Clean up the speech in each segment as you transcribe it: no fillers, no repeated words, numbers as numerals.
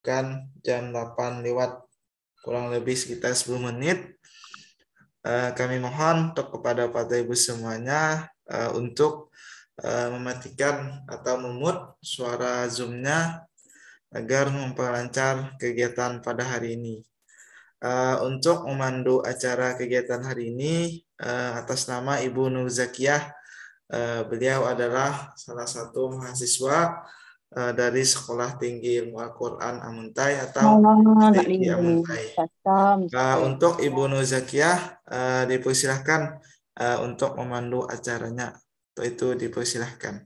menunjukkan jam 8 lewat kurang lebih sekitar 10 menit. Kami mohon untuk kepada Bapak Ibu semuanya untuk mematikan atau memute suara Zoom-nya agar memperlancar kegiatan pada hari ini. Untuk memandu acara kegiatan hari ini atas nama Ibu Nur Zakiyah, beliau adalah salah satu mahasiswa dari Sekolah Tinggi Ilmu Al-Quran Amuntai atau STI Amuntai. Untuk Ibu Nur Zakiyah dipersilahkan untuk memandu acaranya. Untuk itu dipersilahkan.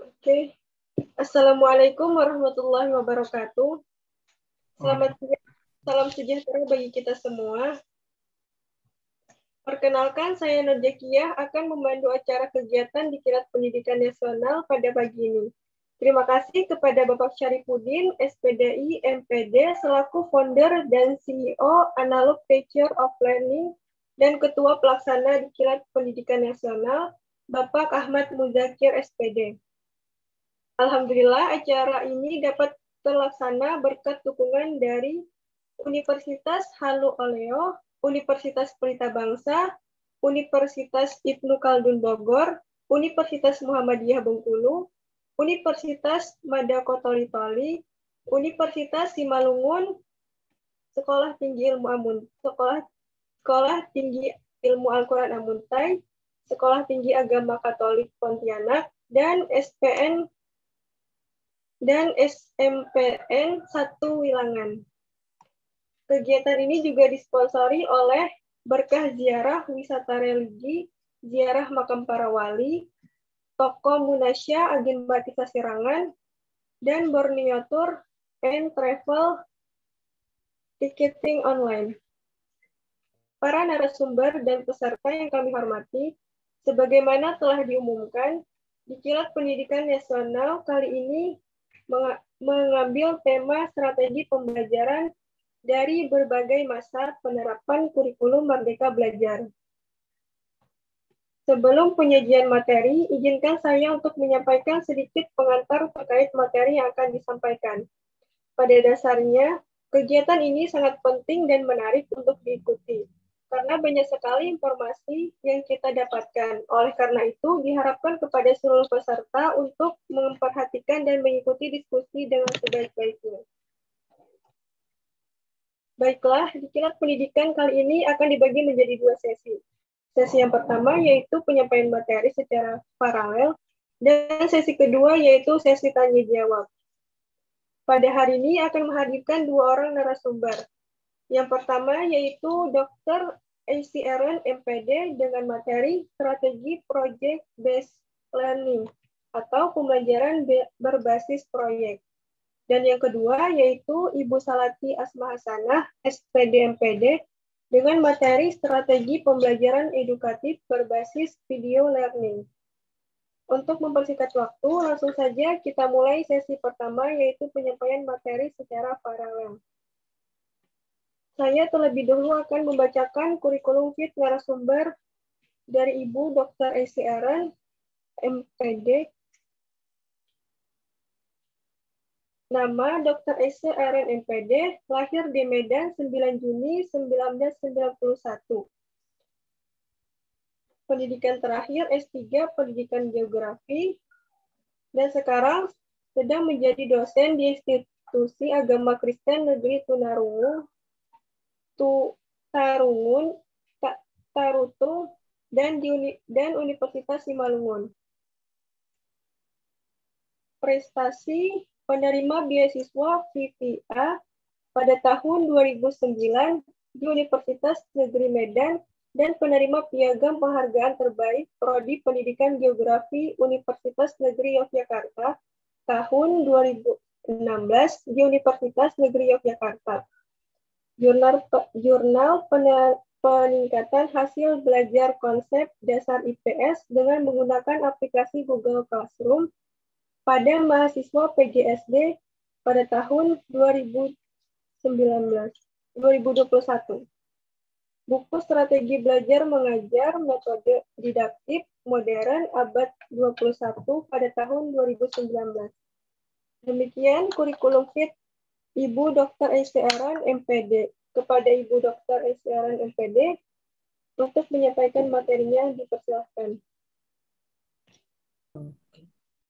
Oke. Assalamualaikum warahmatullahi wabarakatuh. Selamat siang, salam sejahtera bagi kita semua. Perkenalkan, saya Nur Zakiyah akan memandu acara kegiatan di Diklat Pendidikan Nasional pada pagi ini. Terima kasih kepada Bapak Syarifuddin, SPDI, MPD, selaku founder dan CEO Analog Teacher of Learning dan Ketua Pelaksana Diklat Pendidikan Nasional, Bapak Ahmad Muzakir, SPD. Alhamdulillah, acara ini dapat terlaksana berkat dukungan dari Universitas Halu Oleo, Universitas Pelita Bangsa, Universitas Ibnu Khaldun Bogor, Universitas Muhammadiyah Bengkulu, Universitas Madakotoli-Toli, Universitas Simalungun, Sekolah Tinggi Ilmu Al-Quran Amuntai, Sekolah Tinggi Agama Katolik Pontianak, dan SMPN 1 Wilangan. Kegiatan ini juga disponsori oleh Berkah Ziarah Wisata Religi, Ziarah Makam Para Wali, Toko Munasya Agen Batisa Sirangan, dan Borneo Tour and Travel Ticketing Online. Para narasumber dan peserta yang kami hormati, sebagaimana telah diumumkan, Diklat Pendidikan Nasional kali ini mengambil tema strategi pembelajaran dari berbagai masa penerapan kurikulum Merdeka Belajar. Sebelum penyajian materi, izinkan saya untuk menyampaikan sedikit pengantar terkait materi yang akan disampaikan. Pada dasarnya, kegiatan ini sangat penting dan menarik untuk diikuti, karena banyak sekali informasi yang kita dapatkan. Oleh karena itu, diharapkan kepada seluruh peserta untuk memperhatikan dan mengikuti diskusi dengan sebaik-baiknya. Baiklah, Diklat Pendidikan kali ini akan dibagi menjadi 2 sesi. Sesi yang pertama yaitu penyampaian materi secara paralel, dan sesi kedua yaitu sesi tanya-jawab. Pada hari ini akan menghadirkan 2 orang narasumber. Yang pertama yaitu Dr. AC Aaron, MPD, dengan materi Strategi Project Based Learning atau pembelajaran berbasis proyek. Dan yang kedua yaitu Ibu Salati Asma Hasanah, SPD MPD, dengan materi Strategi Pembelajaran Edukatif Berbasis Video Learning. Untuk mempersingkat waktu, langsung saja kita mulai sesi pertama yaitu penyampaian materi secara paralel. Saya terlebih dahulu akan membacakan kurikulum fit narasumber dari Ibu Dr. AC Aaron, MPD. Nama Dr. AC Aaron, MPD, lahir di Medan 9 Juni 1991. Pendidikan terakhir S3 Pendidikan Geografi, dan sekarang sedang menjadi dosen di Institusi Agama Kristen Negeri Tarutung dan Universitas Simalungun. Prestasi penerima beasiswa VPA pada tahun 2009 di Universitas Negeri Medan dan penerima piagam penghargaan terbaik Prodi Pendidikan Geografi Universitas Negeri Yogyakarta tahun 2016 di Universitas Negeri Yogyakarta. Jurnal peningkatan hasil belajar konsep dasar IPS dengan menggunakan aplikasi Google Classroom pada mahasiswa PGSD pada tahun 2021. Buku Strategi Belajar Mengajar Metode Didaktik modern abad 21 pada tahun 2019. Demikian kurikulum fit Ibu Dr. Estiaran MPD. Kepada Ibu Dr. Estiaran MPD untuk menyampaikan materinya dipersilakan.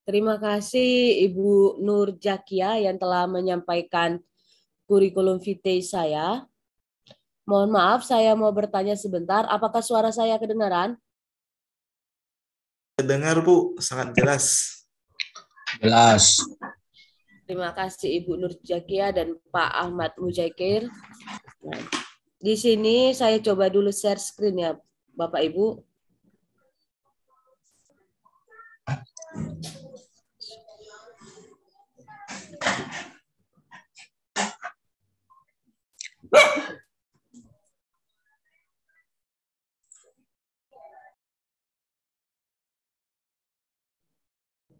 Terima kasih Ibu Nur Jakia yang telah menyampaikan kurikulum vitae saya. Mohon maaf, saya mau bertanya sebentar. Apakah suara saya kedengaran? Dengar Bu, sangat jelas. Jelas. Terima kasih Ibu Nur Jakia dan Pak Ahmad Mujaikir. Nah, di sini saya coba dulu share screen ya Bapak Ibu.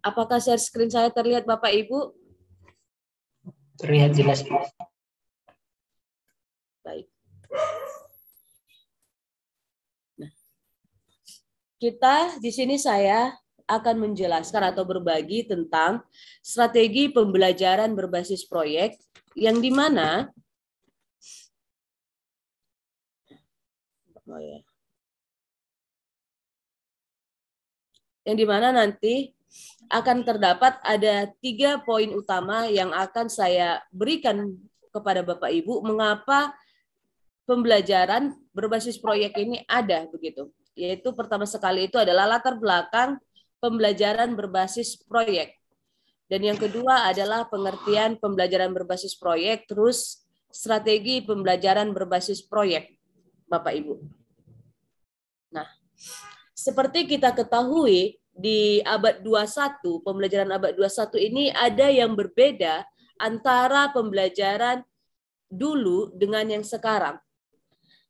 Apakah share screen saya terlihat Bapak Ibu? Terlihat jelas. Baik. Nah, kita di sini saya akan menjelaskan atau berbagi tentang strategi pembelajaran berbasis proyek yang di mana nanti akan terdapat ada 3 poin utama yang akan saya berikan kepada Bapak Ibu mengapa pembelajaran berbasis proyek ini ada begitu. Yaitu pertama sekali itu adalah latar belakang pembelajaran berbasis proyek. Dan yang kedua adalah pengertian pembelajaran berbasis proyek, terus strategi pembelajaran berbasis proyek, Bapak Ibu. Nah, seperti kita ketahui, di abad 21, pembelajaran abad 21 ini ada yang berbeda antara pembelajaran dulu dengan yang sekarang.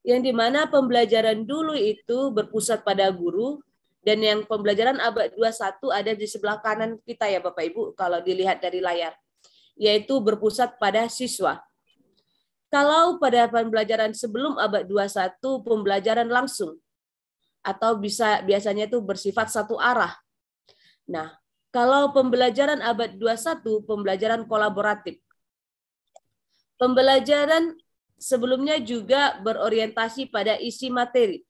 Yang dimana pembelajaran dulu itu berpusat pada guru, dan yang pembelajaran abad 21 ada di sebelah kanan kita ya Bapak Ibu, kalau dilihat dari layar, yaitu berpusat pada siswa. Kalau pada pembelajaran sebelum abad 21, pembelajaran langsung, atau biasanya itu bersifat satu arah. Nah, kalau pembelajaran abad 21, pembelajaran kolaboratif. Pembelajaran sebelumnya juga berorientasi pada isi materi.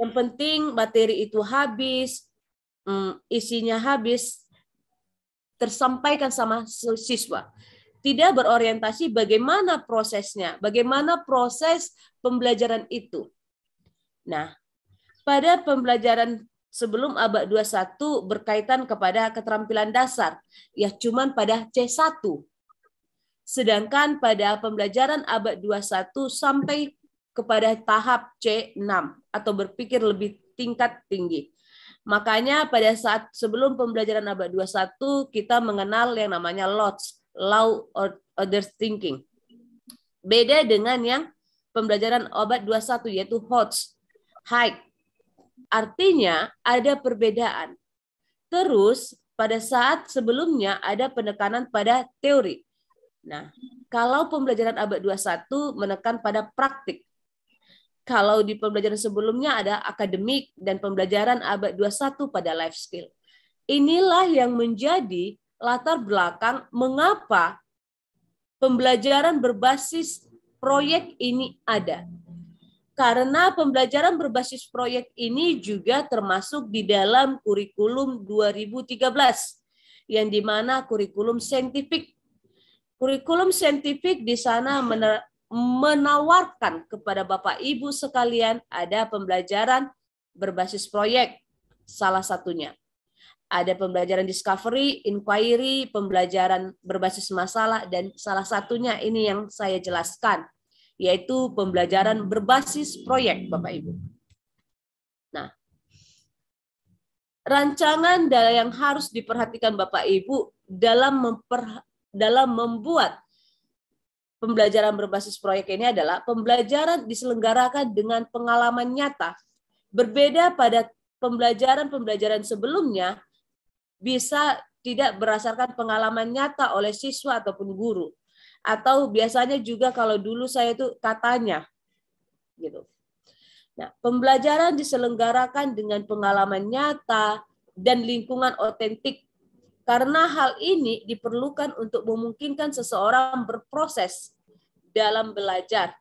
Yang penting materi itu habis, isinya habis, tersampaikan sama siswa. Tidak berorientasi bagaimana prosesnya, bagaimana proses pembelajaran itu. Nah, pada pembelajaran sebelum abad 21 berkaitan kepada keterampilan dasar, ya cuman pada C1. Sedangkan pada pembelajaran abad 21 sampai kepada tahap C6 atau berpikir lebih tingkat tinggi. Makanya pada saat sebelum pembelajaran abad 21 kita mengenal yang namanya LOTS, Law Order Thinking. Beda dengan yang pembelajaran abad 21 yaitu HOTS, High. Artinya ada perbedaan. Terus pada saat sebelumnya ada penekanan pada teori. Nah, kalau pembelajaran abad 21 menekan pada praktik. Kalau di pembelajaran sebelumnya ada akademik dan pembelajaran abad 21 pada life skill. Inilah yang menjadi latar belakang mengapa pembelajaran berbasis proyek ini ada. Karena pembelajaran berbasis proyek ini juga termasuk di dalam kurikulum 2013, yang dimana kurikulum saintifik. Kurikulum saintifik di sana menawarkan kepada Bapak Ibu sekalian ada pembelajaran berbasis proyek, salah satunya. Ada pembelajaran discovery, inquiry, pembelajaran berbasis masalah, dan salah satunya ini yang saya jelaskan, yaitu pembelajaran berbasis proyek, Bapak Ibu. Nah, rancangan yang harus diperhatikan Bapak Ibu dalam membuat pembelajaran berbasis proyek ini adalah pembelajaran diselenggarakan dengan pengalaman nyata. Berbeda pada pembelajaran sebelumnya, bisa tidak berdasarkan pengalaman nyata oleh siswa ataupun guru. Atau biasanya juga kalau dulu saya itu katanya gitu. Nah, pembelajaran diselenggarakan dengan pengalaman nyata dan lingkungan otentik karena hal ini diperlukan untuk memungkinkan seseorang berproses dalam belajar.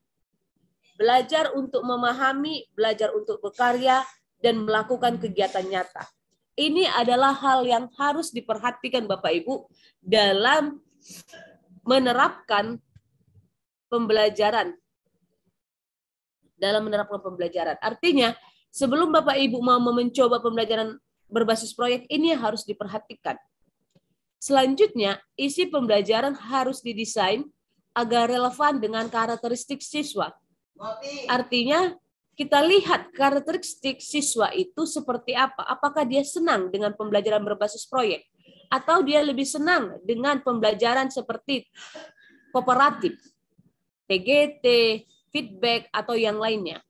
Belajar untuk memahami, belajar untuk berkarya, dan melakukan kegiatan nyata. Ini adalah hal yang harus diperhatikan Bapak Ibu dalam menerapkan pembelajaran. Artinya, sebelum Bapak Ibu mau mencoba pembelajaran berbasis proyek, ini harus diperhatikan. Selanjutnya, isi pembelajaran harus didesain agar relevan dengan karakteristik siswa. Artinya, kita lihat karakteristik siswa itu seperti apa. Apakah dia senang dengan pembelajaran berbasis proyek? Atau dia lebih senang dengan pembelajaran seperti kooperatif, PGT, feedback, atau yang lainnya.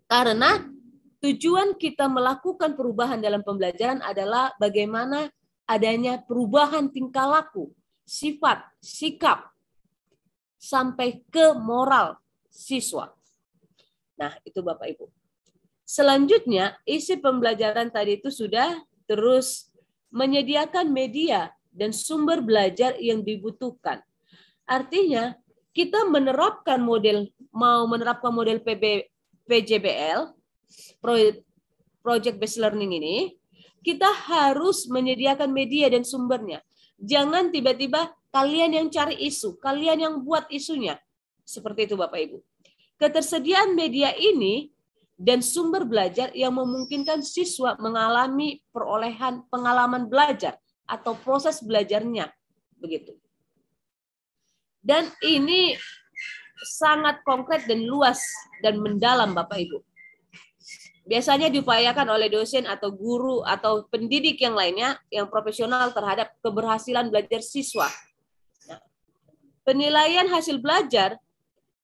Karena tujuan kita melakukan perubahan dalam pembelajaran adalah bagaimana adanya perubahan tingkah laku, sifat, sikap, sampai ke moral siswa. Nah, itu Bapak Ibu. Selanjutnya, isi pembelajaran tadi itu sudah terus menyediakan media dan sumber belajar yang dibutuhkan. Artinya, kita menerapkan model PJBL, Project Based Learning ini, kita harus menyediakan media dan sumbernya. Jangan tiba-tiba kalian yang cari isu, kalian yang buat isunya. Seperti itu Bapak Ibu. Ketersediaan media ini dan sumber belajar yang memungkinkan siswa mengalami perolehan pengalaman belajar atau proses belajarnya. Begitu. Dan ini sangat konkret dan luas dan mendalam Bapak Ibu. Biasanya diupayakan oleh dosen atau guru atau pendidik yang lainnya yang profesional terhadap keberhasilan belajar siswa. Nah, penilaian hasil belajar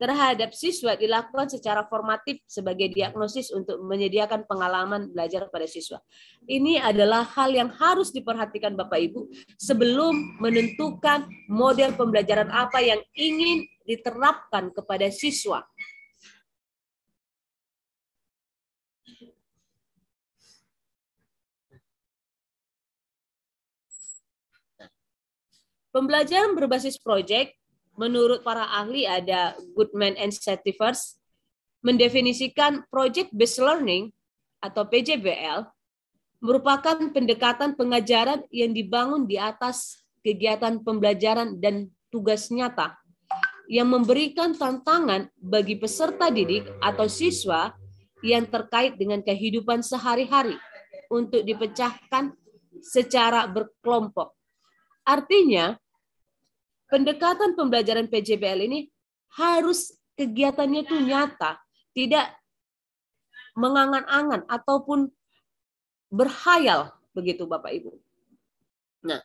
terhadap siswa dilakukan secara formatif sebagai diagnosis untuk menyediakan pengalaman belajar pada siswa. Ini adalah hal yang harus diperhatikan Bapak Ibu sebelum menentukan model pembelajaran apa yang ingin diterapkan kepada siswa. Pembelajaran berbasis proyek menurut para ahli ada Goodman and Sativers mendefinisikan Project Based Learning atau PJBL merupakan pendekatan pengajaran yang dibangun di atas kegiatan pembelajaran dan tugas nyata yang memberikan tantangan bagi peserta didik atau siswa yang terkait dengan kehidupan sehari-hari untuk dipecahkan secara berkelompok. Artinya, pendekatan pembelajaran PJBL ini harus kegiatannya itu nyata, tidak mengangan-angan ataupun berhayal, begitu Bapak Ibu. Nah,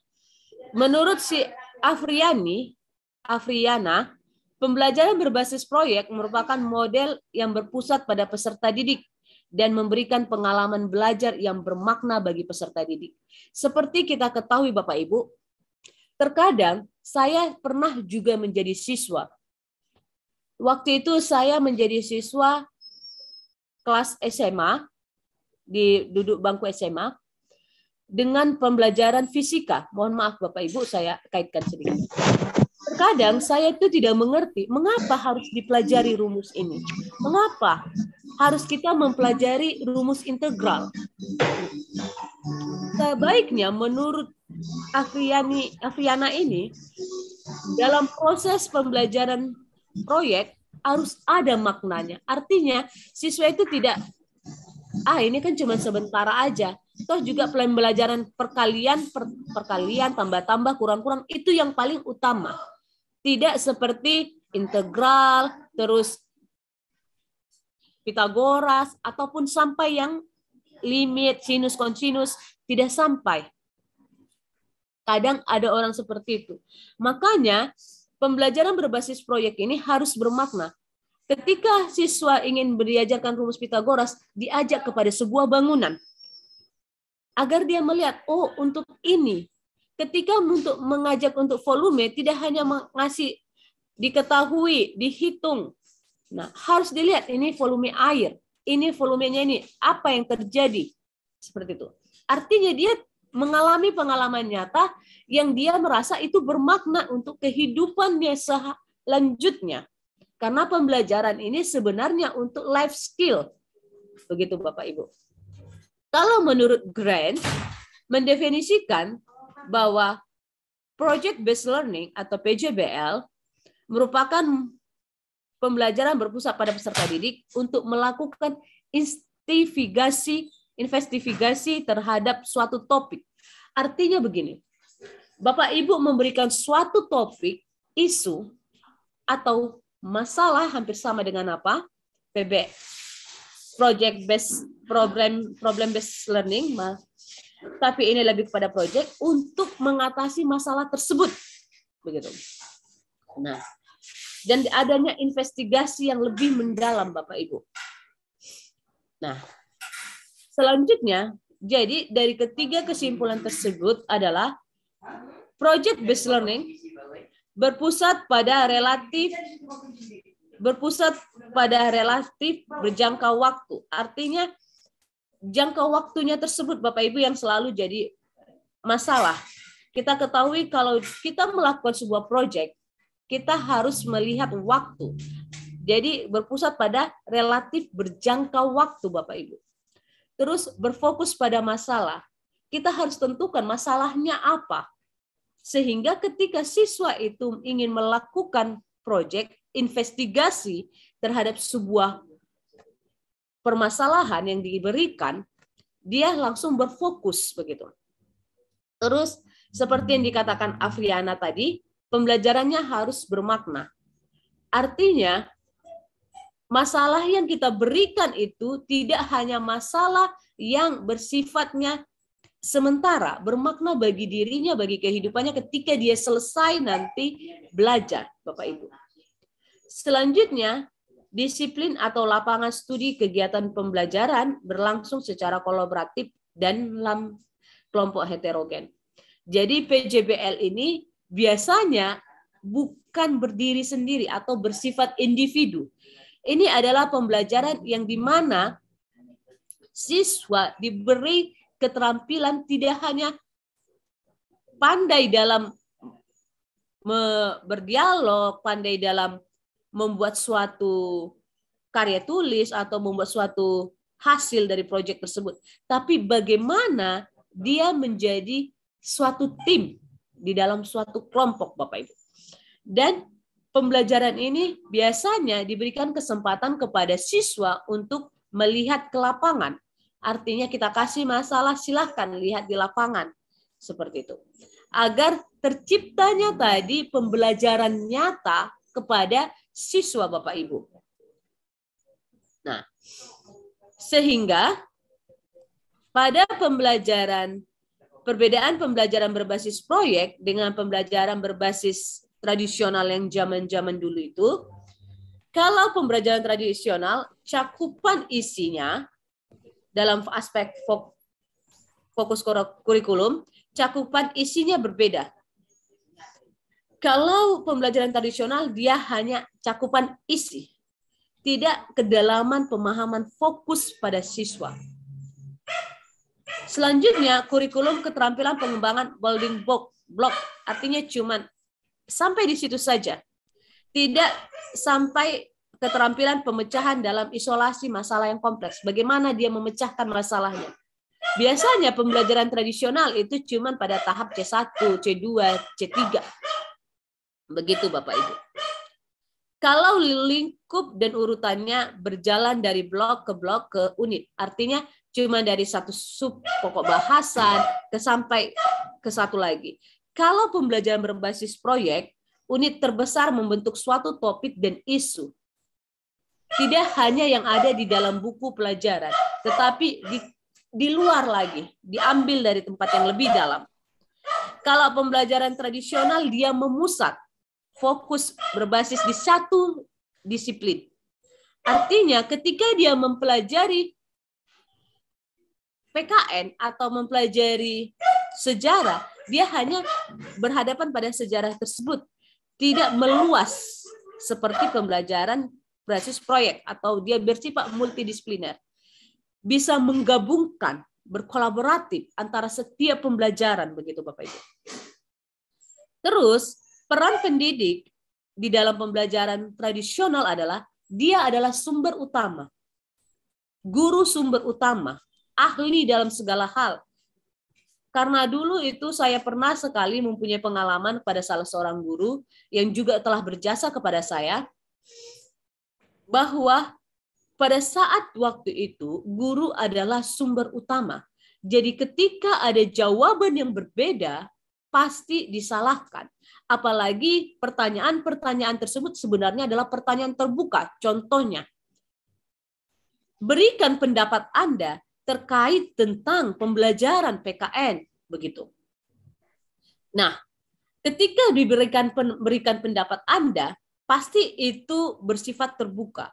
menurut si Afriana, pembelajaran berbasis proyek merupakan model yang berpusat pada peserta didik dan memberikan pengalaman belajar yang bermakna bagi peserta didik. Seperti kita ketahui Bapak Ibu, terkadang saya pernah juga menjadi siswa. Waktu itu saya menjadi siswa kelas SMA, di duduk bangku SMA, dengan pembelajaran fisika. Mohon maaf Bapak Ibu, saya kaitkan sedikit. Terkadang saya itu tidak mengerti mengapa harus dipelajari rumus ini. Mengapa harus kita mempelajari rumus integral. Sebaiknya menurut Afriana ini, dalam proses pembelajaran proyek harus ada maknanya. Artinya siswa itu tidak, ini kan cuma sebentar aja. Toh juga pembelajaran perkalian, tambah-tambah, kurang-kurang, itu yang paling utama. Tidak seperti integral, terus Pitagoras, ataupun sampai yang limit, sinus, kosinus, tidak sampai. Kadang ada orang seperti itu. Makanya pembelajaran berbasis proyek ini harus bermakna. Ketika siswa ingin diajarkan rumus Pitagoras, diajak kepada sebuah bangunan. Agar dia melihat, oh untuk ini. Ketika untuk mengajak untuk volume, tidak hanya mengasih diketahui, dihitung. Nah, harus dilihat ini volume air. ini volumenya ini, apa yang terjadi? Seperti itu. Artinya dia mengalami pengalaman nyata yang dia merasa itu bermakna untuk kehidupannya selanjutnya. Karena pembelajaran ini sebenarnya untuk life skill. Begitu Bapak Ibu. Kalau menurut Grant, mendefinisikan bahwa Project Based Learning atau PJBL merupakan pembelajaran berpusat pada peserta didik untuk melakukan investigasi terhadap suatu topik. Artinya begini, Bapak Ibu memberikan suatu topik, isu, atau masalah hampir sama dengan apa? PB, Project Based Problem Based Learning, tapi ini lebih kepada project untuk mengatasi masalah tersebut. Begitu. Nah, dan adanya investigasi yang lebih mendalam Bapak Ibu. Nah, selanjutnya, jadi dari ketiga kesimpulan tersebut adalah project based learning berpusat pada relatif berjangka waktu. Artinya jangka waktunya tersebut Bapak Ibu yang selalu jadi masalah. Kita ketahui kalau kita melakukan sebuah project, kita harus melihat waktu. Jadi berpusat pada relatif berjangka waktu Bapak Ibu. Terus berfokus pada masalah. Kita harus tentukan masalahnya apa. Sehingga ketika siswa itu ingin melakukan proyek investigasi terhadap sebuah permasalahan yang diberikan, dia langsung berfokus begitu. Terus seperti yang dikatakan Afriana tadi, pembelajarannya harus bermakna. Artinya masalah yang kita berikan itu tidak hanya masalah yang bersifatnya sementara, bermakna bagi dirinya, bagi kehidupannya ketika dia selesai nanti belajar, Bapak Ibu. Selanjutnya, disiplin atau lapangan studi kegiatan pembelajaran berlangsung secara kolaboratif dan dalam kelompok heterogen. Jadi PJBL ini biasanya bukan berdiri sendiri atau bersifat individu. Ini adalah pembelajaran yang di mana siswa diberi keterampilan tidak hanya pandai dalam berdialog, pandai dalam membuat suatu karya tulis atau membuat suatu hasil dari proyek tersebut, tapi bagaimana dia menjadi suatu tim di dalam suatu kelompok, Bapak Ibu. Dan pembelajaran ini biasanya diberikan kesempatan kepada siswa untuk melihat ke lapangan. Artinya kita kasih masalah, silahkan lihat di lapangan. Seperti itu. Agar terciptanya tadi pembelajaran nyata kepada siswa Bapak Ibu. Nah, sehingga pada perbedaan pembelajaran berbasis proyek dengan pembelajaran berbasis tradisional yang zaman-zaman dulu itu, kalau pembelajaran tradisional cakupan isinya dalam aspek fokus kurikulum, cakupan isinya berbeda. Kalau pembelajaran tradisional, dia hanya cakupan isi, tidak kedalaman pemahaman fokus pada siswa. Selanjutnya, kurikulum keterampilan pengembangan building block, artinya cuman sampai di situ saja. Tidak sampai keterampilan pemecahan dalam isolasi masalah yang kompleks. Bagaimana dia memecahkan masalahnya. Biasanya pembelajaran tradisional itu cuma pada tahap C1, C2, C3. Begitu Bapak Ibu. Kalau lingkup dan urutannya berjalan dari blok ke unit. Artinya cuma dari satu sub pokok bahasan sampai ke satu lagi. Kalau pembelajaran berbasis proyek, unit terbesar membentuk suatu topik dan isu. Tidak hanya yang ada di dalam buku pelajaran, tetapi di luar lagi, diambil dari tempat yang lebih dalam. Kalau pembelajaran tradisional, dia memusat, fokus berbasis di satu disiplin. Artinya ketika dia mempelajari PKN atau mempelajari sejarah, dia hanya berhadapan pada sejarah tersebut, tidak meluas seperti pembelajaran berbasis proyek atau dia bersifat multidisipliner. bisa menggabungkan, berkolaboratif antara setiap pembelajaran, begitu Bapak Ibu. Terus, peran pendidik di dalam pembelajaran tradisional adalah dia adalah sumber utama. Guru sumber utama, ahli dalam segala hal. Karena dulu itu saya pernah sekali mempunyai pengalaman pada salah seorang guru yang juga telah berjasa kepada saya, bahwa pada saat waktu itu guru adalah sumber utama. Jadi ketika ada jawaban yang berbeda, pasti disalahkan. Apalagi pertanyaan-pertanyaan tersebut sebenarnya adalah pertanyaan terbuka. Contohnya, berikan pendapat Anda terkait tentang pembelajaran PKN, begitu. Nah, ketika berikan pendapat Anda, pasti itu bersifat terbuka.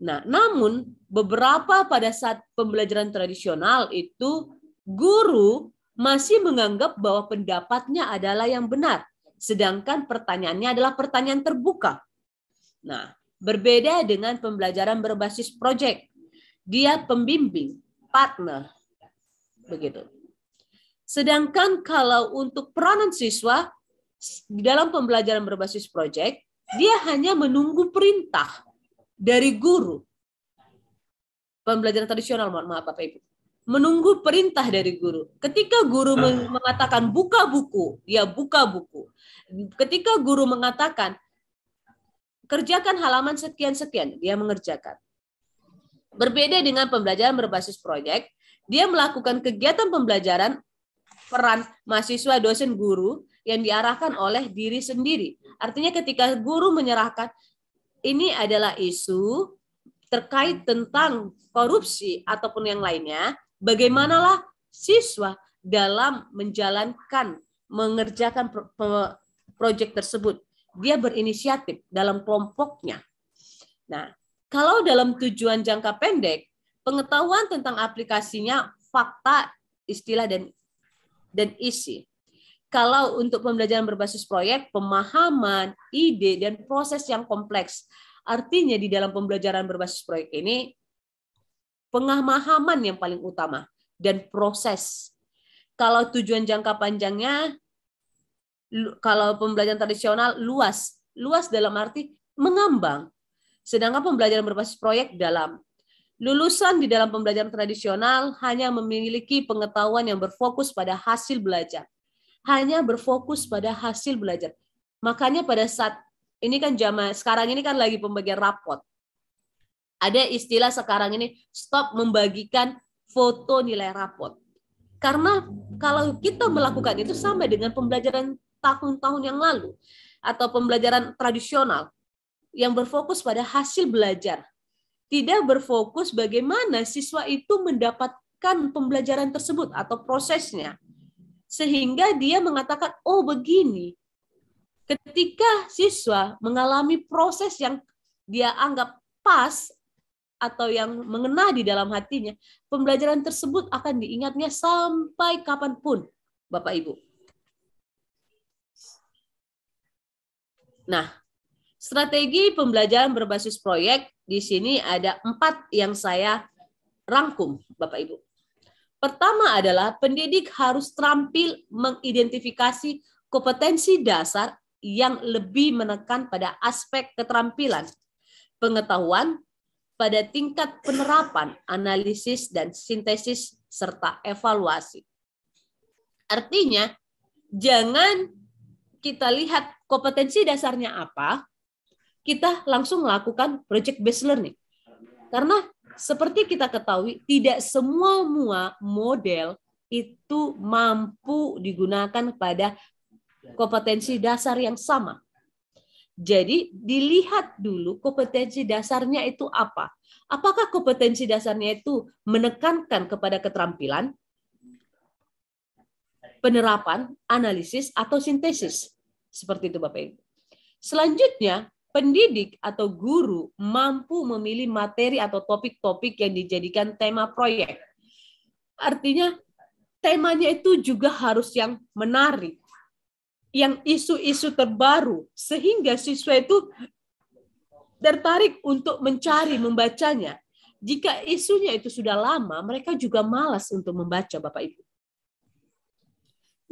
Nah, namun beberapa pada saat pembelajaran tradisional itu guru masih menganggap bahwa pendapatnya adalah yang benar, sedangkan pertanyaannya adalah pertanyaan terbuka. Nah, berbeda dengan pembelajaran berbasis proyek. Dia pembimbing, partner, begitu. Sedangkan kalau untuk peranan siswa dalam pembelajaran berbasis proyek, dia hanya menunggu perintah dari guru. Pembelajaran tradisional, mohon maaf Bapak Ibu. Menunggu perintah dari guru. Ketika guru mengatakan buka buku, dia buka buku. Ketika guru mengatakan kerjakan halaman sekian-sekian, dia mengerjakan. Berbeda dengan pembelajaran berbasis proyek, dia melakukan kegiatan pembelajaran peran mahasiswa, dosen, guru yang diarahkan oleh diri sendiri. Artinya ketika guru menyerahkan ini adalah isu terkait tentang korupsi ataupun yang lainnya, bagaimanalah siswa dalam mengerjakan proyek tersebut. Dia berinisiatif dalam kelompoknya. Nah, kalau dalam tujuan jangka pendek, pengetahuan tentang aplikasinya, fakta, istilah, dan isi. Kalau untuk pembelajaran berbasis proyek, pemahaman, ide, dan proses yang kompleks. Artinya di dalam pembelajaran berbasis proyek ini, pemahaman yang paling utama dan proses. Kalau tujuan jangka panjangnya, kalau pembelajaran tradisional luas dalam arti mengambang. Sedangkan pembelajaran berbasis proyek dalam. Lulusan di dalam pembelajaran tradisional hanya memiliki pengetahuan yang berfokus pada hasil belajar. Hanya berfokus pada hasil belajar. Makanya pada saat ini kan sekarang ini kan lagi pembagian rapot. Ada istilah sekarang ini stop membagikan foto nilai rapot. Karena kalau kita melakukan itu sama dengan pembelajaran tahun-tahun yang lalu atau pembelajaran tradisional yang berfokus pada hasil belajar. Tidak berfokus bagaimana siswa itu mendapatkan pembelajaran tersebut atau prosesnya. Sehingga dia mengatakan, oh begini. Ketika siswa mengalami proses yang dia anggap pas atau yang mengena di dalam hatinya, pembelajaran tersebut akan diingatnya sampai kapanpun, Bapak Ibu. Nah, strategi pembelajaran berbasis proyek di sini ada 4 yang saya rangkum, Bapak Ibu. Pertama adalah pendidik harus terampil mengidentifikasi kompetensi dasar yang lebih menekan pada aspek keterampilan, pengetahuan pada tingkat penerapan, analisis dan sintesis serta evaluasi. Artinya, jangan kita lihat kompetensi dasarnya apa, kita langsung melakukan project based learning. Karena seperti kita ketahui, tidak semua model itu mampu digunakan pada kompetensi dasar yang sama. Jadi dilihat dulu kompetensi dasarnya itu apa. Apakah kompetensi dasarnya itu menekankan kepada keterampilan, penerapan, analisis, atau sintesis. Seperti itu Bapak Ibu. Selanjutnya, pendidik atau guru mampu memilih materi atau topik-topik yang dijadikan tema proyek. Artinya temanya itu juga harus yang menarik, yang isu-isu terbaru, sehingga siswa itu tertarik untuk mencari, membacanya. Jika isunya itu sudah lama, mereka juga malas untuk membaca, Bapak Ibu.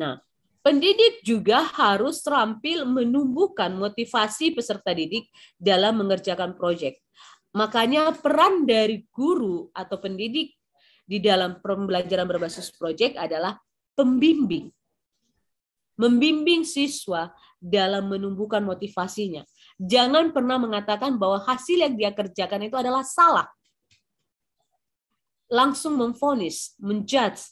Nah, pendidik juga harus terampil menumbuhkan motivasi peserta didik dalam mengerjakan proyek. Makanya peran dari guru atau pendidik di dalam pembelajaran berbasis proyek adalah pembimbing. Membimbing siswa dalam menumbuhkan motivasinya. Jangan pernah mengatakan bahwa hasil yang dia kerjakan itu adalah salah. Langsung memvonis, menjudge.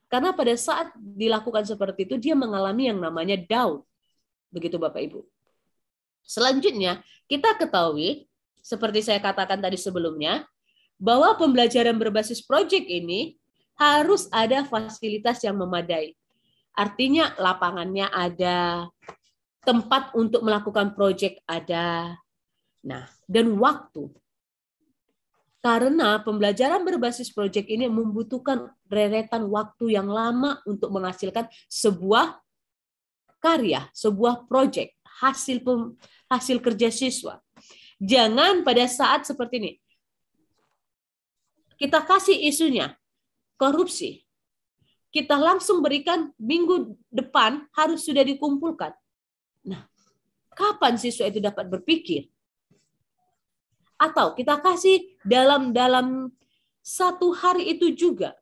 Karena pada saat dilakukan seperti itu, dia mengalami yang namanya doubt. Begitu Bapak Ibu. Selanjutnya, kita ketahui, seperti saya katakan tadi sebelumnya, bahwa pembelajaran berbasis proyek ini harus ada fasilitas yang memadai. Artinya lapangannya ada, tempat untuk melakukan proyek ada, nah, dan waktu. Karena pembelajaran berbasis proyek ini membutuhkan deretan waktu yang lama untuk menghasilkan sebuah karya, sebuah proyek, hasil kerja siswa. Jangan pada saat seperti ini, kita kasih isunya, korupsi. Kita langsung berikan minggu depan harus sudah dikumpulkan. Nah, kapan siswa itu dapat berpikir? Atau kita kasih dalam 1 hari itu juga.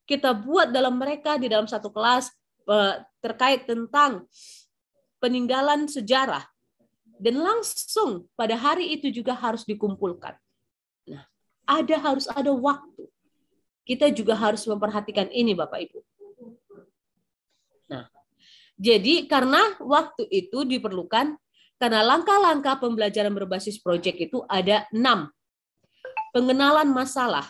Kita buat dalam mereka di dalam satu kelas terkait tentang peninggalan sejarah. Dan langsung pada hari itu juga harus dikumpulkan. Nah, harus ada waktu. Kita juga harus memperhatikan ini Bapak Ibu. Nah, jadi karena waktu itu diperlukan, karena langkah-langkah pembelajaran berbasis proyek itu ada 6. Pengenalan masalah.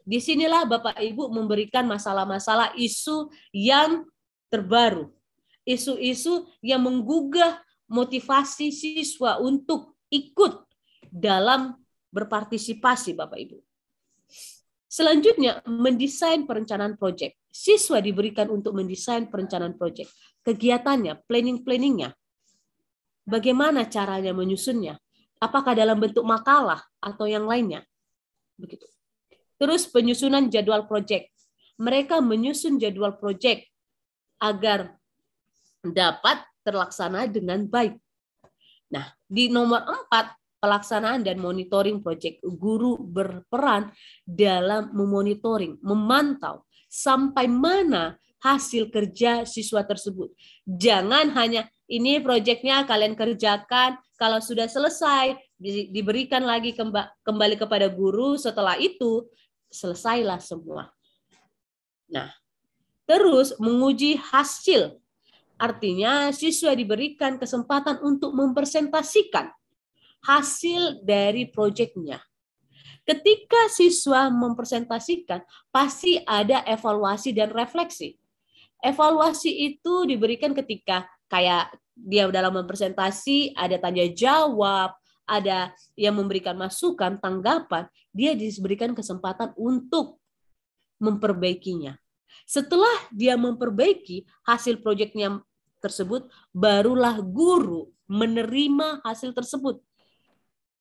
Disinilah Bapak Ibu memberikan masalah-masalah isu yang terbaru. Isu-isu yang menggugah motivasi siswa untuk ikut dalam berpartisipasi Bapak Ibu. Selanjutnya, mendesain perencanaan proyek. Siswa diberikan untuk mendesain perencanaan proyek. Kegiatannya, planning-planningnya. Bagaimana caranya menyusunnya? Apakah dalam bentuk makalah atau yang lainnya? Begitu. Terus penyusunan jadwal proyek. Mereka menyusun jadwal proyek agar dapat terlaksana dengan baik. Nah, di nomor 4, pelaksanaan dan monitoring proyek. Guru berperan dalam memonitoring, memantau sampai mana hasil kerja siswa tersebut. Jangan hanya ini proyeknya kalian kerjakan, kalau sudah selesai diberikan lagi kembali kepada guru, setelah itu selesailah semua. Nah, terus menguji hasil. Artinya siswa diberikan kesempatan untuk mempresentasikan hasil dari proyeknya. Ketika siswa mempresentasikan, pasti ada evaluasi dan refleksi. Evaluasi itu diberikan ketika kayak dia dalam mempresentasi, ada tanya jawab, ada yang memberikan masukan, tanggapan, dia diberikan kesempatan untuk memperbaikinya. Setelah dia memperbaiki hasil proyeknya tersebut, barulah guru menerima hasil tersebut.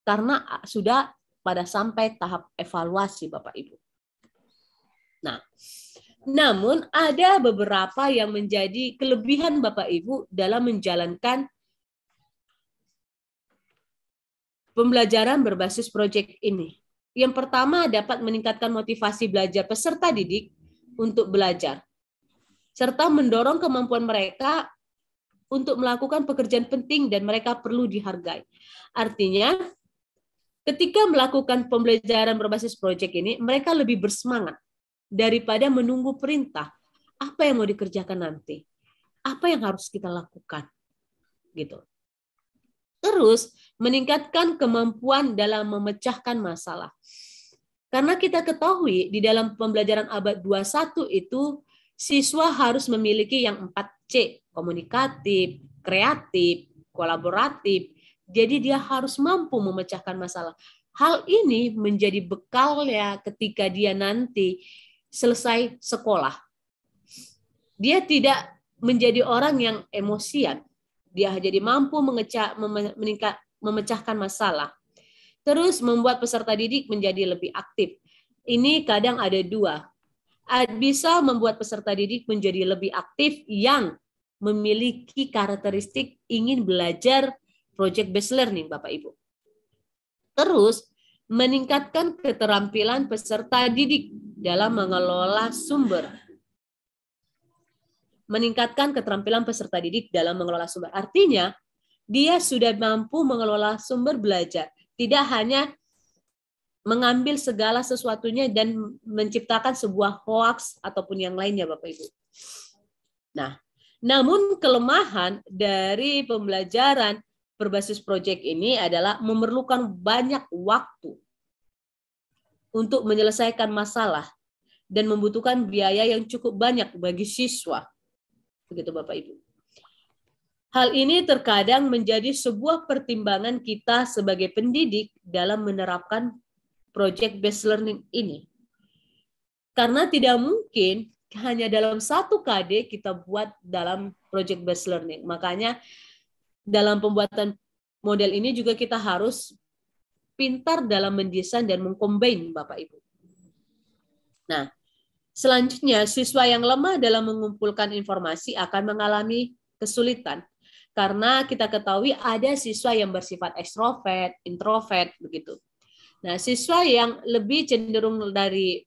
Karena sudah pada sampai tahap evaluasi Bapak Ibu. Nah, namun ada beberapa yang menjadi kelebihan Bapak Ibu dalam menjalankan pembelajaran berbasis proyek ini. Yang pertama, dapat meningkatkan motivasi belajar peserta didik untuk belajar, serta mendorong kemampuan mereka untuk melakukan pekerjaan penting dan mereka perlu dihargai. Artinya, ketika melakukan pembelajaran berbasis proyek ini, mereka lebih bersemangat daripada menunggu perintah. Apa yang mau dikerjakan nanti? Apa yang harus kita lakukan? Gitu. Terus, meningkatkan kemampuan dalam memecahkan masalah. Karena kita ketahui di dalam pembelajaran abad 21 itu, siswa harus memiliki yang 4C, komunikatif, kreatif, kolaboratif. Jadi dia harus mampu memecahkan masalah. Hal ini menjadi bekal ya ketika dia nanti selesai sekolah. Dia tidak menjadi orang yang emosian. Dia jadi mampu memecahkan masalah. Terus membuat peserta didik menjadi lebih aktif. Ini kadang ada dua. Bisa membuat peserta didik menjadi lebih aktif yang memiliki karakteristik ingin belajar project based learning, Bapak Ibu. Terus meningkatkan keterampilan peserta didik dalam mengelola sumber. Meningkatkan keterampilan peserta didik dalam mengelola sumber. Artinya, dia sudah mampu mengelola sumber belajar. Tidak hanya mengambil segala sesuatunya dan menciptakan sebuah hoax ataupun yang lainnya, Bapak Ibu. Nah, namun kelemahan dari pembelajaran berbasis proyek ini adalah memerlukan banyak waktu untuk menyelesaikan masalah dan membutuhkan biaya yang cukup banyak bagi siswa. Begitu Bapak Ibu. Hal ini terkadang menjadi sebuah pertimbangan kita sebagai pendidik dalam menerapkan project based learning ini. Karena tidak mungkin hanya dalam satu KD kita buat dalam project based learning. Makanya dalam pembuatan model ini juga kita harus pintar dalam mendesain dan mengcombine Bapak Ibu. Nah, selanjutnya siswa yang lemah dalam mengumpulkan informasi akan mengalami kesulitan. Karena kita ketahui ada siswa yang bersifat ekstrovert, introvert, begitu. Nah, siswa yang lebih cenderung dari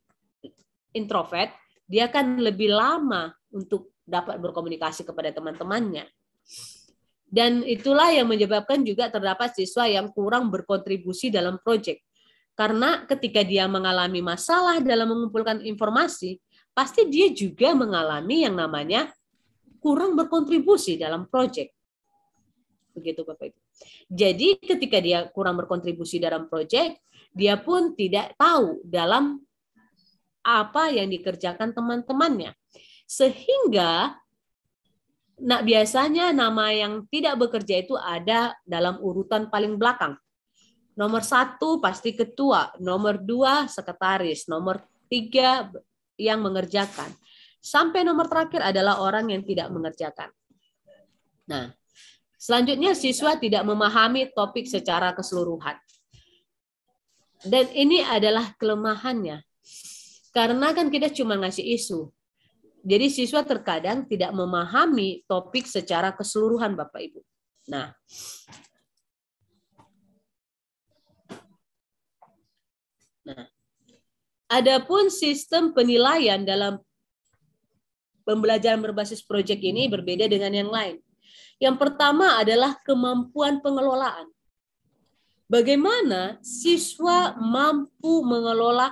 introvert, dia akan lebih lama untuk dapat berkomunikasi kepada teman-temannya. Dan itulah yang menyebabkan juga terdapat siswa yang kurang berkontribusi dalam proyek. Karena ketika dia mengalami masalah dalam mengumpulkan informasi, pasti dia juga mengalami yang namanya kurang berkontribusi dalam proyek. Begitu Bapak Ibu. Jadi ketika dia kurang berkontribusi dalam proyek, dia pun tidak tahu dalam apa yang dikerjakan teman-temannya. Sehingga biasanya nama yang tidak bekerja itu ada dalam urutan paling belakang. Nomor 1 pasti ketua, nomor 2 sekretaris, nomor 3 yang mengerjakan. Sampai nomor terakhir adalah orang yang tidak mengerjakan. Nah, selanjutnya siswa tidak memahami topik secara keseluruhan. Dan ini adalah kelemahannya. Karena kan kita cuma ngasih isu. Jadi siswa terkadang tidak memahami topik secara keseluruhan Bapak Ibu. Nah, adapun sistem penilaian dalam pembelajaran berbasis proyek ini berbeda dengan yang lain. Yang pertama adalah kemampuan pengelolaan. Bagaimana siswa mampu mengelola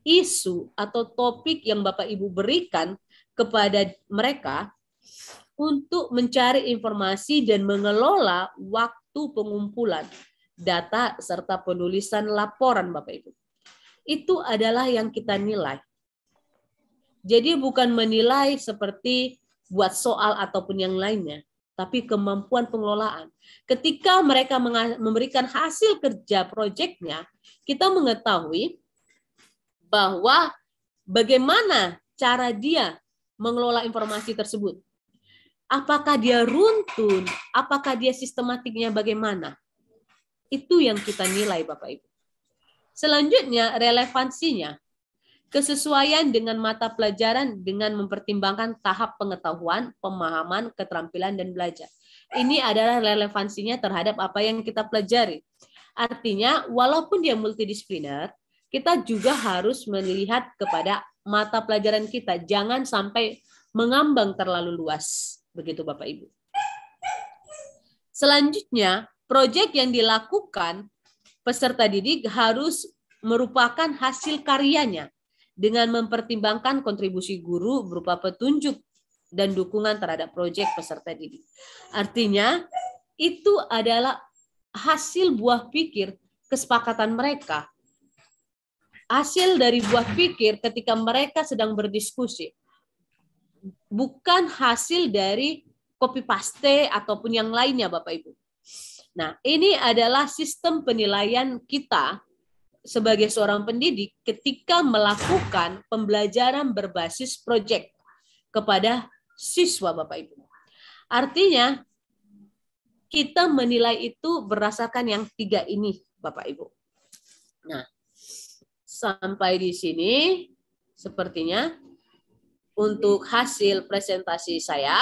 isu atau topik yang Bapak Ibu berikan kepada mereka untuk mencari informasi dan mengelola waktu pengumpulan data serta penulisan laporan Bapak Ibu. Itu adalah yang kita nilai. Jadi bukan menilai seperti buat soal ataupun yang lainnya, tapi kemampuan pengelolaan. Ketika mereka memberikan hasil kerja proyeknya, kita mengetahui bahwa bagaimana cara dia mengelola informasi tersebut. Apakah dia runtun? Apakah dia sistematiknya bagaimana? Itu yang kita nilai Bapak Ibu. Selanjutnya relevansinya. Kesesuaian dengan mata pelajaran dengan mempertimbangkan tahap pengetahuan, pemahaman, keterampilan, dan belajar. Ini adalah relevansinya terhadap apa yang kita pelajari. Artinya, walaupun dia multidisipliner, kita juga harus melihat kepada mata pelajaran kita. Jangan sampai mengambang terlalu luas. Begitu Bapak Ibu. Selanjutnya, proyek yang dilakukan peserta didik harus merupakan hasil karyanya dengan mempertimbangkan kontribusi guru berupa petunjuk dan dukungan terhadap proyek peserta didik. Artinya, itu adalah hasil buah pikir kesepakatan mereka. Hasil dari buah pikir ketika mereka sedang berdiskusi. Bukan hasil dari copy paste ataupun yang lainnya Bapak Ibu. Nah, ini adalah sistem penilaian kita sebagai seorang pendidik ketika melakukan pembelajaran berbasis proyek kepada siswa Bapak Ibu. Artinya, kita menilai itu berdasarkan yang 3 ini Bapak Ibu. Nah, sampai di sini sepertinya untuk hasil presentasi saya.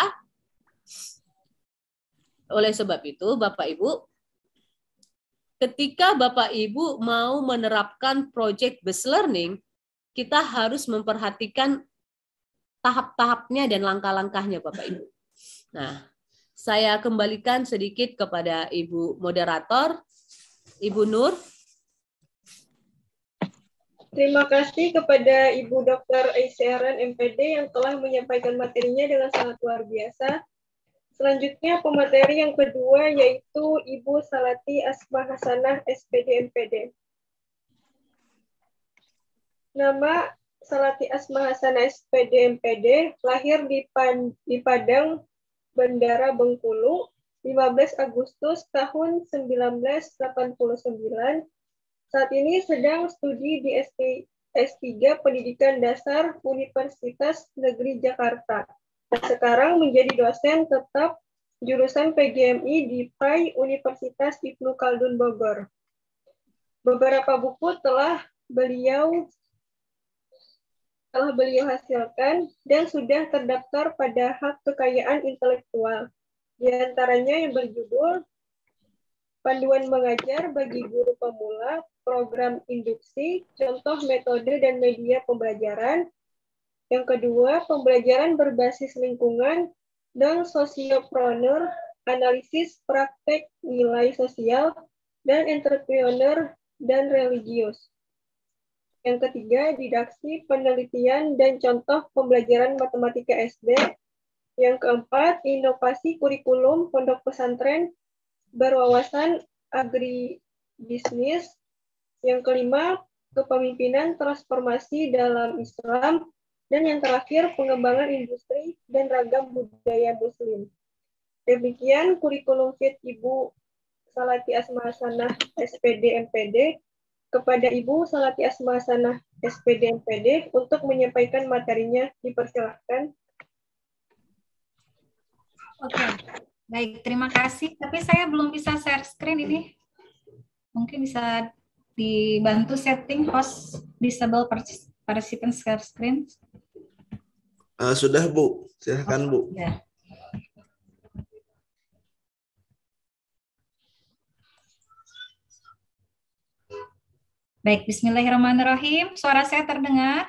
Oleh sebab itu, Bapak Ibu, ketika Bapak Ibu mau menerapkan project based learning, kita harus memperhatikan tahap-tahapnya dan langkah-langkahnya, Bapak Ibu. Nah, saya kembalikan sedikit kepada Ibu moderator, Ibu Nur. Terima kasih kepada Ibu Dr. Aisyah MPD yang telah menyampaikan materinya dengan sangat luar biasa. Selanjutnya pemateri yang kedua yaitu Ibu Salati Asma Hasanah SPD MPD. Nama Salati Asma Hasanah SPD MPD lahir di Padang, Bandara Bengkulu, 15 Agustus tahun 1989. Saat ini sedang studi di S3 Pendidikan Dasar Universitas Negeri Jakarta. Sekarang menjadi dosen tetap jurusan PGMI di PAI Universitas Ibnu Khaldun Bogor. Beberapa buku telah beliau hasilkan dan sudah terdaftar pada hak kekayaan intelektual. Di antaranya yang berjudul Panduan Mengajar bagi Guru Pemula, Program Induksi, Contoh Metode dan Media Pembelajaran. Yang kedua, pembelajaran berbasis lingkungan dan sosiopreneur, analisis praktek nilai sosial, dan entrepreneur dan religius. Yang ketiga, didaksi, penelitian, dan contoh pembelajaran matematika SD. Yang keempat, inovasi kurikulum pondok pesantren berwawasan agribisnis. Yang kelima, kepemimpinan transformasi dalam Islam. Dan yang terakhir, pengembangan industri dan ragam budaya Muslim. Demikian kurikulum fit Ibu Salati Asma Hasanah SPD MPD kepada Ibu Salati Asma Hasanah SPD MPD untuk menyampaikan materinya. Dipersilahkan. Oke, baik, terima kasih. Tapi saya belum bisa share screen ini. Mungkin bisa dibantu setting host disable participant share screen. Sudah, Bu. Silakan, Bu. Ya. Baik, bismillahirrahmanirrahim. Suara saya terdengar?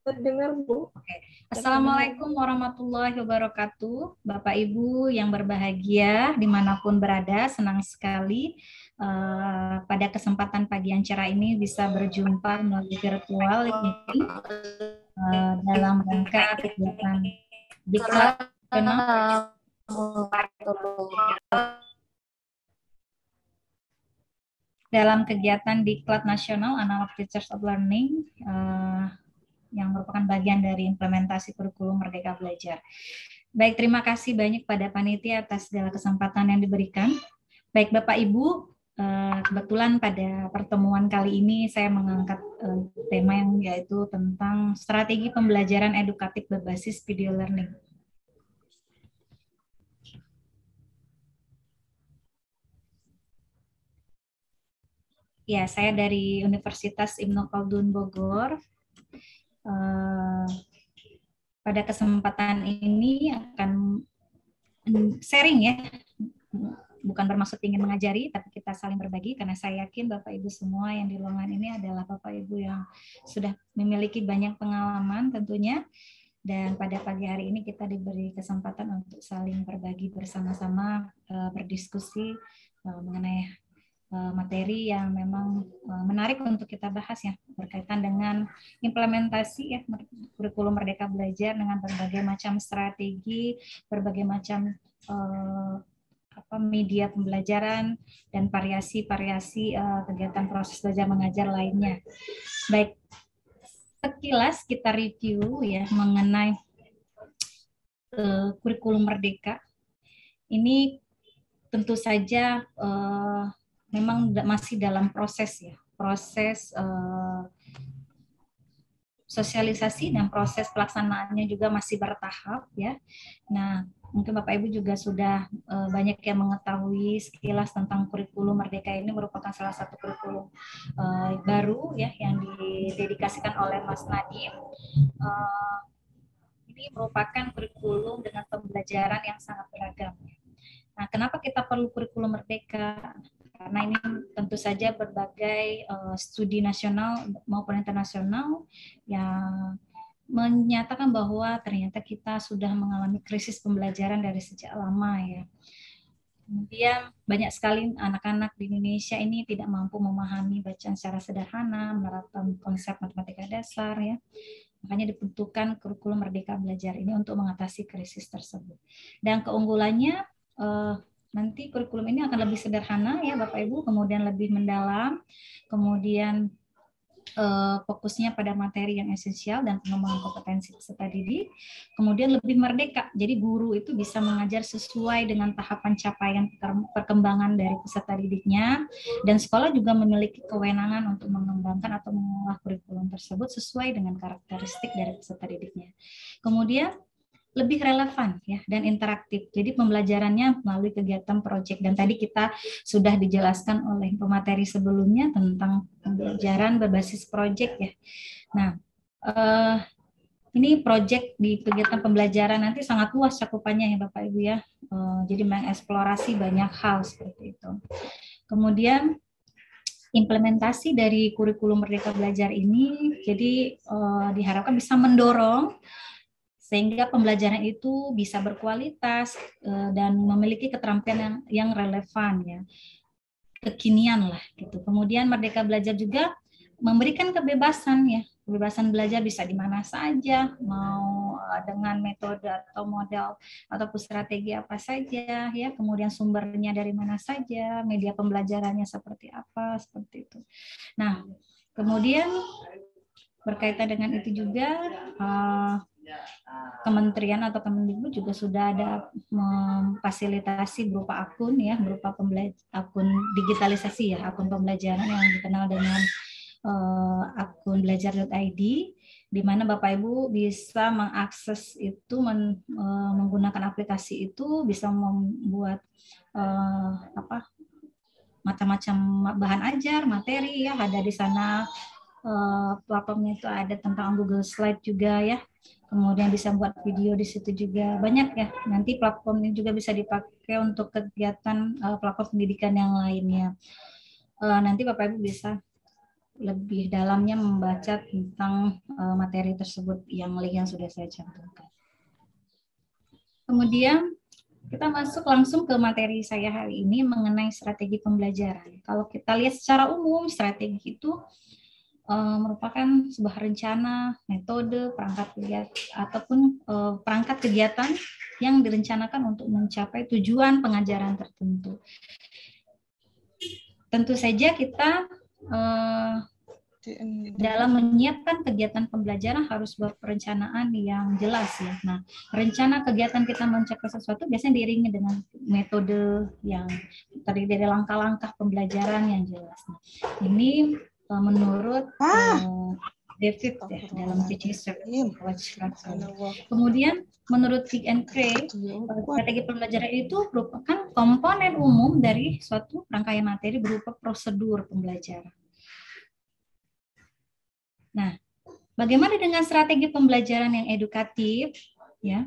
Terdengar, Bu. Oke. Assalamualaikum warahmatullahi wabarakatuh. Bapak Ibu yang berbahagia dimanapun berada, senang sekali pada kesempatan pagi acara ini bisa berjumpa melalui virtual meeting dalam rangka kegiatan Diklat Nasional dalam kegiatan Diklat Nasional Analog Teachers of Learning yang merupakan bagian dari implementasi kurikulum Merdeka Belajar. Baik, terima kasih banyak pada panitia atas segala kesempatan yang diberikan. Baik, Bapak Ibu, kebetulan pada pertemuan kali ini saya mengangkat tema yang yaitu tentang strategi pembelajaran edukatif berbasis video learning. Ya, saya dari Universitas Ibnu Khaldun Bogor. Pada kesempatan ini akan sharing ya, bukan bermaksud ingin mengajari, tapi kita saling berbagi karena saya yakin Bapak Ibu semua yang di ruangan ini adalah Bapak Ibu yang sudah memiliki banyak pengalaman tentunya, dan pada pagi hari ini kita diberi kesempatan untuk saling berbagi bersama-sama, berdiskusi mengenai materi yang memang menarik untuk kita bahas ya, berkaitan dengan implementasi ya kurikulum Merdeka Belajar dengan berbagai macam strategi, berbagai macam media pembelajaran dan variasi-variasi kegiatan proses belajar mengajar lainnya. Baik, sekilas kita review ya mengenai kurikulum Merdeka. Ini tentu saja memang masih dalam proses ya, proses sosialisasi dan proses pelaksanaannya juga masih bertahap ya. Nah, mungkin Bapak Ibu juga sudah banyak yang mengetahui sekilas tentang kurikulum Merdeka. Ini merupakan salah satu kurikulum baru ya yang didedikasikan oleh Mas Nadiem. Ini merupakan kurikulum dengan pembelajaran yang sangat beragam. Nah, kenapa kita perlu kurikulum Merdeka? Karena ini tentu saja berbagai studi nasional maupun internasional yang menyatakan bahwa ternyata kita sudah mengalami krisis pembelajaran dari sejak lama ya. Kemudian banyak sekali anak-anak di Indonesia ini tidak mampu memahami bacaan secara sederhana, menerapkan konsep matematika dasar ya. Makanya dibentukkan kurikulum Merdeka Belajar ini untuk mengatasi krisis tersebut. Dan keunggulannya nanti kurikulum ini akan lebih sederhana ya Bapak Ibu, kemudian lebih mendalam, kemudian fokusnya pada materi yang esensial dan pengembangan kompetensi peserta didik, kemudian lebih merdeka. Jadi guru itu bisa mengajar sesuai dengan tahapan capaian perkembangan dari peserta didiknya, dan sekolah juga memiliki kewenangan untuk mengembangkan atau mengolah kurikulum tersebut sesuai dengan karakteristik dari peserta didiknya. Kemudian lebih relevan ya dan interaktif. Jadi pembelajarannya melalui kegiatan proyek, dan tadi kita sudah dijelaskan oleh pemateri sebelumnya tentang pembelajaran berbasis proyek ya. Nah, ini proyek di kegiatan pembelajaran nanti sangat luas cakupannya ya Bapak Ibu ya. Jadi mengeksplorasi banyak hal seperti itu. Kemudian implementasi dari kurikulum Merdeka Belajar ini jadi diharapkan bisa mendorong sehingga pembelajaran itu bisa berkualitas dan memiliki keterampilan yang relevan ya, kekinian lah gitu. Kemudian Merdeka Belajar juga memberikan kebebasan ya, kebebasan belajar bisa di mana saja, mau dengan metode atau model ataupun strategi apa saja ya, kemudian sumbernya dari mana saja, media pembelajarannya seperti apa, seperti itu. Nah, kemudian berkaitan dengan itu juga Kementerian atau Kemendikbud juga sudah ada memfasilitasi berupa akun ya, berupa akun digitalisasi ya, akun pembelajaran yang dikenal dengan akun belajar.id, di mana Bapak Ibu bisa mengakses itu menggunakan aplikasi itu, bisa membuat macam-macam bahan ajar, materi ya, ada di sana. Platformnya itu ada tentang Google Slide juga ya. Kemudian bisa buat video di situ juga, banyak ya. Nanti platform ini juga bisa dipakai untuk kegiatan platform pendidikan yang lainnya. Nanti Bapak Ibu bisa lebih dalamnya membaca tentang materi tersebut yang link yang sudah saya cantumkan. Kemudian kita masuk langsung ke materi saya hari ini mengenai strategi pembelajaran. Kalau kita lihat secara umum, strategi itu merupakan sebuah rencana, metode, perangkat kegiatan ataupun perangkat kegiatan yang direncanakan untuk mencapai tujuan pengajaran tertentu. Tentu saja kita dalam menyiapkan kegiatan pembelajaran harus buat perencanaan yang jelas ya. Nah, rencana kegiatan kita mencapai sesuatu biasanya diiringi dengan metode yang terdiri dari langkah-langkah pembelajaran yang jelas. Nah, ini menurut David ya, dalam teaching approach. Kemudian menurut Pick and Cray, strategi pembelajaran itu merupakan komponen umum dari suatu rangkaian materi berupa prosedur pembelajaran. Nah, bagaimana dengan strategi pembelajaran yang edukatif ya?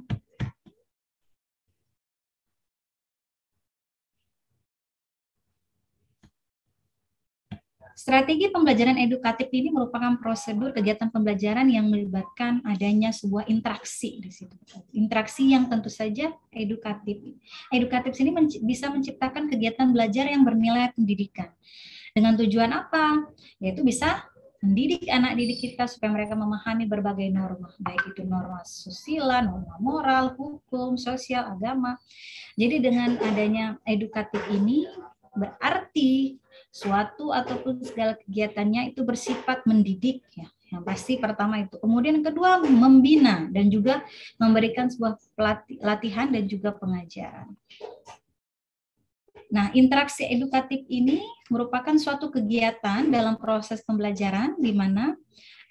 Strategi pembelajaran edukatif ini merupakan prosedur kegiatan pembelajaran yang melibatkan adanya sebuah interaksi di situ. Interaksi yang tentu saja edukatif. Edukatif ini bisa menciptakan kegiatan belajar yang bernilai pendidikan. Dengan tujuan apa? Yaitu bisa mendidik anak didik kita supaya mereka memahami berbagai norma, baik itu norma susila, norma moral, hukum, sosial, agama. Jadi dengan adanya edukatif ini berarti suatu ataupun segala kegiatannya itu bersifat mendidik ya. Yang pasti pertama itu. Kemudian yang kedua membina dan juga memberikan sebuah latihan dan juga pengajaran. Nah, interaksi edukatif ini merupakan suatu kegiatan dalam proses pembelajaran di mana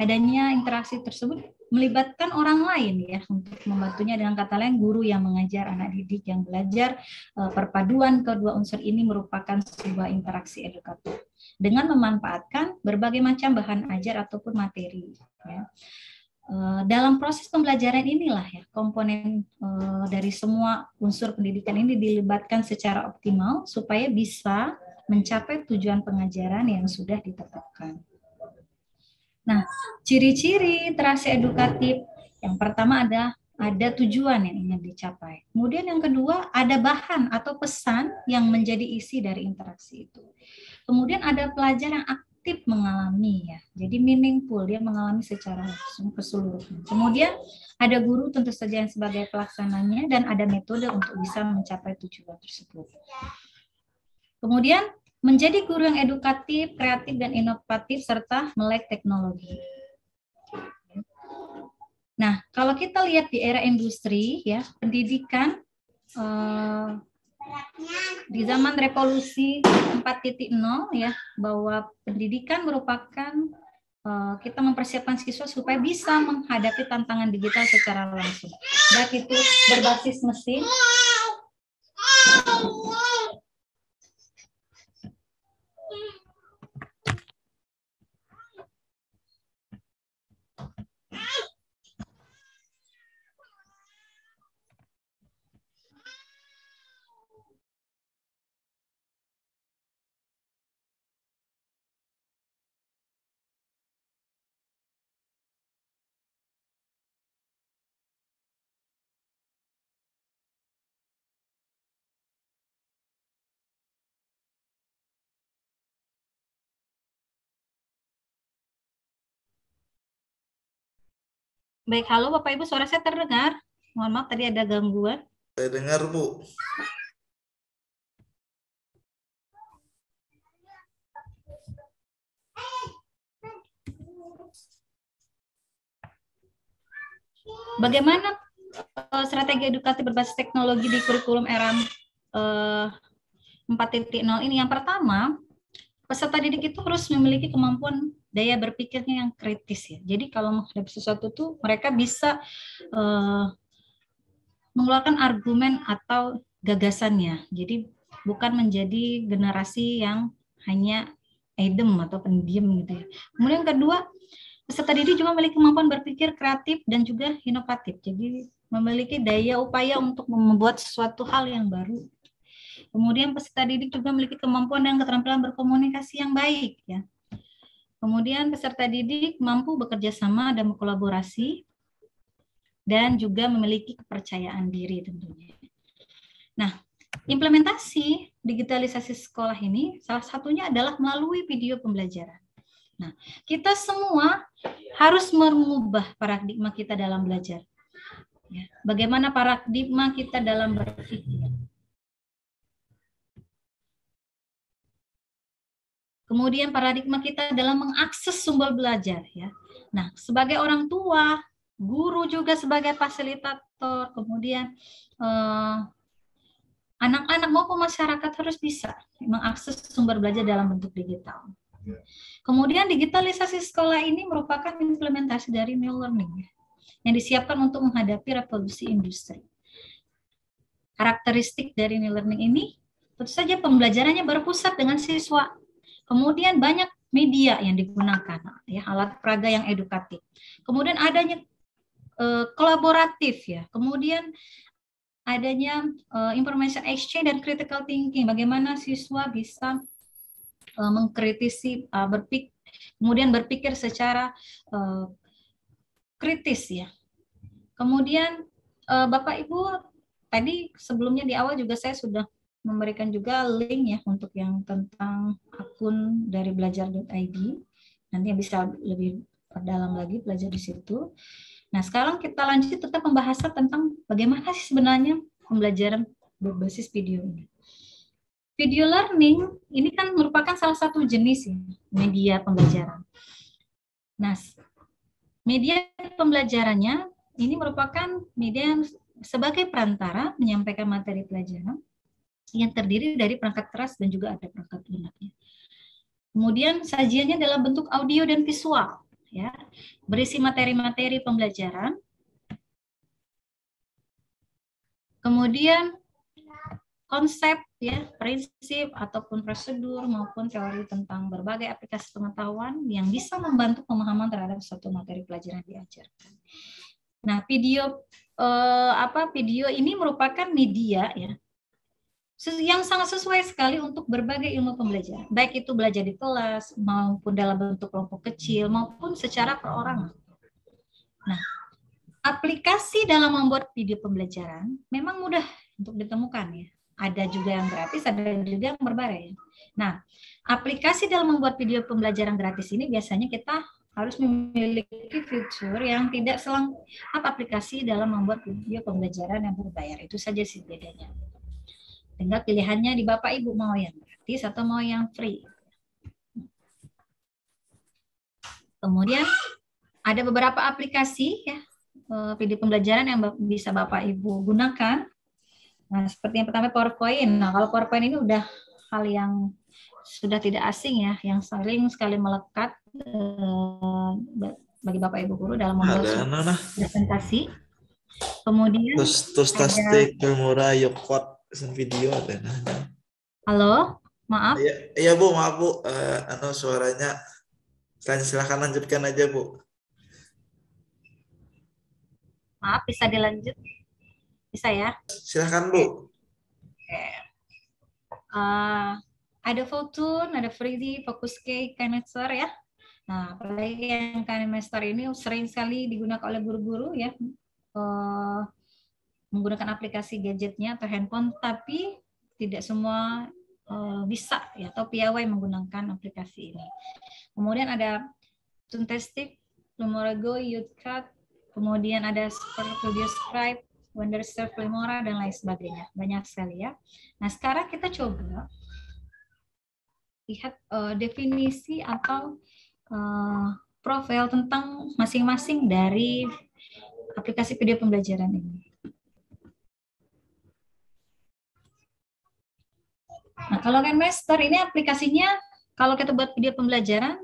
adanya interaksi tersebut melibatkan orang lain ya untuk membantunya, dengan kata lain guru yang mengajar, anak didik yang belajar. Perpaduan kedua unsur ini merupakan sebuah interaksi edukatif dengan memanfaatkan berbagai macam bahan ajar ataupun materi ya. Dalam proses pembelajaran inilah ya komponen dari semua unsur pendidikan ini dilibatkan secara optimal supaya bisa mencapai tujuan pengajaran yang sudah ditetapkan. Nah, ciri-ciri interaksi edukatif yang pertama ada tujuan yang ingin dicapai. Kemudian yang kedua ada bahan atau pesan yang menjadi isi dari interaksi itu. Kemudian ada pelajar yang aktif mengalami ya. Jadi meaningful, dia mengalami secara keseluruhan. Kemudian ada guru tentu saja yang sebagai pelaksananya dan ada metode untuk bisa mencapai tujuan tersebut. Kemudian menjadi guru yang edukatif, kreatif, dan inovatif, serta melek teknologi. Nah, kalau kita lihat di era industri, ya pendidikan di zaman revolusi 4.0, ya bahwa pendidikan merupakan kita mempersiapkan siswa supaya bisa menghadapi tantangan digital secara langsung, baik itu berbasis mesin. Baik, halo Bapak Ibu, suara saya terdengar? Mohon maaf tadi ada gangguan. Saya dengar, Bu. Bagaimana strategi edukatif berbasis teknologi di kurikulum era 4.0 ini? Yang pertama, peserta didik itu harus memiliki kemampuan daya berpikirnya yang kritis ya. Jadi kalau menghadapi sesuatu tuh mereka bisa mengeluarkan argumen atau gagasannya. Jadi bukan menjadi generasi yang hanya idem atau pendiam gitu ya. Kemudian yang kedua, peserta didik juga memiliki kemampuan berpikir kreatif dan juga inovatif. Jadi memiliki daya upaya untuk membuat sesuatu hal yang baru. Kemudian peserta didik juga memiliki kemampuan dan keterampilan berkomunikasi yang baik ya. Kemudian peserta didik mampu bekerja sama dan berkolaborasi dan juga memiliki kepercayaan diri tentunya. Nah, implementasi digitalisasi sekolah ini salah satunya adalah melalui video pembelajaran. Nah, kita semua harus mengubah paradigma kita dalam belajar. Ya, bagaimana paradigma kita dalam berpikir. Kemudian paradigma kita dalam mengakses sumber belajar ya. Nah, sebagai orang tua, guru juga sebagai fasilitator, kemudian anak-anak maupun masyarakat harus bisa mengakses sumber belajar dalam bentuk digital. Kemudian digitalisasi sekolah ini merupakan implementasi dari new learning ya, yang disiapkan untuk menghadapi revolusi industri. Karakteristik dari new learning ini tentu saja pembelajarannya berpusat dengan siswa. Kemudian banyak media yang digunakan, ya, alat peraga yang edukatif. Kemudian adanya kolaboratif, ya. Kemudian adanya information exchange dan critical thinking. Bagaimana siswa bisa mengkritisi, kemudian berpikir secara kritis, ya. Kemudian Bapak Ibu tadi sebelumnya di awal juga saya sudah memberikan juga link ya untuk yang tentang akun dari belajar.id. Nanti bisa lebih perdalam lagi belajar di situ. Nah, sekarang kita lanjut tentang pembahasan tentang bagaimana sih sebenarnya pembelajaran berbasis video ini. Video learning ini kan merupakan salah satu jenis ya, media pembelajaran. Nah, media pembelajarannya ini merupakan media yang sebagai perantara menyampaikan materi pelajaran yang terdiri dari perangkat keras dan juga ada perangkat lunaknya. Kemudian sajiannya dalam bentuk audio dan visual. ya, berisi materi-materi pembelajaran. Kemudian konsep, ya, prinsip ataupun prosedur maupun teori tentang berbagai aplikasi pengetahuan yang bisa membantu pemahaman terhadap suatu materi pelajaran yang diajarkan. Nah, video ini merupakan media, ya, yang sangat sesuai sekali untuk berbagai ilmu pembelajaran, baik itu belajar di kelas maupun dalam bentuk kelompok kecil maupun secara perorangan. Nah, aplikasi dalam membuat video pembelajaran memang mudah untuk ditemukan, ya. Ada juga yang gratis, ada juga yang berbayar. Nah, aplikasi dalam membuat video pembelajaran gratis ini biasanya kita harus memiliki fitur yang tidak selengkap aplikasi dalam membuat video pembelajaran yang berbayar. Itu saja sih bedanya. Tinggal pilihannya di Bapak Ibu mau yang gratis atau mau yang free. Kemudian ada beberapa aplikasi, ya, video pembelajaran yang bisa Bapak Ibu gunakan. Nah, seperti yang pertama PowerPoint. Nah, kalau PowerPoint ini udah hal yang sudah tidak asing, ya, yang sering sekali melekat bagi Bapak Ibu guru dalam membuat presentasi. Kemudian terus tastik murah yukot video ada. Halo, maaf. Iya Bu, maaf Bu, suaranya. Silakan lanjutkan aja Bu. Maaf, bisa dilanjut? Bisa, ya? Silakan Bu. Ada Photon, ada Freezy, Focuscake, KineMaster, ya. Nah, apalagi yang KineMaster ini sering sekali digunakan oleh guru-guru, ya, menggunakan aplikasi gadgetnya atau handphone, tapi tidak semua bisa, ya, atau piawai menggunakan aplikasi ini. Kemudian ada Toontastic, Lumorago, YouthCat, kemudian ada Studio Scribe, Wondersurf, Filmora, dan lain sebagainya. Banyak sekali, ya. Nah, sekarang kita coba lihat definisi atau profil tentang masing-masing dari aplikasi video pembelajaran ini. Nah, kalau KineMaster ini aplikasinya, kalau kita buat video pembelajaran,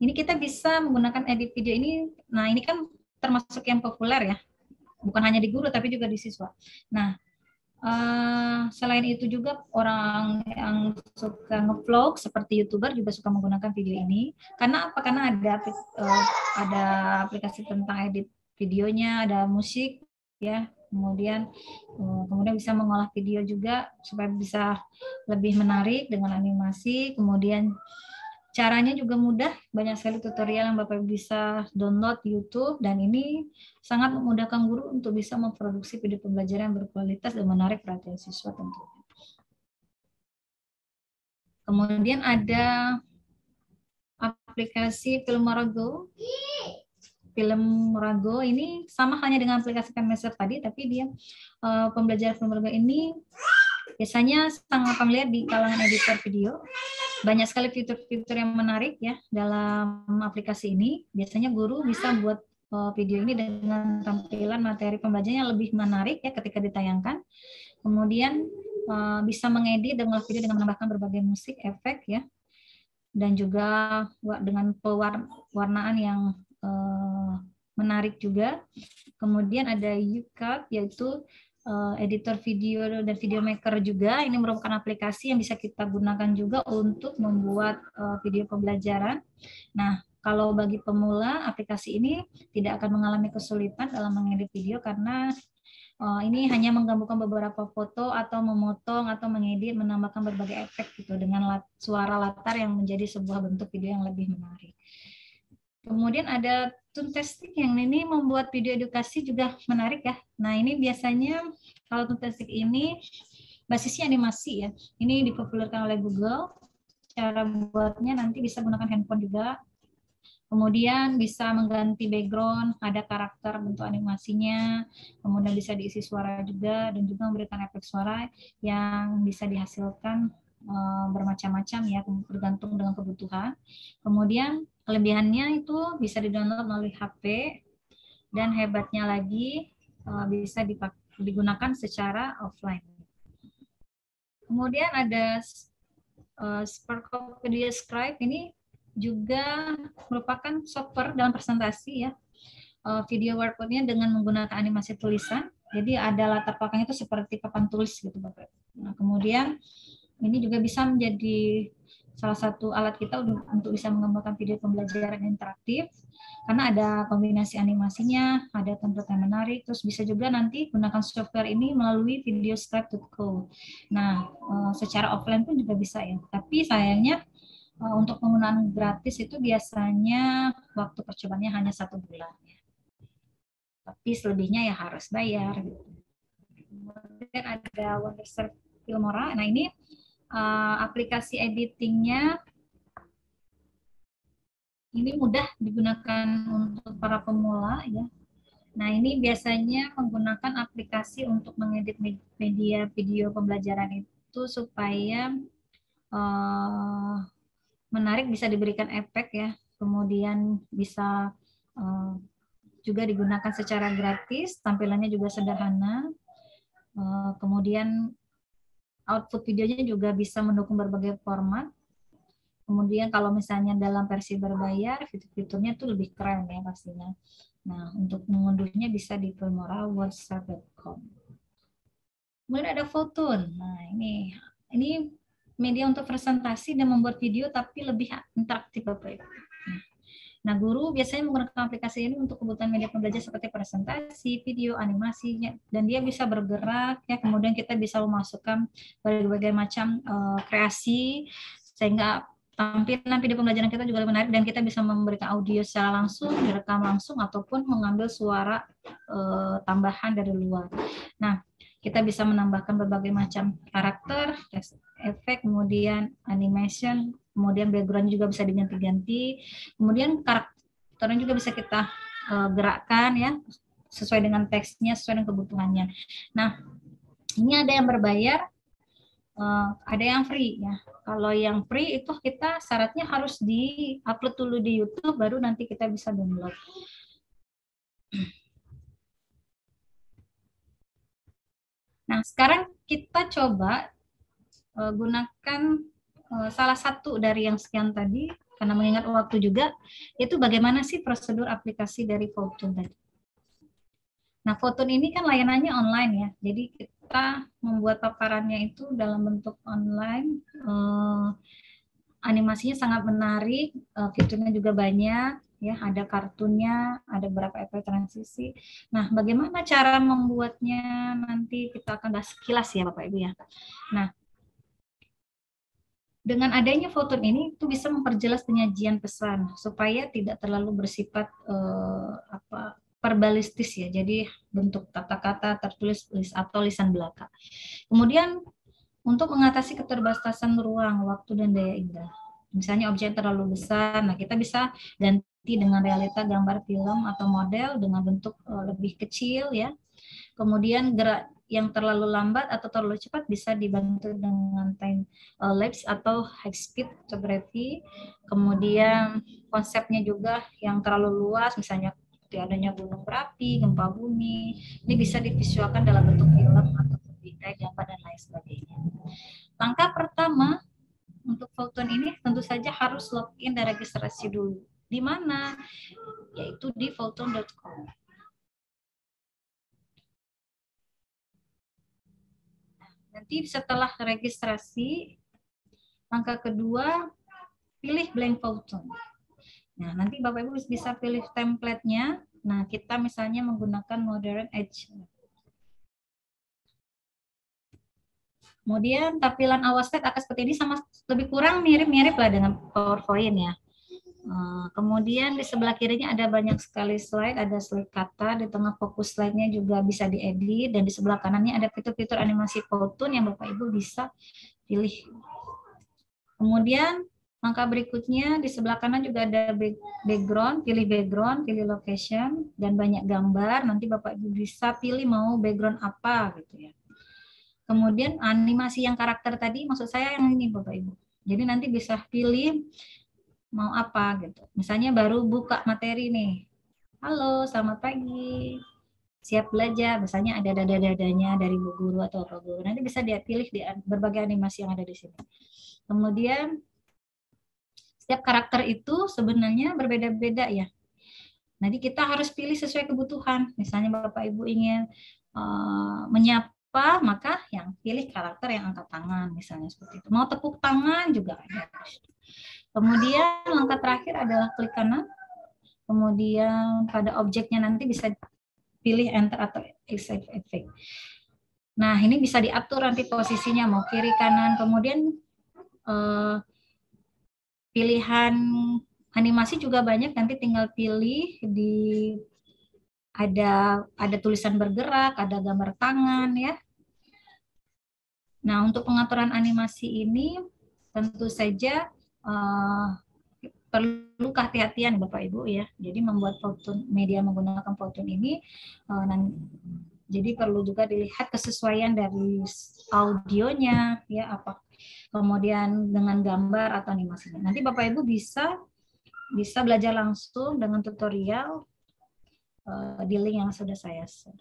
ini kita bisa menggunakan edit video ini. Nah, ini kan termasuk yang populer, ya. Bukan hanya di guru, tapi juga di siswa. Nah, selain itu juga orang yang suka ngevlog seperti YouTuber juga suka menggunakan video ini. Karena apa? Karena ada aplikasi tentang edit videonya, ada musik, ya. Kemudian bisa mengolah video juga supaya bisa lebih menarik dengan animasi. Kemudian caranya juga mudah, banyak sekali tutorial yang Bapak bisa download YouTube, dan ini sangat memudahkan guru untuk bisa memproduksi video pembelajaran yang berkualitas dan menarik perhatian siswa tentunya. Kemudian ada aplikasi Filmora-Go. Filmora-Go ini sama halnya dengan aplikasi KineMaster tadi, tapi dia pembelajaran Filmora-Go ini biasanya sangat familiar di kalangan editor video. Banyak sekali fitur-fitur yang menarik, ya, dalam aplikasi ini. Biasanya guru bisa buat video ini dengan tampilan materi pembelajaran yang lebih menarik, ya, ketika ditayangkan. Kemudian bisa mengedit dan mengolah video dengan menambahkan berbagai musik, efek, ya, dan juga dengan pewarnaan yang menarik juga. Kemudian ada YouCut, yaitu editor video dan video maker juga. Ini merupakan aplikasi yang bisa kita gunakan juga untuk membuat video pembelajaran. Nah, kalau bagi pemula, aplikasi ini tidak akan mengalami kesulitan dalam mengedit video karena ini hanya menggabungkan beberapa foto atau memotong atau mengedit, menambahkan berbagai efek gitu dengan suara latar yang menjadi sebuah bentuk video yang lebih menarik. Kemudian ada Toontastic yang ini membuat video edukasi juga menarik, ya. Nah, ini biasanya kalau Toontastic ini basisnya animasi, ya. Ini dipopulerkan oleh Google. Cara buatnya nanti bisa menggunakan handphone juga. Kemudian bisa mengganti background, ada karakter bentuk animasinya. Kemudian bisa diisi suara juga, dan juga memberikan efek suara yang bisa dihasilkan bermacam-macam, ya, tergantung dengan kebutuhan. Kemudian kelebihannya itu bisa di-download melalui HP, dan hebatnya lagi bisa digunakan secara offline. Kemudian ada Sparkopedia Scribe, ini juga merupakan software dalam presentasi ya. Video workboard-nya dengan menggunakan animasi tulisan. Jadi ada latar belakang itu seperti papan tulis gitu Bapak. Nah, kemudian ini juga bisa menjadi salah satu alat kita untuk bisa mengembangkan video pembelajaran interaktif karena ada kombinasi animasinya, ada template yang menarik, terus bisa juga nanti gunakan software ini melalui videoscribe.co. Nah, secara offline pun juga bisa ya. Tapi sayangnya untuk penggunaan gratis itu biasanya waktu percobaannya hanya 1 bulan. Tapi selebihnya ya harus bayar. Kemudian ada Wondershare Filmora. Nah ini aplikasi editingnya ini mudah digunakan untuk para pemula ya. Nah ini biasanya menggunakan aplikasi untuk mengedit media video pembelajaran itu supaya menarik, bisa diberikan efek ya. Kemudian bisa juga digunakan secara gratis, tampilannya juga sederhana. Kemudian output videonya juga bisa mendukung berbagai format. Kemudian kalau misalnya dalam versi berbayar, fitur-fiturnya itu lebih keren ya pastinya. Nah, untuk mengunduhnya bisa di filmora.wordshare.com. Kemudian ada Photon. Nah, ini media untuk presentasi dan membuat video tapi lebih interaktif Bapak Ibu. Nah, guru biasanya menggunakan aplikasi ini untuk kebutuhan media pembelajaran seperti presentasi, video, animasinya, dan dia bisa bergerak ya. Kemudian kita bisa memasukkan berbagai macam kreasi sehingga tampilan video pembelajaran kita juga lebih menarik dan kita bisa memberikan audio secara langsung, direkam langsung ataupun mengambil suara tambahan dari luar. Nah, kita bisa menambahkan berbagai macam karakter, efek, kemudian animation, kemudian background juga bisa diganti-ganti, kemudian karakternya juga bisa kita gerakkan ya sesuai dengan teksnya, sesuai dengan kebutuhannya. Nah, ini ada yang berbayar, ada yang free ya. Kalau yang free itu kita syaratnya harus di-upload dulu di YouTube, baru nanti kita bisa download. Nah, sekarang kita coba gunakan salah satu dari yang sekian tadi, karena mengingat waktu juga, itu bagaimana sih prosedur aplikasi dari Photon tadi. Nah, Photon ini kan layanannya online ya, jadi kita membuat paparannya itu dalam bentuk online, animasinya sangat menarik, fiturnya juga banyak, ya ada kartunnya, ada beberapa efek transisi. Nah, bagaimana cara membuatnya nanti kita akan bahas sekilas ya Bapak Ibu ya. Nah, dengan adanya Photon ini itu bisa memperjelas penyajian pesan supaya tidak terlalu bersifat verbalistis ya. Jadi bentuk kata-kata tertulis atau lisan belaka. Kemudian untuk mengatasi keterbatasan ruang, waktu dan daya indah. Misalnya objek terlalu besar, nah kita bisa ganti dengan realita gambar film atau model dengan bentuk lebih kecil ya. Kemudian gerak yang terlalu lambat atau terlalu cepat bisa dibantu dengan time lapse atau high speed photography. Kemudian konsepnya juga yang terlalu luas, misalnya seperti adanya gunung berapi, gempa bumi, ini bisa divisualkan dalam bentuk film atau bingkai gambar dan lain sebagainya. Langkah pertama untuk Photon ini tentu saja harus login dan registrasi dulu. Di mana? Yaitu di photon.com. Nanti setelah registrasi, langkah kedua, pilih blank Photon. Nah, nanti Bapak Ibu bisa pilih template-nya. Nah, kita misalnya menggunakan Modern Edge. Kemudian tampilan awal slide akan seperti ini, sama lebih kurang mirip-mirip lah dengan PowerPoint ya. Kemudian di sebelah kirinya ada banyak sekali slide, ada slide kata, di tengah fokus slide-nya juga bisa diedit, dan di sebelah kanannya ada fitur-fitur animasi Photon yang Bapak Ibu bisa pilih. Kemudian langkah berikutnya di sebelah kanan juga ada background, pilih location, dan banyak gambar. Nanti Bapak Ibu bisa pilih mau background apa gitu ya. Kemudian animasi yang karakter tadi, maksud saya yang ini Bapak Ibu. Jadi nanti bisa pilih mau apa gitu. Misalnya baru buka materi nih. Halo, selamat pagi. Siap belajar. Misalnya ada dada-dadanya dari Bu Guru atau Pak Guru. Nanti bisa dia pilih di berbagai animasi yang ada di sini. Kemudian setiap karakter itu sebenarnya berbeda-beda ya. Nanti kita harus pilih sesuai kebutuhan. Misalnya Bapak Ibu ingin menyapa, maka yang pilih karakter yang angkat tangan, misalnya seperti itu. Mau tepuk tangan juga ada. Kemudian langkah terakhir adalah klik kanan. Kemudian pada objeknya nanti bisa pilih enter atau save effect. Nah, ini bisa diatur nanti posisinya mau kiri kanan. Kemudian pilihan animasi juga banyak, nanti tinggal pilih di ada tulisan bergerak, ada gambar tangan ya. Nah, untuk pengaturan animasi ini tentu saja perlu kehati-hatian Bapak Ibu ya. Jadi membuat media menggunakan Powtoon ini jadi perlu juga dilihat kesesuaian dari audionya ya, apa kemudian dengan gambar atau animasinya. Nanti Bapak Ibu bisa belajar langsung dengan tutorial di link yang sudah saya share.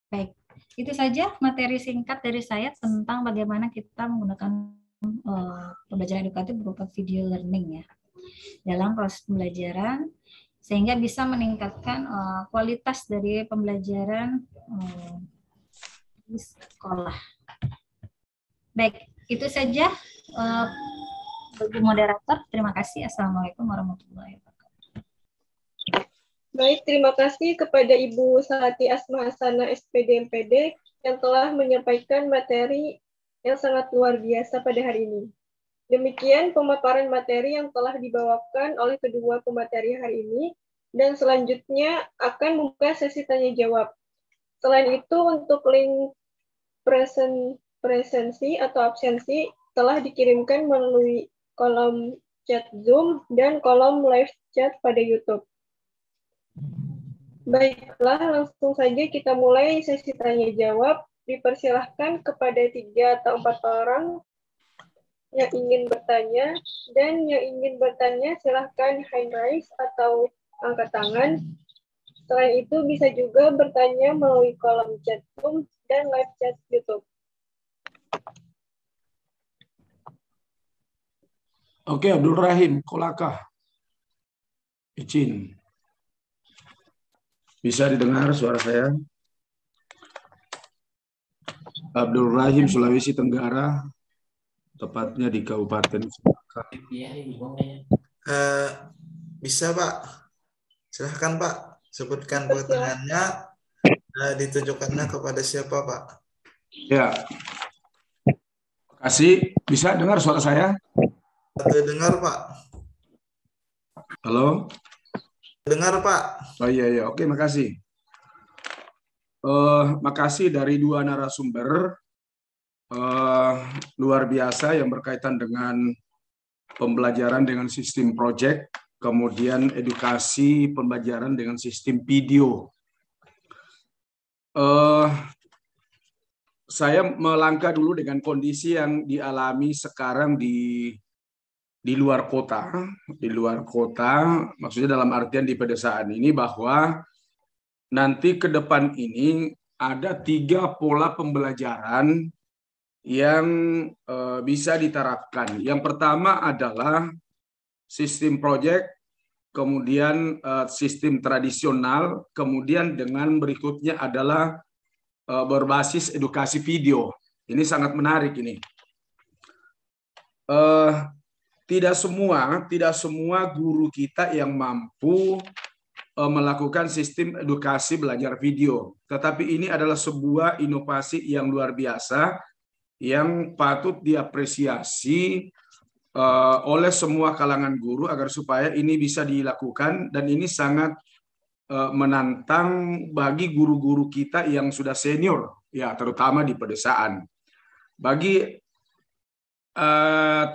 Baik, itu saja materi singkat dari saya tentang bagaimana kita menggunakan pembelajaran edukatif berupa video learning ya dalam proses pembelajaran, sehingga bisa meningkatkan kualitas dari pembelajaran di sekolah. Baik, itu saja. Bagi moderator, terima kasih. Assalamualaikum warahmatullahi wabarakatuh. Baik, terima kasih kepada Ibu Sahati Asma Hasana SPD MPD yang telah menyampaikan materi yang sangat luar biasa pada hari ini. Demikian pemaparan materi yang telah dibawakan oleh kedua pemateri hari ini, dan selanjutnya akan membuka sesi tanya jawab. Selain itu, untuk link presensi atau absensi telah dikirimkan melalui kolom chat Zoom dan kolom live chat pada YouTube. Baiklah, langsung saja kita mulai sesi tanya jawab. Dipersilahkan kepada 3 atau 4 orang yang ingin bertanya, dan yang ingin bertanya silahkan hand raise atau angkat tangan. Selain itu bisa juga bertanya melalui kolom chat Zoom dan live chat YouTube. Oke, Abdul Rahim, Kolaka. Izin. Bisa didengar suara saya? Abdul Rahim, Sulawesi Tenggara, tepatnya di Kabupaten Kolaka. Bisa Pak, silahkan Pak, sebutkan pertanyaannya, ditujukannya kepada siapa Pak? Ya, terima kasih. Bisa dengar suara saya? Dengar Pak. Halo? Dengar Pak. Oh iya, oke, makasih. Makasih dari 2 narasumber luar biasa yang berkaitan dengan pembelajaran dengan sistem project, kemudian edukasi pembelajaran dengan sistem video. Saya melangkah dulu dengan kondisi yang dialami sekarang di luar kota. Di luar kota, maksudnya dalam artian di pedesaan ini, bahwa nanti ke depan ini ada 3 pola pembelajaran yang bisa diterapkan. Yang pertama adalah sistem project, kemudian sistem tradisional, kemudian dengan berikutnya adalah berbasis edukasi video. Ini sangat menarik ini. Tidak semua guru kita yang mampu melakukan sistem edukasi belajar video. Tetapi ini adalah sebuah inovasi yang luar biasa yang patut diapresiasi oleh semua kalangan guru agar supaya ini bisa dilakukan, dan ini sangat menantang bagi guru-guru kita yang sudah senior, ya terutama di pedesaan. Bagi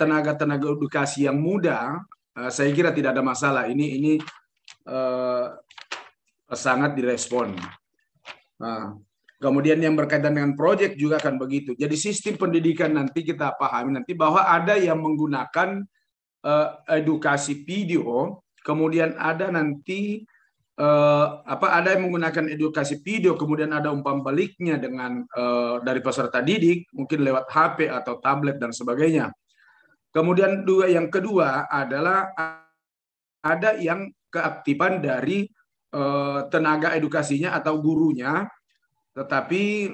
tenaga-tenaga edukasi yang muda, saya kira tidak ada masalah. Ini sangat direspon. Kemudian yang berkaitan dengan proyek juga akan begitu. Jadi sistem pendidikan nanti kita pahami nanti bahwa ada yang menggunakan edukasi video, kemudian ada nanti ada yang menggunakan edukasi video, kemudian ada umpan baliknya dengan dari peserta didik, mungkin lewat HP atau tablet dan sebagainya. Kemudian yang kedua adalah ada yang keaktifan dari tenaga edukasinya atau gurunya, tetapi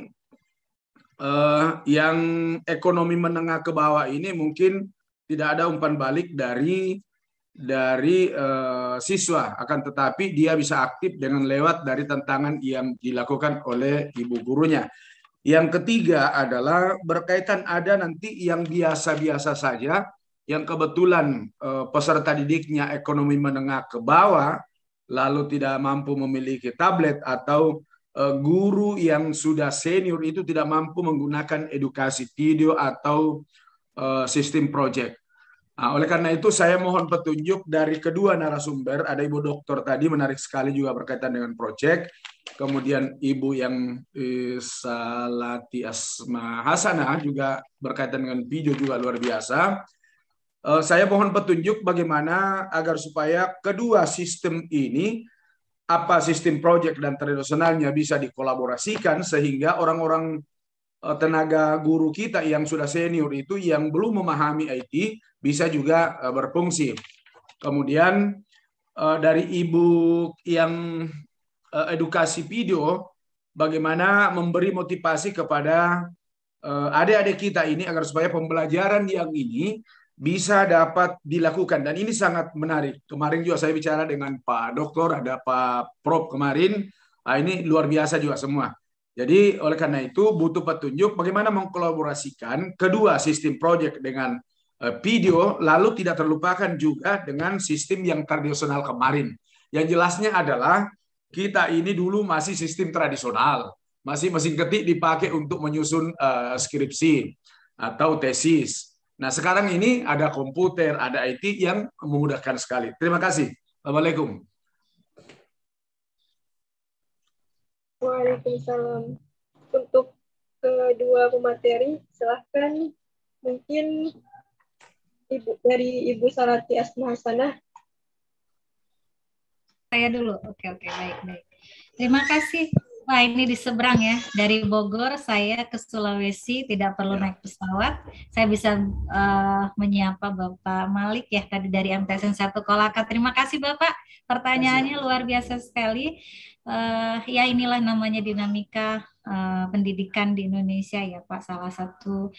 yang ekonomi menengah ke bawah ini mungkin tidak ada umpan balik dari siswa, akan tetapi dia bisa aktif dengan lewat dari tantangan yang dilakukan oleh ibu gurunya. Yang ketiga adalah berkaitan ada nanti yang biasa-biasa saja, yang kebetulan peserta didiknya ekonomi menengah ke bawah, lalu tidak mampu memiliki tablet, atau guru yang sudah senior itu tidak mampu menggunakan edukasi video atau sistem project. Nah, oleh karena itu saya mohon petunjuk dari kedua narasumber. Ada Ibu Dokter tadi menarik sekali juga berkaitan dengan project. Kemudian Ibu yang Salati Asma Hasanah juga berkaitan dengan video juga luar biasa. Saya mohon petunjuk bagaimana agar supaya kedua sistem ini, apa sistem project dan tradisionalnya, bisa dikolaborasikan sehingga orang-orang tenaga guru kita yang sudah senior itu yang belum memahami IT bisa juga berfungsi. Kemudian dari Ibu yang edukasi video, bagaimana memberi motivasi kepada adik-adik kita ini agar supaya pembelajaran yang ini bisa dapat dilakukan. Dan ini sangat menarik. Kemarin juga saya bicara dengan Pak Dokter, ada Pak Prof kemarin. Nah, ini luar biasa juga semua. Jadi oleh karena itu butuh petunjuk bagaimana mengkolaborasikan kedua sistem project dengan video, lalu tidak terlupakan juga dengan sistem yang tradisional kemarin. Yang jelasnya adalah kita ini dulu masih sistem tradisional, masih mesin ketik dipakai untuk menyusun skripsi atau tesis. Nah, sekarang ini ada komputer, ada IT yang memudahkan sekali. Terima kasih. Assalamualaikum. Waalaikumsalam. Untuk kedua pemateri, silahkan mungkin dari Ibu Salati Asma Hasanah. Saya dulu. Oke, baik. Terima kasih. Wah, ini di seberang ya. Dari Bogor saya ke Sulawesi tidak perlu naik pesawat. Saya bisa menyapa Bapak Malik ya tadi dari MTSN 1 Kolaka. Terima kasih Bapak. Pertanyaannya luar biasa sekali. Ya inilah namanya dinamika pendidikan di Indonesia ya Pak. Salah satu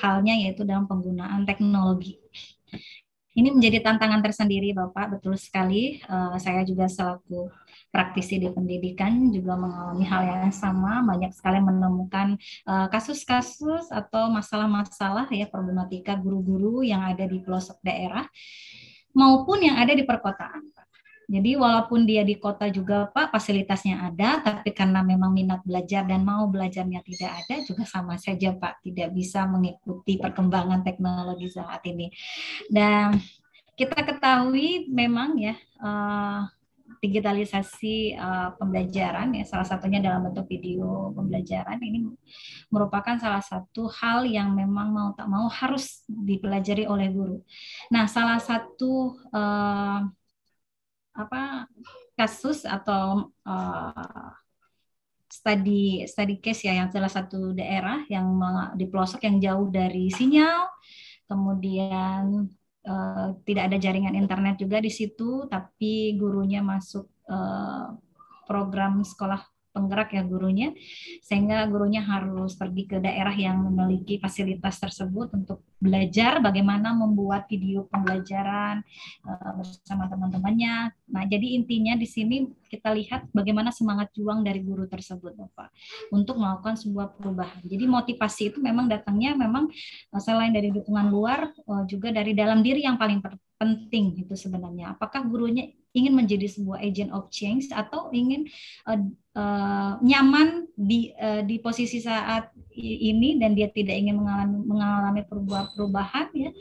halnya yaitu dalam penggunaan teknologi. Ini menjadi tantangan tersendiri Bapak, betul sekali. Saya juga selaku praktisi di pendidikan juga mengalami hal yang sama, banyak sekali menemukan kasus-kasus atau masalah-masalah ya problematika guru-guru yang ada di pelosok daerah maupun yang ada di perkotaan. Jadi walaupun dia di kota juga Pak, fasilitasnya ada, tapi karena memang minat belajar dan mau belajarnya tidak ada, juga sama saja Pak, tidak bisa mengikuti perkembangan teknologi saat ini. Dan kita ketahui memang ya, digitalisasi pembelajaran ya, salah satunya dalam bentuk video pembelajaran ini merupakan salah satu hal yang memang mau tak mau harus dipelajari oleh guru. Nah, salah satu kasus atau study case ya, yang salah satu daerah yang di pelosok yang jauh dari sinyal, kemudian tidak ada jaringan internet juga di situ, tapi gurunya masuk program sekolah penggerak ya gurunya, sehingga gurunya harus pergi ke daerah yang memiliki fasilitas tersebut untuk belajar bagaimana membuat video pembelajaran bersama teman-temannya. Nah, jadi intinya di sini kita lihat bagaimana semangat juang dari guru tersebut, Bapak, untuk melakukan sebuah perubahan. Jadi motivasi itu memang datangnya memang selain dari dukungan luar, juga dari dalam diri yang paling penting itu sebenarnya. Apakah gurunya ingin menjadi sebuah agent of change atau ingin nyaman di posisi saat ini dan dia tidak ingin mengalami perubahan ya.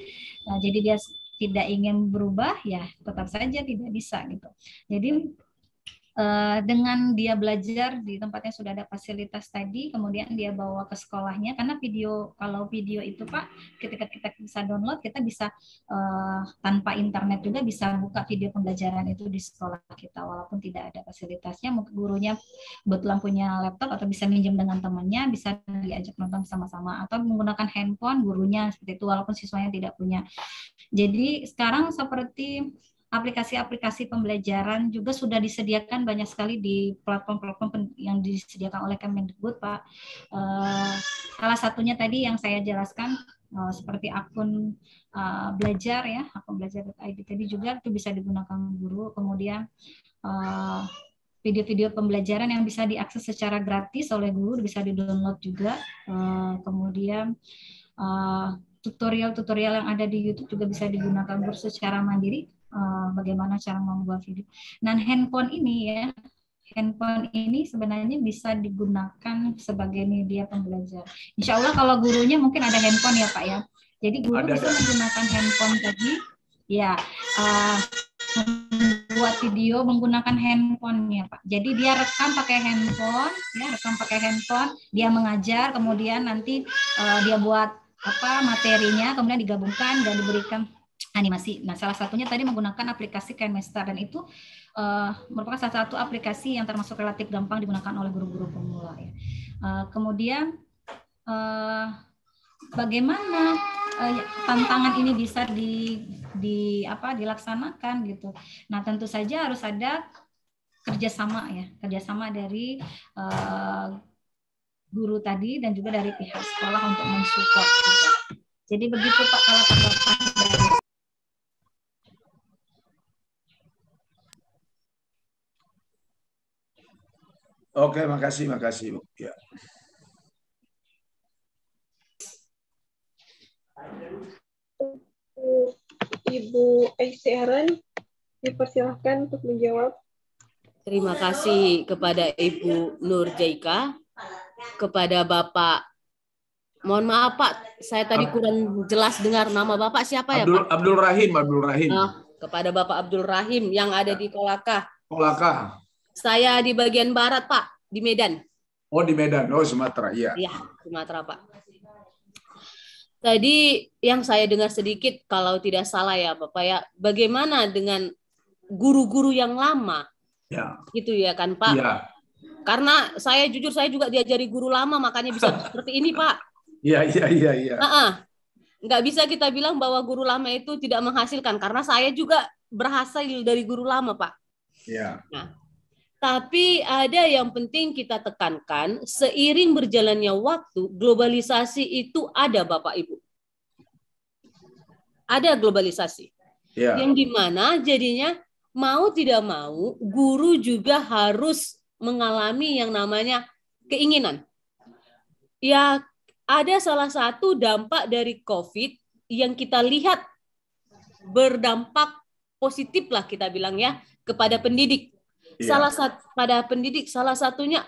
Nah, jadi dia tidak ingin berubah ya tetap saja tidak bisa gitu. Jadi dengan dia belajar di tempat yang sudah ada fasilitas tadi, kemudian dia bawa ke sekolahnya, karena kalau video itu Pak, ketika kita bisa download, kita bisa tanpa internet juga bisa buka video pembelajaran itu di sekolah kita, walaupun tidak ada fasilitasnya, mungkin gurunya kebetulan punya laptop atau bisa minjem dengan temannya, bisa diajak nonton sama-sama, atau menggunakan handphone gurunya seperti itu, walaupun siswanya tidak punya. Jadi sekarang seperti aplikasi-aplikasi pembelajaran juga sudah disediakan banyak sekali di platform-platform yang disediakan oleh Kemendikbud, Pak. Salah satunya tadi yang saya jelaskan seperti akun belajar ya, akun belajar.id tadi juga itu bisa digunakan guru. Kemudian video-video pembelajaran yang bisa diakses secara gratis oleh guru bisa di-download juga. Kemudian tutorial-tutorial yang ada di YouTube juga bisa digunakan guru secara mandiri. Bagaimana cara membuat video. Nah, handphone ini sebenarnya bisa digunakan sebagai media pembelajaran. Insya Allah kalau gurunya mungkin ada handphone ya Pak ya. Jadi guru bisa menggunakan handphone tadi, ya membuat video menggunakan handphonenya Pak. Jadi dia rekam pakai handphone, dia mengajar, kemudian nanti dia buat materinya, kemudian digabungkan dan diberikan animasi. Nah, salah satunya tadi menggunakan aplikasi KineMaster, dan itu merupakan salah satu aplikasi yang termasuk relatif gampang digunakan oleh guru-guru pemula. Ya. Kemudian bagaimana tantangan ini bisa dilaksanakan gitu. Nah, tentu saja harus ada kerjasama dari guru tadi dan juga dari pihak sekolah untuk mensupport. Gitu. Jadi begitu Pak kalau tanggapan dari Oke, makasih Bu. Ya. Ibu Aisyah, dipersilahkan untuk menjawab. Terima kasih kepada Ibu Nur Jaika, kepada Bapak. Mohon maaf Pak, saya tadi kurang jelas dengar nama Bapak siapa ya Pak? Abdul Rahim. Kepada Bapak Abdul Rahim yang ada di Kolaka. Saya di bagian barat, Pak, di Medan. Oh, di Medan. Oh, Sumatera, iya. Iya, Sumatera, Pak. Tadi yang saya dengar sedikit, kalau tidak salah ya, Bapak ya, bagaimana dengan guru-guru yang lama? Ya. Gitu ya kan, Pak? Iya. Karena saya jujur, saya juga diajari guru lama, makanya bisa seperti ini, Pak. Iya. Nggak bisa kita bilang bahwa guru lama itu tidak menghasilkan, karena saya juga berhasil dari guru lama, Pak. Iya. Nah, tapi ada yang penting kita tekankan, seiring berjalannya waktu, globalisasi itu ada Bapak Ibu. Ada globalisasi. Ya. Yang dimana jadinya mau tidak mau, guru juga harus mengalami yang namanya keinginan. Ya, ada salah satu dampak dari COVID yang kita lihat berdampak positif lah kita bilang ya, kepada pendidik. Salah satunya,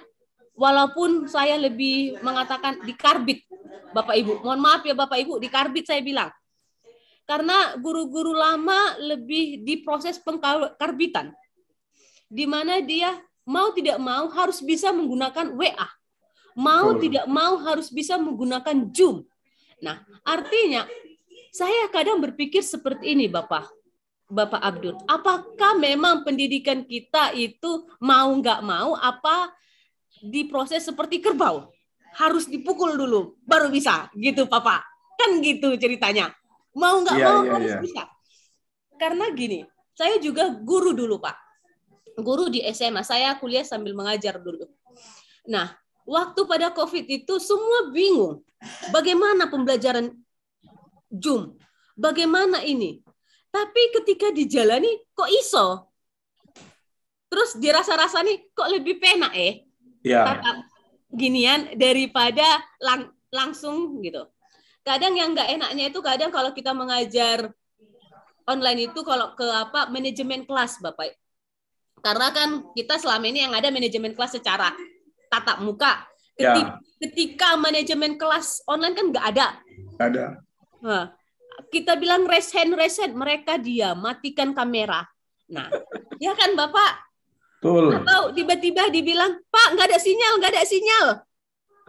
walaupun saya lebih mengatakan di karbit, Bapak Ibu. Mohon maaf ya Bapak Ibu, di karbit saya bilang. Karena guru-guru lama lebih diproses pengkarbitan. Di mana dia mau tidak mau harus bisa menggunakan WA. Mau tidak mau harus bisa menggunakan Zoom. Nah, artinya saya kadang berpikir seperti ini Bapak Abdul, apakah memang pendidikan kita itu mau nggak mau apa diproses seperti kerbau? Harus dipukul dulu, baru bisa, gitu Papa. Kan gitu ceritanya. Mau nggak mau harus bisa. Karena gini, saya juga guru dulu Pak. Guru di SMA, saya kuliah sambil mengajar dulu. Nah, waktu pada COVID itu semua bingung. Bagaimana pembelajaran Zoom? Bagaimana ini? Tapi ketika dijalani kok iso. Terus dirasa-rasa nih kok lebih penak ginian daripada langsung gitu. Kadang yang nggak enaknya itu kadang kalau kita mengajar online itu kalau ke manajemen kelas Bapak. Karena kan kita selama ini yang ada manajemen kelas secara tatap muka. Ketika manajemen kelas online kan nggak ada. Ada. Nah, kita bilang raise hand, mereka diam, matikan kamera. Nah, ya kan Bapak, Betul. Atau tiba-tiba dibilang, Pak, nggak ada sinyal,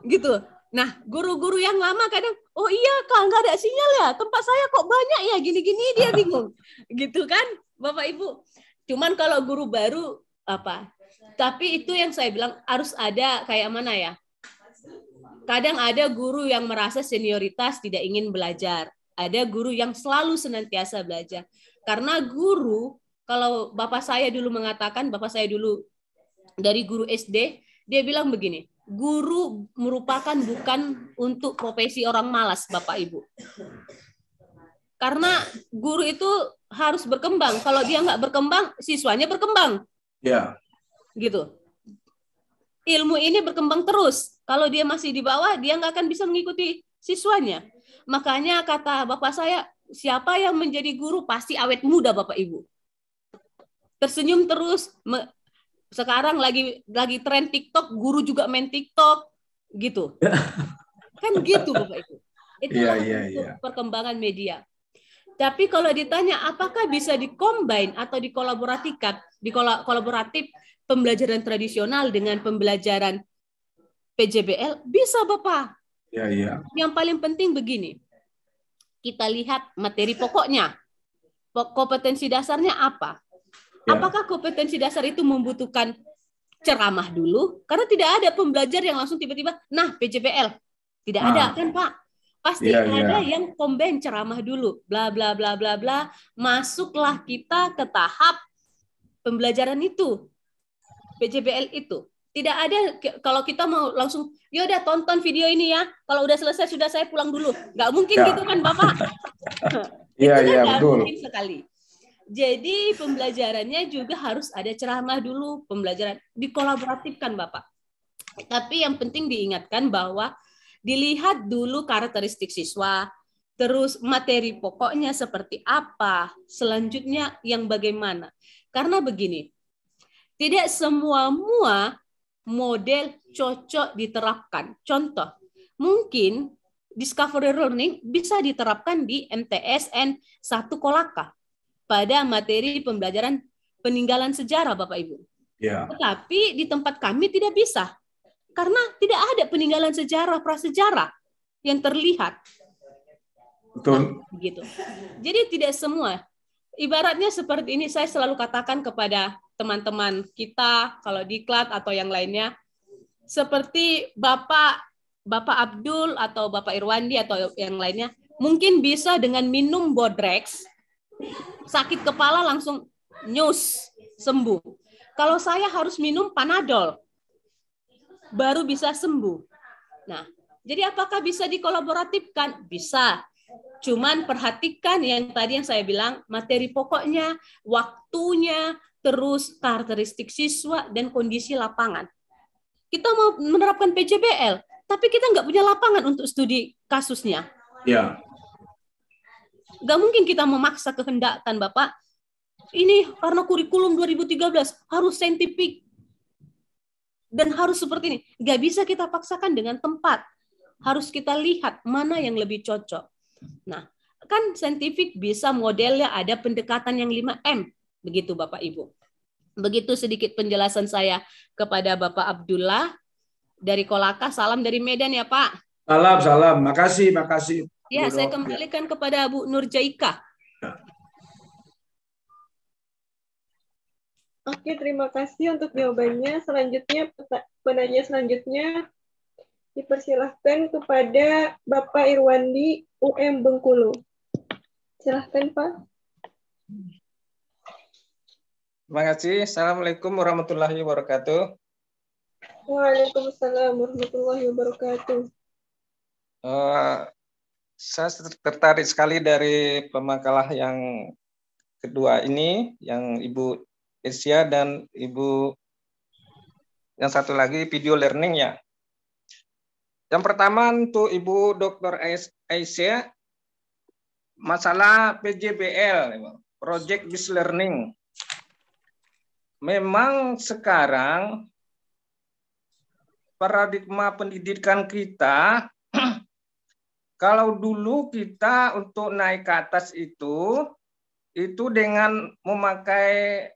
gitu. Nah, guru-guru yang lama kadang, oh iya Kak, nggak ada sinyal ya, tempat saya kok banyak ya, gini-gini, dia bingung, gitu kan, Bapak Ibu. Cuman kalau guru baru apa? Tapi itu yang saya bilang harus ada kayak mana ya? Kadang ada guru yang merasa senioritas tidak ingin belajar, ada guru yang selalu senantiasa belajar. Karena guru, kalau bapak saya dulu mengatakan, bapak saya dulu dari guru SD, dia bilang begini, guru merupakan bukan untuk profesi orang malas, Bapak Ibu. Karena guru itu harus berkembang. Kalau dia nggak berkembang, siswanya berkembang. Ya. Gitu. Ilmu ini berkembang terus. Kalau dia masih di bawah, dia nggak akan bisa mengikuti siswanya. Makanya kata bapak saya, siapa yang menjadi guru pasti awet muda, Bapak Ibu. Tersenyum terus. Sekarang lagi tren TikTok, guru juga main TikTok, gitu. Kan gitu, Bapak Ibu. Itulah untuk perkembangan media. Tapi kalau ditanya apakah bisa dikombin atau kolaboratif pembelajaran tradisional dengan pembelajaran PJBL, bisa Bapak. Ya. Yang paling penting begini, kita lihat materi pokoknya, kompetensi dasarnya apa. Ya. Apakah kompetensi dasar itu membutuhkan ceramah dulu? Karena tidak ada pembelajar yang langsung tiba-tiba, nah PJBL. Tidak ada kan Pak? Pasti ada yang combine ceramah dulu, bla bla bla bla bla. Masuklah kita ke tahap pembelajaran itu, PJBL itu. Tidak ada kalau kita mau langsung, yaudah tonton video ini ya. Kalau udah selesai sudah saya pulang dulu. Nggak mungkin gitu kan Bapak? Iya betul. Mungkin sekali. Jadi pembelajarannya juga harus ada ceramah dulu, pembelajaran dikolaboratifkan Bapak. Tapi yang penting diingatkan bahwa dilihat dulu karakteristik siswa, terus materi pokoknya seperti apa, selanjutnya yang bagaimana. Karena begini, tidak semua model cocok diterapkan. Contoh, mungkin discovery learning bisa diterapkan di MTSN 1 Kolaka pada materi pembelajaran peninggalan sejarah, Bapak Ibu. Ya. Tetapi di tempat kami tidak bisa. Karena tidak ada peninggalan sejarah, prasejarah yang terlihat. Betul. Nah, begitu. Jadi tidak semua. Ibaratnya seperti ini, saya selalu katakan kepada teman-teman kita, kalau diklat atau yang lainnya, seperti Bapak Abdul atau Bapak Irwandi atau yang lainnya, mungkin bisa dengan minum Bodrex, sakit kepala langsung nyus, sembuh. Kalau saya harus minum Panadol, baru bisa sembuh. Nah, jadi apakah bisa dikolaboratifkan? Bisa. Cuman perhatikan yang tadi yang saya bilang, materi pokoknya, waktunya, terus karakteristik siswa, dan kondisi lapangan. Kita mau menerapkan PJBL, tapi kita nggak punya lapangan untuk studi kasusnya. Ya. Nggak mungkin kita memaksa kehendak kan, Bapak. Ini karena kurikulum 2013 harus saintifik, dan harus seperti ini. Nggak bisa kita paksakan dengan tempat. Harus kita lihat mana yang lebih cocok. Nah, kan saintifik bisa modelnya ada pendekatan yang 5M. Begitu Bapak Ibu. Begitu sedikit penjelasan saya kepada Bapak Abdullah dari Kolaka. Salam dari Medan ya Pak. Salam. Makasih. Ya, saya kembalikan kepada Bu Nurjaika. Oke, terima kasih untuk jawabannya. Selanjutnya, penanya selanjutnya dipersilahkan kepada Bapak Irwandi, UM Bengkulu. Silahkan, Pak. Terima kasih. Assalamualaikum warahmatullahi wabarakatuh. Waalaikumsalam warahmatullahi wabarakatuh. Saya tertarik sekali dari pemakalah yang kedua ini, yang Ibu Asia dan Ibu yang satu lagi video learning ya. Yang pertama untuk Ibu Dr. Asia, masalah PJBL, Project Based Learning. Memang sekarang paradigma pendidikan kita, kalau dulu kita untuk naik ke atas itu dengan memakai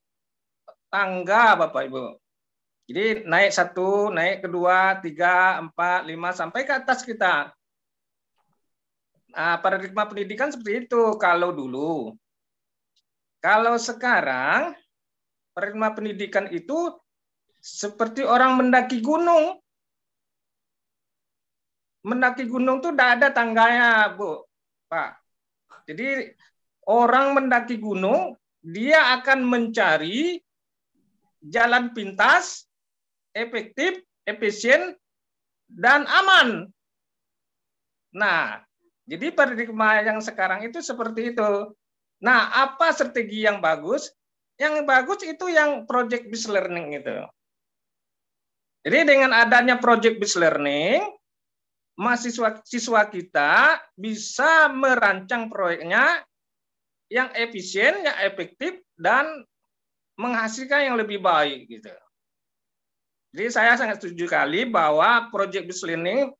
tangga Bapak Ibu. Jadi naik 1, naik kedua, 3, 4, 5 sampai ke atas kita. Nah, paradigma pendidikan seperti itu kalau dulu. Kalau sekarang paradigma pendidikan itu seperti orang mendaki gunung. Mendaki gunung tuh tidak ada tangganya, Bu, Pak. Jadi orang mendaki gunung, dia akan mencari jalan pintas, efektif, efisien, dan aman. Nah, jadi paradigma yang sekarang itu seperti itu. Nah, apa strategi yang bagus? Yang bagus itu yang project based learning itu. Jadi dengan adanya project based learning, mahasiswa kita bisa merancang proyeknya yang efisien, yang efektif, dan menghasilkan yang lebih baik gitu. Jadi saya sangat setuju sekali bahwa project based learning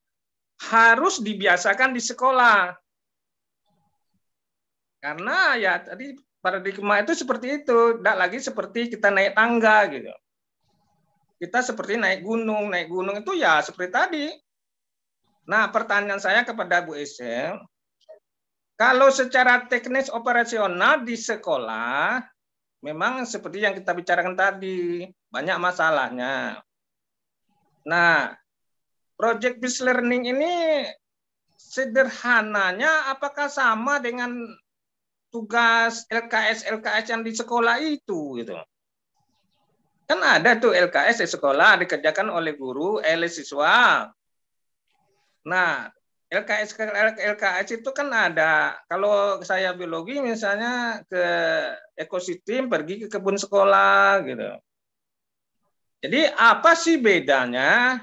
harus dibiasakan di sekolah. Karena ya tadi paradigma itu seperti itu, tidak lagi seperti kita naik tangga gitu. Kita seperti naik gunung itu ya seperti tadi. Nah, pertanyaan saya kepada Bu Esel, kalau secara teknis operasional di sekolah memang seperti yang kita bicarakan tadi, banyak masalahnya. Nah, project based learning ini sederhananya apakah sama dengan tugas LKS yang di sekolah itu gitu. Kan ada tuh LKS di sekolah dikerjakan oleh guru, oleh siswa. Nah, LKS itu kan ada, kalau saya biologi misalnya ke ekosistem pergi ke kebun sekolah gitu. Jadi apa sih bedanya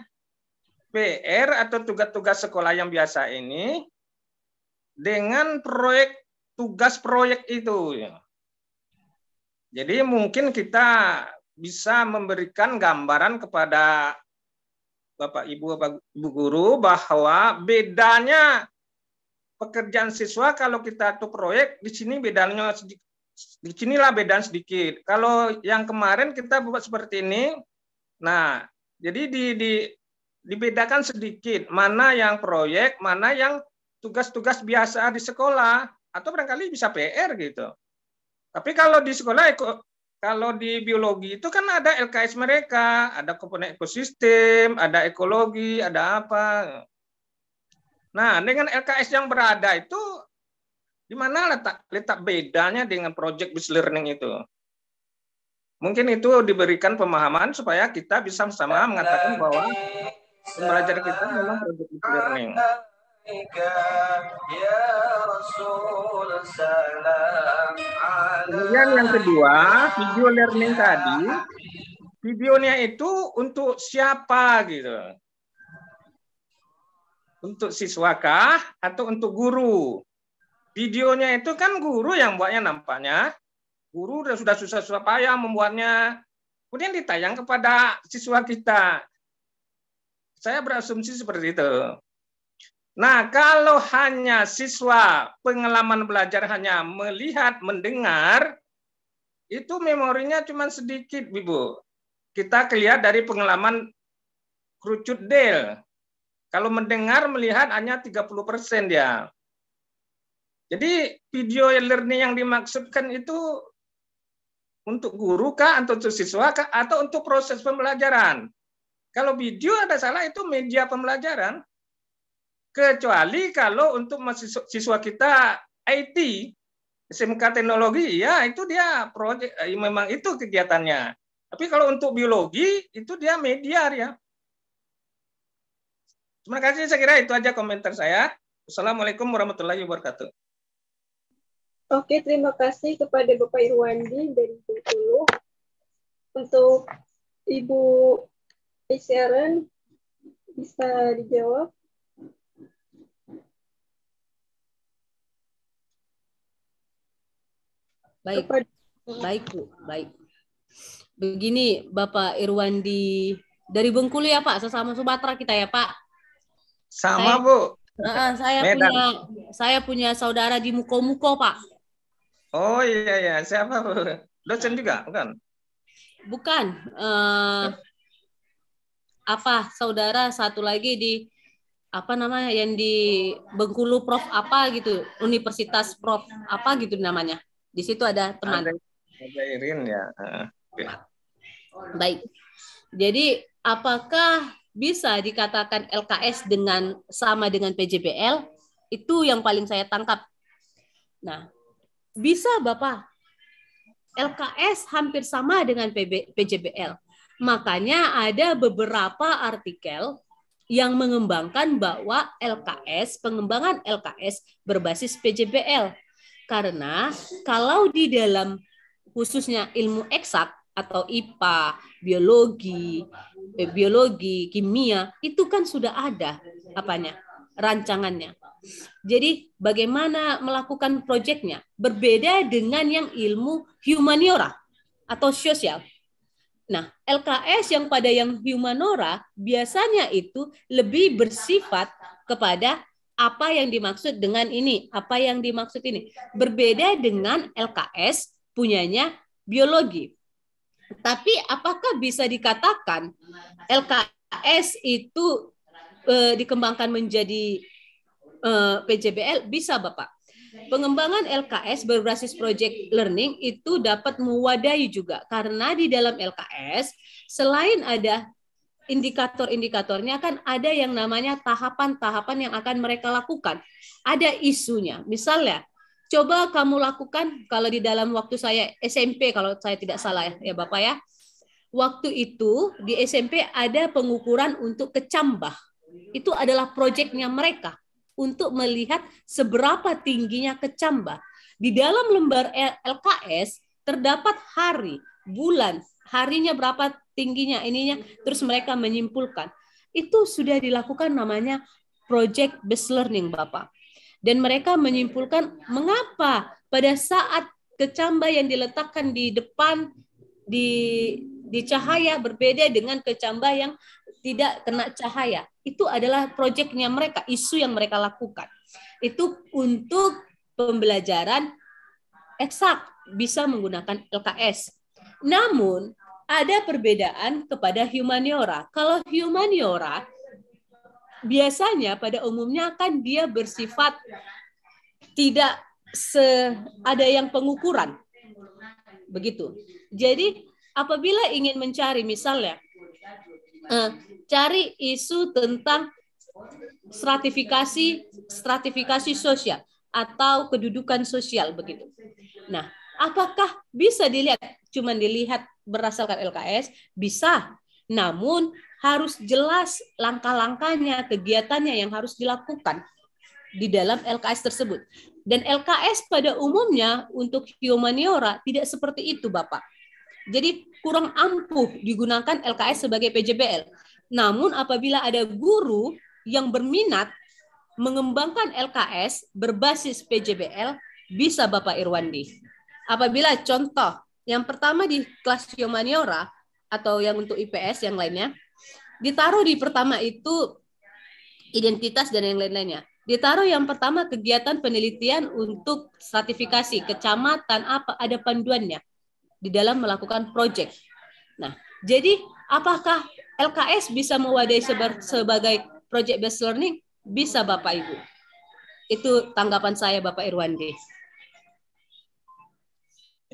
PR atau tugas-tugas sekolah yang biasa ini dengan tugas proyek itu? Jadi mungkin kita bisa memberikan gambaran kepada Bapak Ibu guru bahwa bedanya pekerjaan siswa kalau kita tuh proyek di sini bedanya di sinilah bedanya sedikit. Kalau yang kemarin kita buat seperti ini, nah jadi dibedakan sedikit mana yang proyek, mana yang tugas-tugas biasa di sekolah atau barangkali bisa PR gitu. Tapi kalau di sekolah kalau di biologi itu kan ada LKS mereka, ada komponen ekosistem, ada ekologi, ada apa. Nah, dengan LKS yang berada itu, di mana letak bedanya dengan project based learning itu? Mungkin itu diberikan pemahaman supaya kita bisa sama mengatakan bahwa pembelajaran kita memang project based learning. Kemudian yang kedua, video learning tadi, videonya itu untuk siapa gitu? Untuk siswakah atau untuk guru? Videonya itu kan guru yang buatnya nampaknya. Guru sudah susah-susah payah membuatnya. Kemudian ditayang kepada siswa kita. Saya berasumsi seperti itu. Nah, kalau hanya siswa pengalaman belajar hanya melihat, mendengar, itu memorinya cuma sedikit, Ibu. Kita lihat dari pengalaman kerucut Del. Kalau mendengar, melihat hanya 30% dia. Jadi video learning yang dimaksudkan itu untuk guru kah, atau untuk siswa kah, atau untuk proses pembelajaran. Kalau video ada salah itu media pembelajaran. Kecuali kalau untuk siswa kita IT, SMK teknologi, ya itu dia proyek, memang itu kegiatannya. Tapi kalau untuk biologi, itu dia media ya. Terima kasih, saya kira itu aja komentar saya. Assalamualaikum warahmatullahi wabarakatuh. Oke, terima kasih kepada Bapak Irwandi dari Bengkulu. Untuk Ibu Sharon, bisa dijawab? Baik, baik Bu, baik. Begini Bapak Irwandi dari Bengkulu ya Pak, sesama Sumatera kita ya Pak. Sama Bu. Saya punya saudara di Muko-Muko Pak. Oh iya, siapa Bu? Dosen juga bukan? bukan. Saudara satu lagi di apa namanya yang di Bengkulu Prof apa gitu, Universitas Prof apa gitu namanya. Di situ ada teman. Ada Irin ya. Okay. Baik. Jadi apakah bisa dikatakan LKS sama dengan PJBL? Itu yang paling saya tangkap. Nah, bisa Bapak. LKS hampir sama dengan PJBL. Makanya ada beberapa artikel yang mengembangkan bahwa pengembangan LKS berbasis PJBL. Karena kalau di dalam khususnya ilmu eksak atau IPA, biologi, kimia, itu kan sudah ada rancangannya. Jadi bagaimana melakukan proyeknya? Berbeda dengan yang ilmu humaniora atau sosial. Nah, LKS yang pada yang humanora biasanya itu lebih bersifat kepada apa yang dimaksud dengan ini, apa yang dimaksud ini. Berbeda dengan LKS punyanya biologi. Tapi apakah bisa dikatakan LKS itu dikembangkan menjadi PJBL? Bisa, Bapak. Pengembangan LKS berbasis project learning itu dapat mewadahi juga karena di dalam LKS selain ada indikator-indikatornya kan ada yang namanya tahapan-tahapan yang akan mereka lakukan. Ada isunya. Misalnya, coba kamu lakukan kalau di dalam waktu saya SMP kalau saya tidak salah ya Bapak ya. Waktu itu di SMP ada pengukuran untuk kecambah. Itu adalah proyeknya mereka. Untuk melihat seberapa tingginya kecambah. Di dalam lembar LKS terdapat hari, bulan, harinya berapa tingginya ininya, terus mereka menyimpulkan. Itu sudah dilakukan namanya project based learning, Bapak. Dan mereka menyimpulkan mengapa pada saat kecambah yang diletakkan di depan di cahaya berbeda dengan kecambah yang tidak kena cahaya. Itu adalah proyeknya mereka, isu yang mereka lakukan. Itu untuk pembelajaran eksak bisa menggunakan LKS. Namun ada perbedaan kepada humaniora. Kalau humaniora biasanya pada umumnya kan dia bersifat tidak ada yang pengukuran. Begitu. Jadi apabila ingin mencari misalnya cari isu tentang stratifikasi sosial atau kedudukan sosial begitu. Nah, apakah bisa dilihat berdasarkan LKS? Bisa. Namun harus jelas langkah-langkahnya, kegiatannya yang harus dilakukan di dalam LKS tersebut. Dan LKS pada umumnya untuk humaniora tidak seperti itu, Bapak. Jadi kurang ampuh digunakan LKS sebagai PJBL. Namun apabila ada guru yang berminat mengembangkan LKS berbasis PJBL, bisa Bapak Irwandi. Apabila contoh, yang pertama di kelas humaniora atau yang untuk IPS yang lainnya, ditaruh di pertama itu identitas dan yang lain-lainnya. Ditaruh yang pertama kegiatan penelitian untuk stratifikasi, kecamatan, ada panduannya di dalam melakukan proyek. Nah, jadi apakah LKS bisa mewadahi sebagai project based learning? Bisa Bapak Ibu. Itu tanggapan saya Bapak Irwandi.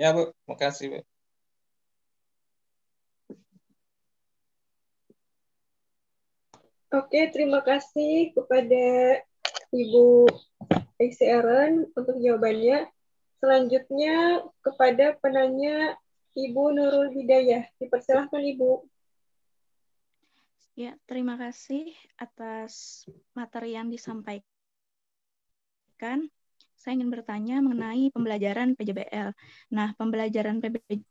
Ya Bu, makasih Bu. Oke, terima kasih kepada Ibu Ellen untuk jawabannya. Selanjutnya kepada penanya Ibu Nurul Hidayah. Dipersilahkan Ibu. Ya, terima kasih atas materi yang disampaikan. Saya ingin bertanya mengenai pembelajaran PJBL. Nah, pembelajaran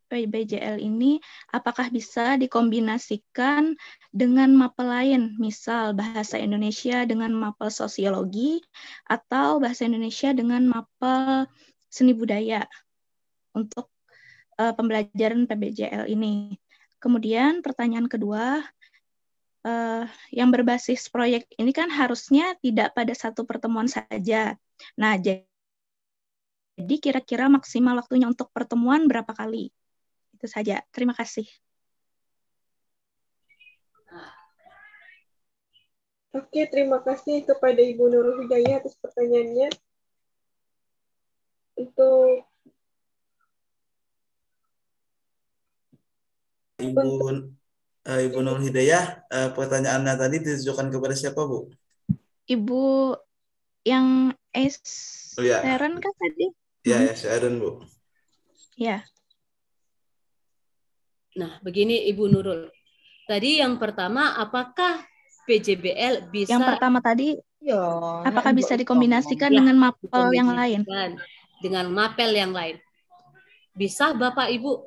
PJBL ini apakah bisa dikombinasikan dengan mapel lain, misal bahasa Indonesia dengan mapel sosiologi atau bahasa Indonesia dengan mapel seni budaya untuk pembelajaran PBJL ini. Kemudian pertanyaan kedua, yang berbasis proyek ini kan harusnya tidak pada satu pertemuan saja. Nah, jadi kira-kira maksimal waktunya untuk pertemuan berapa kali? Itu saja. Terima kasih. Oke, terima kasih kepada Ibu Nurul Hidayah atas pertanyaannya. Untuk Ibu Nurul Hidayah, pertanyaannya tadi ditujukan kepada siapa, Bu? Ibu yang Oh ya, Sharon kan tadi? ya, Sharon, Bu. Ya. Nah, begini Ibu Nurul. Tadi yang pertama, apakah PJBL bisa... Yang pertama tadi, apakah bisa dikombinasikan dengan mapel yang lain? Dengan mapel yang lain. Bisa, Bapak Ibu.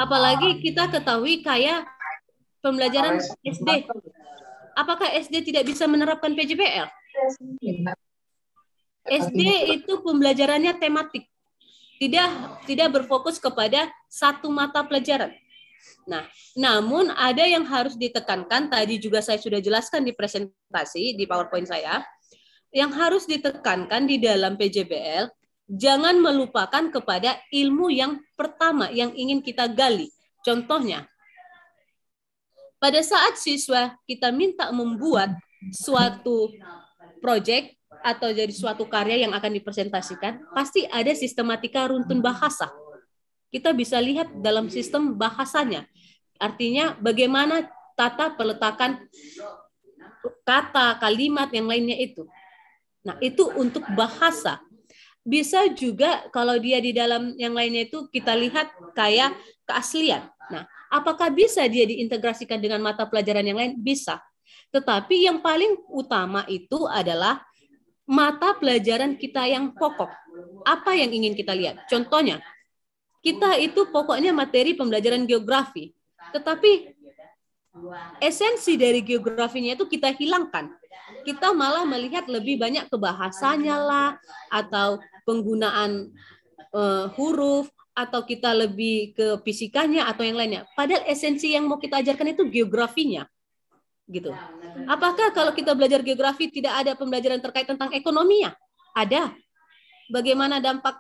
Apalagi kita ketahui kayak pembelajaran SD. Apakah SD tidak bisa menerapkan PJBL? SD itu pembelajarannya tematik. Tidak berfokus kepada satu mata pelajaran. Nah, namun ada yang harus ditekankan, tadi juga saya sudah jelaskan di presentasi, di PowerPoint saya, yang harus ditekankan di dalam PJBL, jangan melupakan kepada ilmu yang pertama yang ingin kita gali. Contohnya, pada saat siswa kita minta membuat suatu proyek atau jadi suatu karya yang akan dipresentasikan, pasti ada sistematika runtun bahasa. Kita bisa lihat dalam sistem bahasanya. Artinya bagaimana tata peletakan kata, kalimat, yang lainnya itu. Nah, itu untuk bahasa. Bisa juga kalau dia di dalam yang lainnya itu kita lihat kayak keaslian. Nah, apakah bisa dia diintegrasikan dengan mata pelajaran yang lain? Bisa. Tetapi yang paling utama itu adalah mata pelajaran kita yang pokok. Apa yang ingin kita lihat? Contohnya, kita itu pokoknya materi pembelajaran geografi. Tetapi esensi dari geografinya itu kita hilangkan. Kita malah melihat lebih banyak ke bahasanya lah, atau penggunaan huruf, atau kita lebih ke fisikanya atau yang lainnya. Padahal esensi yang mau kita ajarkan itu geografinya. Gitu. Apakah kalau kita belajar geografi tidak ada pembelajaran terkait tentang ekonominya? Ada. Bagaimana dampak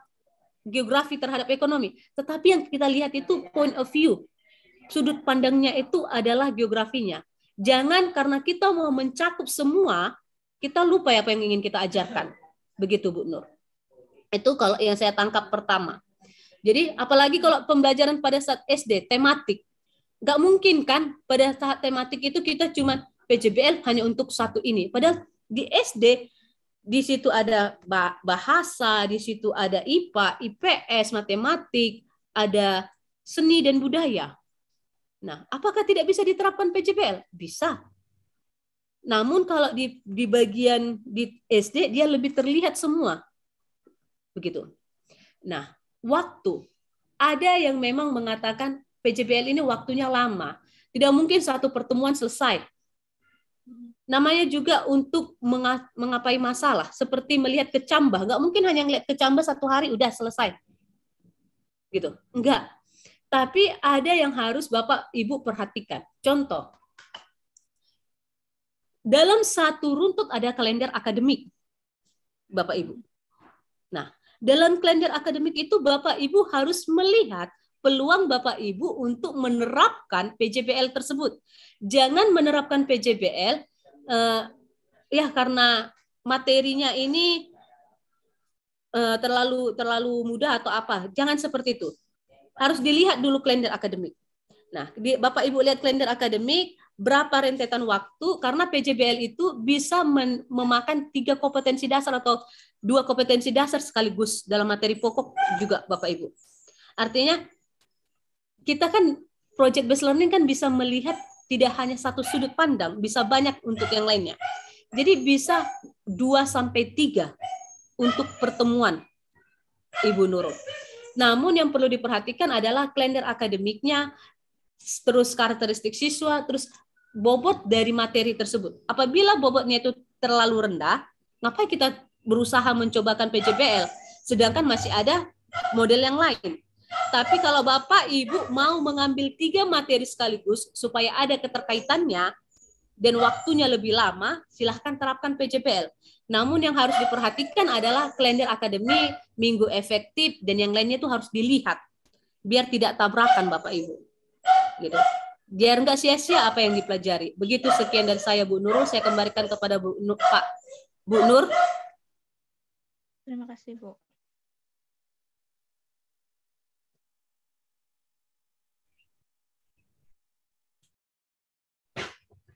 geografi terhadap ekonomi? Tetapi yang kita lihat itu point of view. Sudut pandangnya itu adalah geografinya. Jangan karena kita mau mencakup semua, kita lupa apa yang ingin kita ajarkan. Begitu Bu Nur. Itu kalau yang saya tangkap pertama. Jadi apalagi kalau pembelajaran pada saat SD, tematik. Nggak mungkin kan pada saat tematik itu kita cuma PJBL hanya untuk satu ini. Padahal di SD, di situ ada bahasa, di situ ada IPA, IPS, matematik, ada seni dan budaya. Nah, apakah tidak bisa diterapkan PJBL? Bisa. Namun kalau di bagian di SD, dia lebih terlihat semua. Begitu. Nah, waktu. Ada yang memang mengatakan PJBL ini waktunya lama. Tidak mungkin satu pertemuan selesai. Namanya juga untuk mengapai masalah. Seperti melihat kecambah. Nggak mungkin hanya melihat kecambah satu hari, udah selesai. Gitu. Enggak. Tapi ada yang harus Bapak Ibu perhatikan. Contoh. Dalam satu runtut ada kalender akademik. Bapak Ibu. Nah, dalam kalender akademik itu Bapak Ibu harus melihat peluang Bapak Ibu untuk menerapkan PJBL tersebut. Jangan menerapkan PJBL ya karena materinya ini terlalu mudah atau apa. Jangan seperti itu. Harus dilihat dulu kalender akademik. Nah, Bapak Ibu lihat kalender akademik, berapa rentetan waktu, karena PJBL itu bisa memakan 3 kompetensi dasar atau 2 kompetensi dasar sekaligus dalam materi pokok juga Bapak Ibu. Artinya kita kan project based learning kan bisa melihat tidak hanya satu sudut pandang, bisa banyak untuk yang lainnya. Jadi bisa 2-3 untuk pertemuan Ibu Nurul. Namun yang perlu diperhatikan adalah kalender akademiknya, terus karakteristik siswa, terus bobot dari materi tersebut. Apabila bobotnya itu terlalu rendah, ngapain kita berusaha mencobakan PJBL, sedangkan masih ada model yang lain. Tapi kalau Bapak Ibu mau mengambil 3 materi sekaligus supaya ada keterkaitannya dan waktunya lebih lama, silahkan terapkan PJBL. Namun yang harus diperhatikan adalah kalender akademik, minggu efektif, dan yang lainnya itu harus dilihat biar tidak tabrakan Bapak Ibu. Gitu. biar nggak sia-sia apa yang dipelajari. Begitu, sekian dari saya, Bu Nurul. Saya kembalikan kepada Bu Nur. Terima kasih, Bu.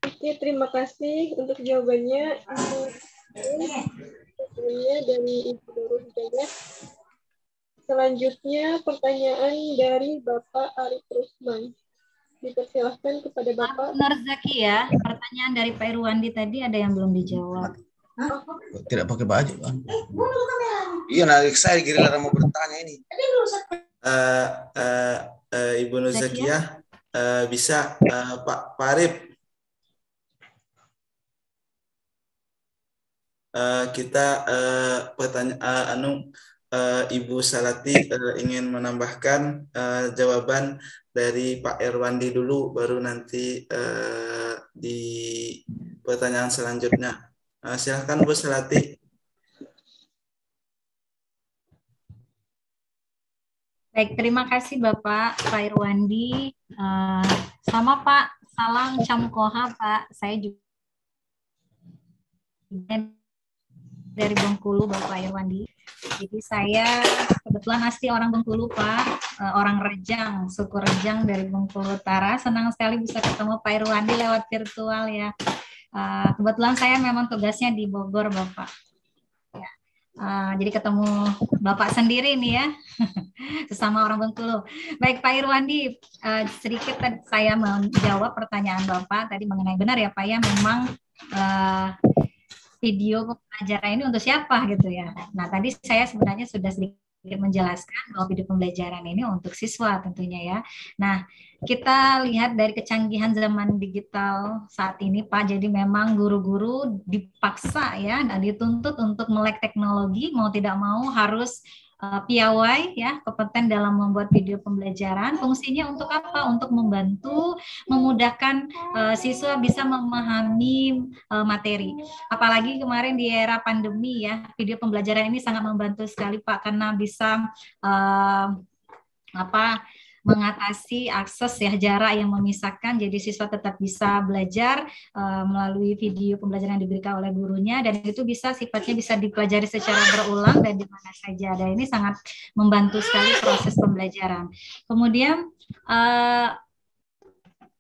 Oke, terima kasih untuk jawabannya. Dari Ibu Nurul Hidayah. Selanjutnya pertanyaan dari Bapak Arif Rusman. Dipersilahkan kepada Bapak. Nur Zaki ya, pertanyaan dari Pak Irwandi tadi ada yang belum dijawab. Tidak pakai baju, Bang. Iya, narik saya giliran mau bertanya ini. Ibu Nur Zakiyah, bisa Pak Arif, kita pertanyaan Ibu Salati ingin menambahkan jawaban dari Pak Irwandi dulu, baru nanti di pertanyaan selanjutnya. Silakan Bu Salati. Baik, terima kasih Bapak Pak Irwandi. Sama Pak, salam Camkoha Pak. Saya juga dari Bengkulu Bapak Irwandi. Jadi saya kebetulan asli orang Bengkulu Pak, orang Rejang, suku Rejang dari Bengkulu Utara. Senang sekali bisa ketemu Pak Irwandi lewat virtual ya. Kebetulan saya memang tugasnya di Bogor Bapak. Ya. Jadi ketemu Bapak sendiri nih ya, sesama orang Bengkulu. Baik Pak Irwandi, sedikit saya menjawab pertanyaan Bapak tadi mengenai benar ya Pak ya, memang video pembelajaran ini untuk siapa gitu ya. Nah tadi saya sebenarnya sudah sedikit menjelaskan bahwa video pembelajaran ini untuk siswa tentunya ya. Nah kita lihat dari kecanggihan zaman digital saat ini Pak, jadi memang guru-guru dipaksa ya dan dituntut untuk melek teknologi, mau tidak mau harus piawai ya, kompeten dalam membuat video pembelajaran. Fungsinya untuk apa? Untuk membantu, memudahkan siswa bisa memahami materi. Apalagi kemarin di era pandemi ya, video pembelajaran ini sangat membantu sekali Pak, karena bisa mengatasi akses ya, jarak yang memisahkan, jadi siswa tetap bisa belajar melalui video pembelajaran yang diberikan oleh gurunya, dan itu bisa sifatnya bisa dipelajari secara berulang dan di mana saja, dan ini sangat membantu sekali proses pembelajaran. Kemudian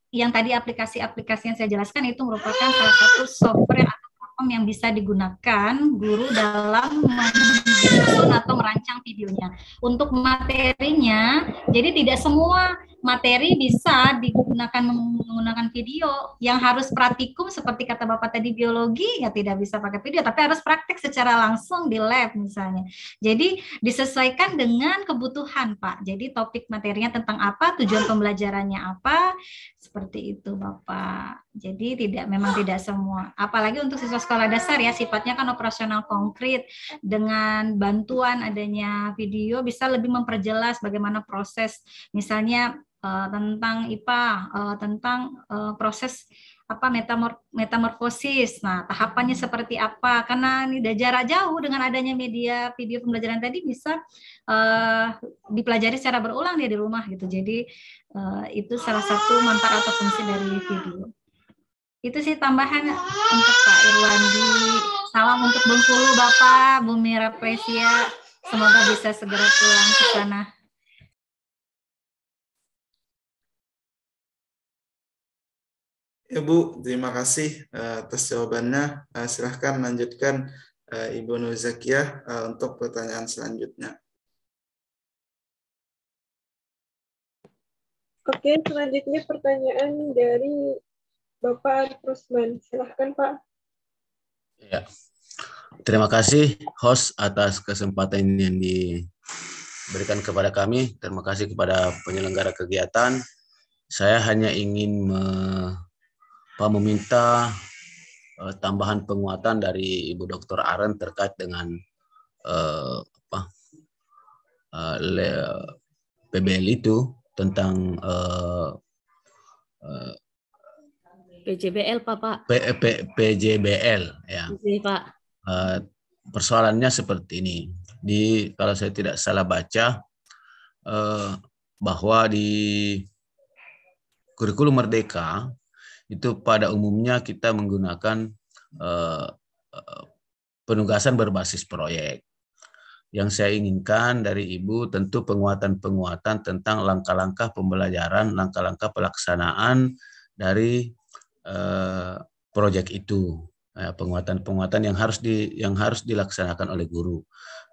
yang tadi aplikasi-aplikasi yang saya jelaskan itu merupakan salah satu software atau platform yang bisa digunakan guru dalam menyusun atau merancang videonya. Untuk materinya, jadi tidak semua materi bisa digunakan menggunakan video. Yang harus praktikum seperti kata Bapak tadi biologi, ya tidak bisa pakai video, tapi harus praktek secara langsung di lab misalnya. Jadi disesuaikan dengan kebutuhan Pak. Jadi topik materinya tentang apa, tujuan pembelajarannya apa, seperti itu Bapak. Jadi memang tidak semua. Apalagi untuk siswa sekolah dasar ya, sifatnya kan operasional konkret. Dengan bantuan adanya video bisa lebih memperjelas bagaimana proses, misalnya tentang IPA, tentang proses metamorfosis. Nah, tahapannya seperti apa? Karena ini udah jarak jauh, dengan adanya media video pembelajaran tadi bisa dipelajari secara berulang dia di rumah gitu. Jadi itu salah satu manfaat atau fungsi dari video. Itu sih tambahan untuk Pak Irwandi. Salam untuk Bengkulu Bapak, Bu Mira Presia. Semoga bisa segera pulang ke sana. Ya Bu, terima kasih atas jawabannya. Silahkan lanjutkan Ibu Nur Zakiyah untuk pertanyaan selanjutnya. Oke, selanjutnya pertanyaan dari Bapak Arif Rusman. Silahkan Pak. Ya. Terima kasih host atas kesempatan yang diberikan kepada kami. Terima kasih kepada penyelenggara kegiatan. Saya hanya ingin meminta tambahan penguatan dari Ibu Dr. Aren terkait dengan PBL itu tentang PJBL Pak. PJBL ya. Pak. Persoalannya seperti ini. Kalau saya tidak salah baca bahwa di kurikulum Merdeka itu pada umumnya kita menggunakan penugasan berbasis proyek. Yang saya inginkan dari Ibu tentu penguatan-penguatan tentang langkah-langkah pembelajaran, langkah-langkah pelaksanaan dari proyek itu. Penguatan-penguatan yang harus dilaksanakan oleh guru.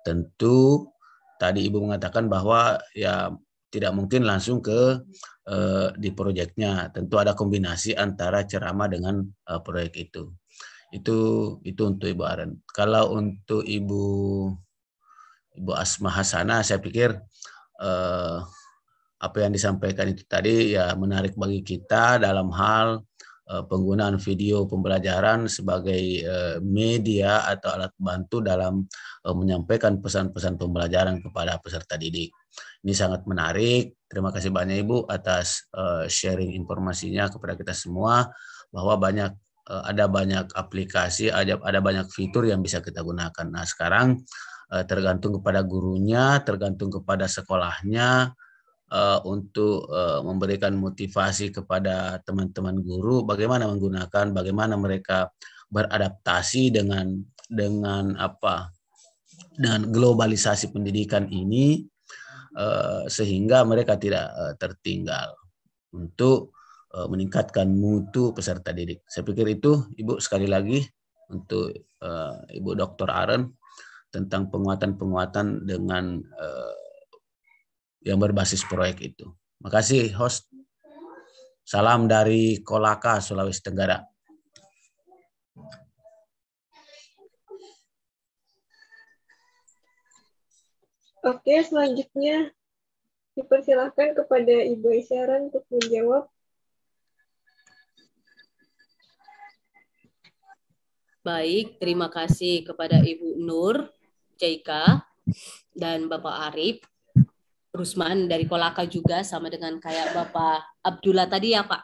Tentu tadi Ibu mengatakan bahwa ya tidak mungkin langsung ke di proyeknya. Tentu ada kombinasi antara ceramah dengan proyek itu. Itu untuk Ibu Aren. Kalau untuk Ibu Asma Hasanah, saya pikir apa yang disampaikan itu tadi ya menarik bagi kita dalam hal penggunaan video pembelajaran sebagai media atau alat bantu dalam menyampaikan pesan-pesan pembelajaran kepada peserta didik. Ini sangat menarik. Terima kasih banyak Ibu atas sharing informasinya kepada kita semua bahwa ada banyak aplikasi, ada banyak fitur yang bisa kita gunakan. Nah, sekarang tergantung kepada gurunya, tergantung kepada sekolahnya untuk memberikan motivasi kepada teman-teman guru bagaimana menggunakan, bagaimana mereka beradaptasi dengan globalisasi pendidikan ini sehingga mereka tidak tertinggal untuk meningkatkan mutu peserta didik. Saya pikir itu Ibu sekali lagi untuk Ibu Dr. Aren tentang penguatan-penguatan dengan yang berbasis proyek itu. Makasih host. Salam dari Kolaka, Sulawesi Tenggara. Oke, selanjutnya dipersilahkan kepada Ibu Isyaran untuk menjawab. Baik, terima kasih kepada Ibu Nur Jaika dan Bapak Arif Rusman dari Kolaka juga, sama dengan kayak Bapak Abdullah tadi ya Pak.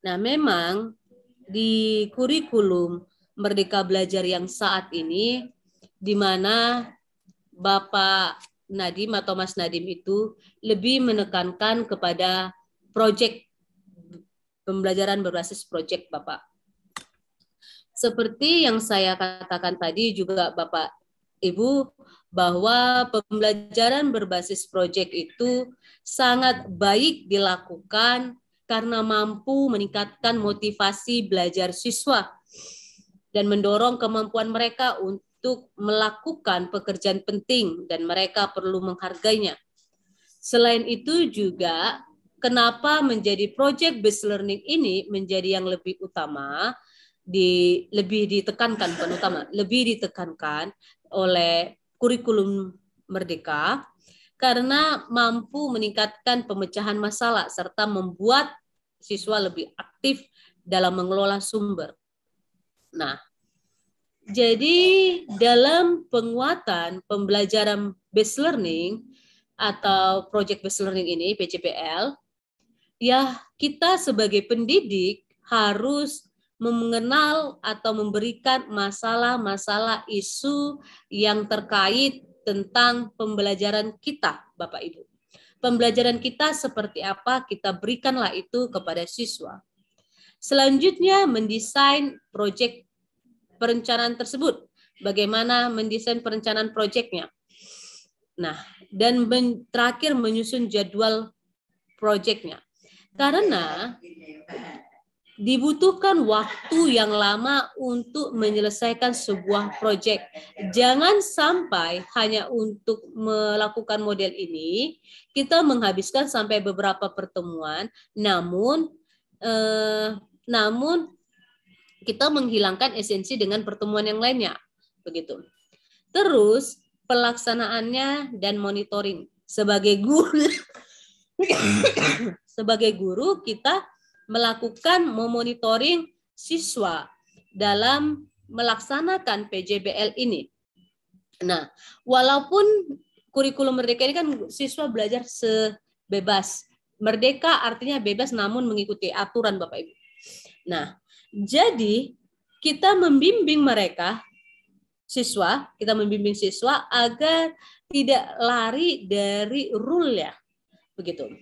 Nah, memang di kurikulum Merdeka Belajar yang saat ini, di mana Bapak Nadim atau Mas Nadim itu lebih menekankan kepada proyek, pembelajaran berbasis proyek Bapak. Seperti yang saya katakan tadi juga Bapak Ibu, bahwa pembelajaran berbasis proyek itu sangat baik dilakukan karena mampu meningkatkan motivasi belajar siswa dan mendorong kemampuan mereka untuk melakukan pekerjaan penting dan mereka perlu menghargainya. Selain itu juga kenapa menjadi project based learning ini menjadi yang lebih utama, lebih ditekankan oleh kurikulum Merdeka karena mampu meningkatkan pemecahan masalah serta membuat siswa lebih aktif dalam mengelola sumber. Nah, jadi dalam penguatan pembelajaran based learning atau project based learning ini, PJBL, ya kita sebagai pendidik harus mengenal atau memberikan masalah-masalah isu yang terkait tentang pembelajaran kita, Bapak Ibu. Pembelajaran kita seperti apa, kita berikanlah itu kepada siswa. Selanjutnya, mendesain proyek perencanaan tersebut. Bagaimana mendesain perencanaan proyeknya. Nah, dan terakhir menyusun jadwal proyeknya. Karena dibutuhkan waktu yang lama untuk menyelesaikan sebuah proyek. Jangan sampai hanya untuk melakukan model ini, kita menghabiskan sampai beberapa pertemuan, namun kita menghilangkan esensi dengan pertemuan yang lainnya. Begitu. Terus, pelaksanaannya dan monitoring. Sebagai guru kita melakukan memonitoring siswa dalam melaksanakan PJBL ini. Nah, walaupun kurikulum Merdeka ini kan siswa belajar sebebas. Merdeka artinya bebas namun mengikuti aturan Bapak Ibu. Nah, jadi kita membimbing siswa agar tidak lari dari rule ya. Begitu.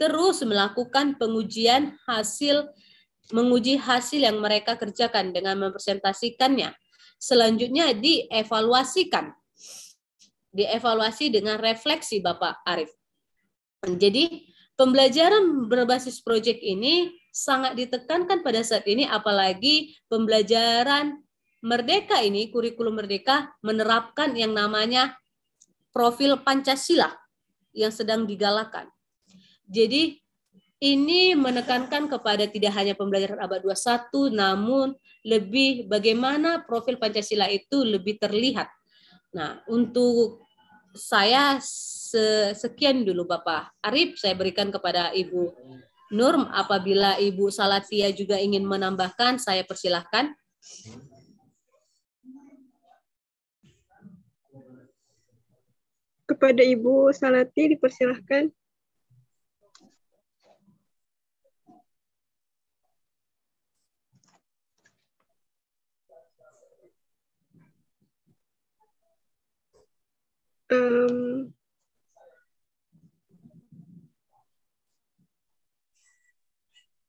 terus melakukan menguji hasil yang mereka kerjakan dengan mempresentasikannya. Selanjutnya dievaluasi dengan refleksi Bapak Arief. Jadi pembelajaran berbasis proyek ini sangat ditekankan pada saat ini, apalagi pembelajaran Merdeka ini, kurikulum Merdeka menerapkan yang namanya profil Pancasila yang sedang digalakan. Jadi ini menekankan kepada tidak hanya pembelajaran abad 21, namun lebih bagaimana profil Pancasila itu lebih terlihat. Nah, untuk saya sekian dulu Bapak Arief, saya berikan kepada Ibu Nur. Apabila Ibu Salatia juga ingin menambahkan, saya persilahkan. Kepada Ibu Salati dipersilahkan.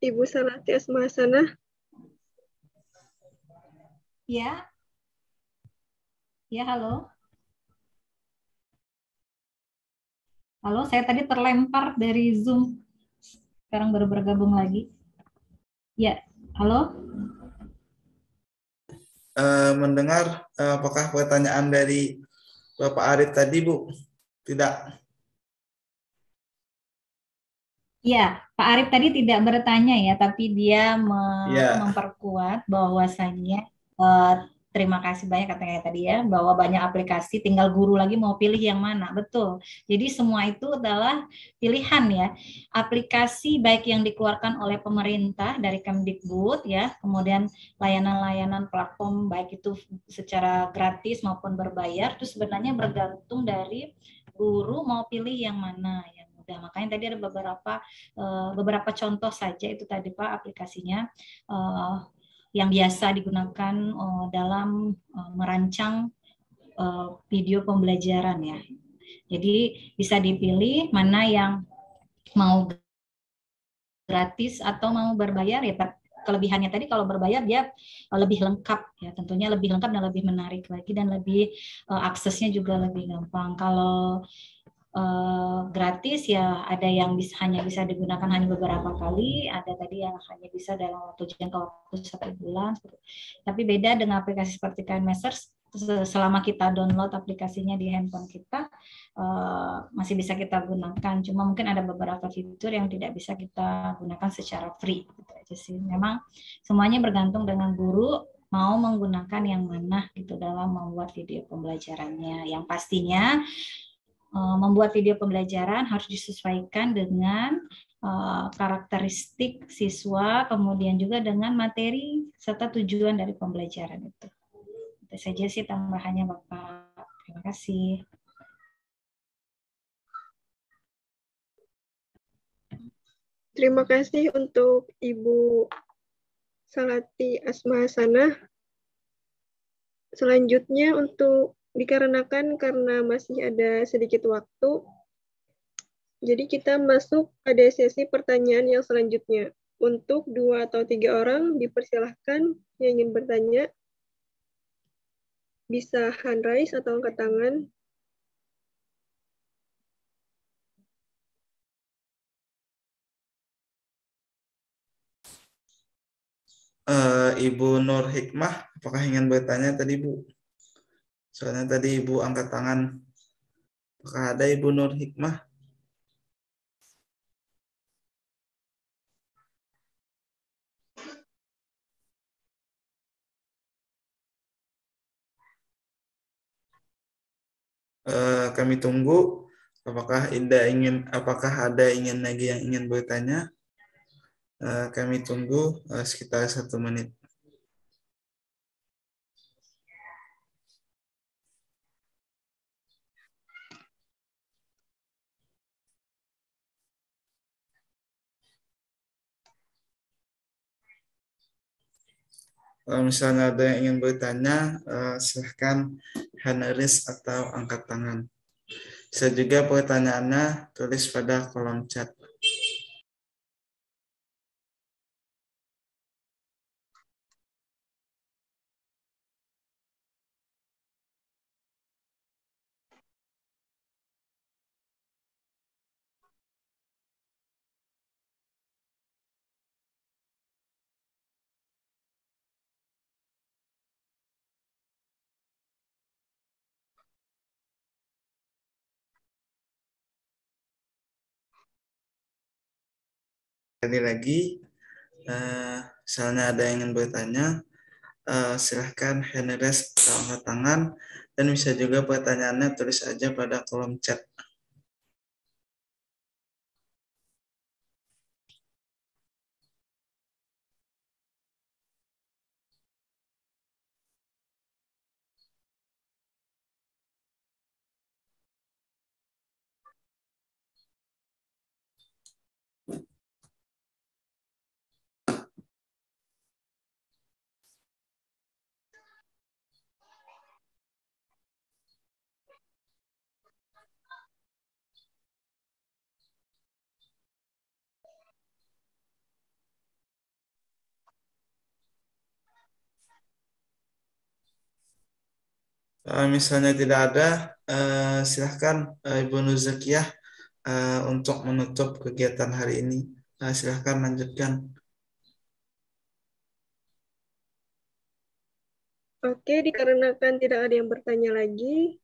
Ibu Salati Asmahasanah. Ya. Ya, halo. Halo, saya tadi terlempar dari Zoom. Sekarang baru bergabung lagi. Ya, halo. Mendengar apakah pertanyaan dari Bapak Arief tadi, Bu? Tidak. Ya, Pak Arief tadi tidak bertanya ya, tapi dia memperkuat bahwasannya terima kasih banyak katanya tadi ya, bahwa banyak aplikasi, tinggal guru lagi mau pilih yang mana. Betul. Jadi semua itu adalah pilihan ya. Aplikasi baik yang dikeluarkan oleh pemerintah dari Kemdikbud ya, kemudian layanan-layanan platform baik itu secara gratis maupun berbayar, itu sebenarnya bergantung dari guru mau pilih yang mana ya. Nah, makanya tadi ada beberapa contoh saja itu tadi Pak aplikasinya yang biasa digunakan dalam merancang video pembelajaran ya. Jadi bisa dipilih mana yang mau gratis atau mau berbayar ya Pak. Kelebihannya tadi kalau berbayar dia lebih lengkap ya, tentunya lebih lengkap dan lebih menarik lagi dan lebih aksesnya juga lebih gampang. Kalau gratis ya ada yang hanya bisa digunakan hanya beberapa kali, ada tadi yang hanya bisa dalam waktu jangka waktu 1 bulan. Tapi beda dengan aplikasi seperti KineMasters, selama kita download aplikasinya di handphone kita masih bisa kita gunakan. Cuma mungkin ada beberapa fitur yang tidak bisa kita gunakan secara free. Gitu aja sih. Memang semuanya bergantung dengan guru mau menggunakan yang mana gitu dalam membuat video pembelajarannya. Yang pastinya membuat video pembelajaran harus disesuaikan dengan karakteristik siswa, kemudian juga dengan materi serta tujuan dari pembelajaran itu. Itu saja sih tambahannya Bapak. Terima kasih. Terima kasih untuk Ibu Salati Asmahasanah. Selanjutnya dikarenakan karena masih ada sedikit waktu, jadi kita masuk pada sesi pertanyaan yang selanjutnya. Untuk 2 atau 3 orang dipersilahkan yang ingin bertanya. Bisa hand raise atau angkat tangan. Ibu Nur Hikmah, apakah ingin bertanya tadi, Bu? Soalnya tadi Ibu angkat tangan. Apakah ada Ibu Nur Hikmah? Kami tunggu. Apakah ada lagi yang ingin bertanya? Kami tunggu sekitar 1 menit. Kalau misalnya ada yang ingin bertanya, silahkan hand raise atau angkat tangan. Bisa juga pertanyaannya tulis pada kolom chat. Sekali lagi, misalnya ada yang ingin bertanya, silahkan hand raise atau angkat tangan, dan bisa juga pertanyaannya tulis aja pada kolom chat. Misalnya tidak ada, silahkan Ibu Nur Zakiyah untuk menutup kegiatan hari ini. Silahkan lanjutkan. Oke, dikarenakan tidak ada yang bertanya lagi,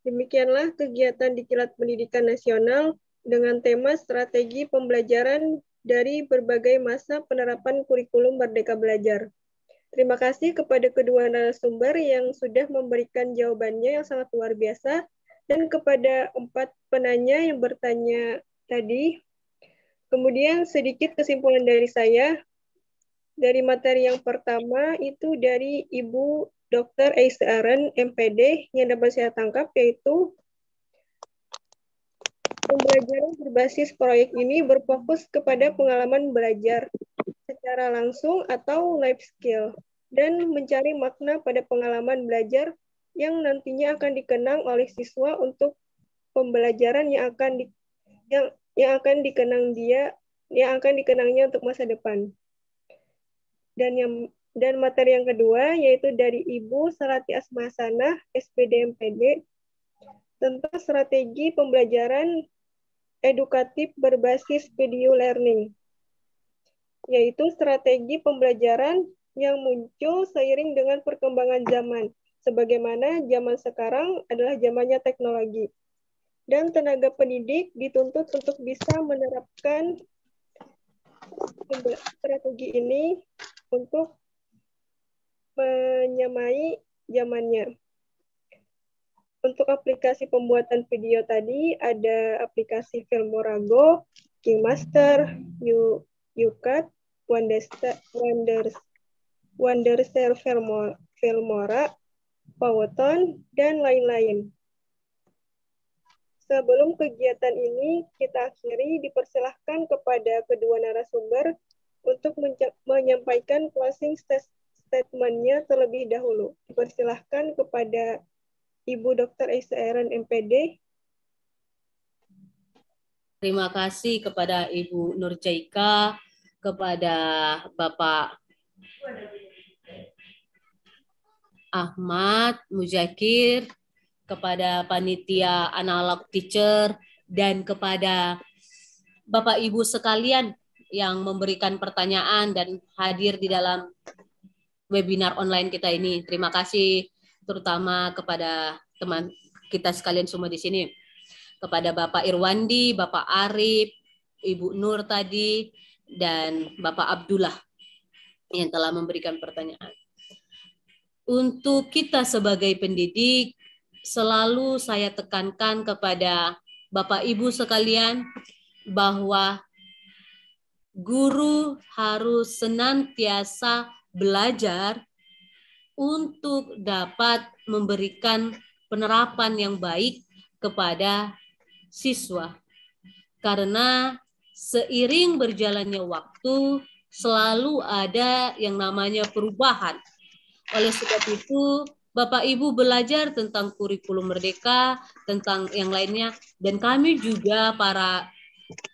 demikianlah kegiatan di Kilat Pendidikan Nasional dengan tema strategi pembelajaran dari berbagai masa penerapan kurikulum Merdeka Belajar. Terima kasih kepada kedua narasumber yang sudah memberikan jawabannya yang sangat luar biasa, dan kepada 4 penanya yang bertanya tadi. Kemudian sedikit kesimpulan dari saya. Dari materi yang pertama itu dari Ibu Dr. Aisyah MPD yang dapat saya tangkap, yaitu pembelajaran berbasis proyek ini berfokus kepada pengalaman belajar secara langsung atau life skill, dan mencari makna pada pengalaman belajar yang nantinya akan dikenang oleh siswa untuk pembelajaran yang akan dikenangnya untuk masa depan. Dan materi yang kedua yaitu dari Ibu Salati Asmasanah SPD MPD tentang strategi pembelajaran edukatif berbasis video learning, yaitu strategi pembelajaran yang muncul seiring dengan perkembangan zaman, sebagaimana zaman sekarang adalah zamannya teknologi. Dan tenaga pendidik dituntut untuk bisa menerapkan strategi ini untuk menyamai zamannya. Untuk aplikasi pembuatan video tadi, ada aplikasi Filmora Go, KingMaster, YouCut, Wondershare Filmora, Powtoon, dan lain-lain. Sebelum kegiatan ini kita akhiri, dipersilahkan kepada kedua narasumber untuk menyampaikan closing statement-nya terlebih dahulu. Dipersilahkan kepada Ibu Dr. Aisyah MPD. Terima kasih kepada Ibu Nur Jaika, kepada Bapak Ahmad Muzakir, kepada panitia analog teacher, dan kepada Bapak Ibu sekalian yang memberikan pertanyaan dan hadir di dalam webinar online kita ini. Terima kasih terutama kepada teman kita sekalian semua di sini. Kepada Bapak Irwandi, Bapak Arif, Ibu Nur tadi, dan Bapak Abdullah yang telah memberikan pertanyaan. Untuk kita sebagai pendidik, selalu saya tekankan kepada Bapak Ibu sekalian bahwa guru harus senantiasa belajar untuk dapat memberikan penerapan yang baik kepada siswa. Karena seiring berjalannya waktu, selalu ada yang namanya perubahan. Oleh sebab itu, Bapak Ibu belajar tentang kurikulum merdeka, tentang yang lainnya, dan kami juga para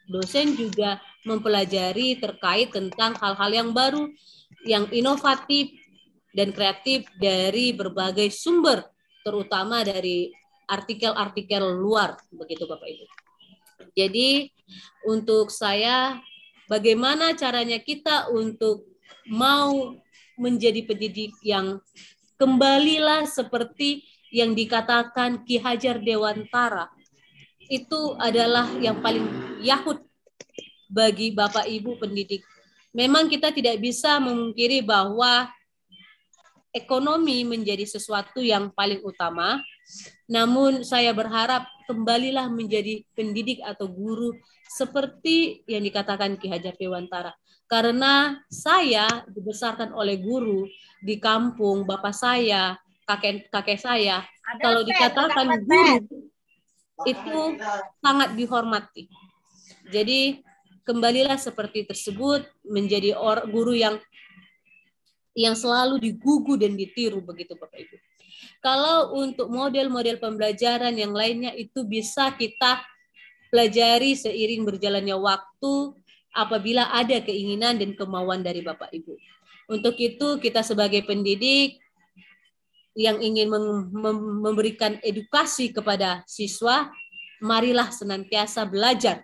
dosen juga mempelajari terkait tentang hal-hal yang baru, yang inovatif dan kreatif dari berbagai sumber, terutama dari artikel-artikel luar, begitu Bapak Ibu. Jadi untuk saya, bagaimana caranya kita untuk mau menjadi pendidik yang kembalilah seperti yang dikatakan Ki Hajar Dewantara, itu adalah yang paling yahut bagi Bapak Ibu pendidik. Memang kita tidak bisa memungkiri bahwa ekonomi menjadi sesuatu yang paling utama, namun saya berharap kembalilah menjadi pendidik atau guru seperti yang dikatakan Ki Hajar Dewantara. Karena saya dibesarkan oleh guru di kampung, bapak saya, kakek saya, kalau dikatakan guru itu sangat dihormati. Jadi kembalilah seperti tersebut, menjadi guru yang selalu digugu dan ditiru, begitu Bapak Ibu. Kalau untuk model-model pembelajaran yang lainnya itu bisa kita pelajari seiring berjalannya waktu apabila ada keinginan dan kemauan dari Bapak Ibu. Untuk itu kita sebagai pendidik yang ingin memberikan edukasi kepada siswa, marilah senantiasa belajar.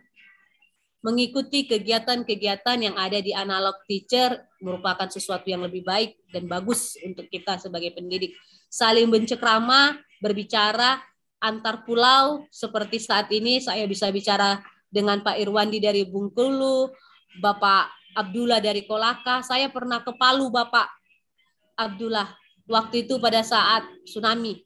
Mengikuti kegiatan-kegiatan yang ada di analog teacher merupakan sesuatu yang lebih baik dan bagus untuk kita sebagai pendidik. Saling bercengkrama, berbicara antar pulau, seperti saat ini saya bisa bicara dengan Pak Irwandi dari Bengkulu, Bapak Abdullah dari Kolaka. Saya pernah ke Palu, Bapak Abdullah, waktu itu pada saat tsunami.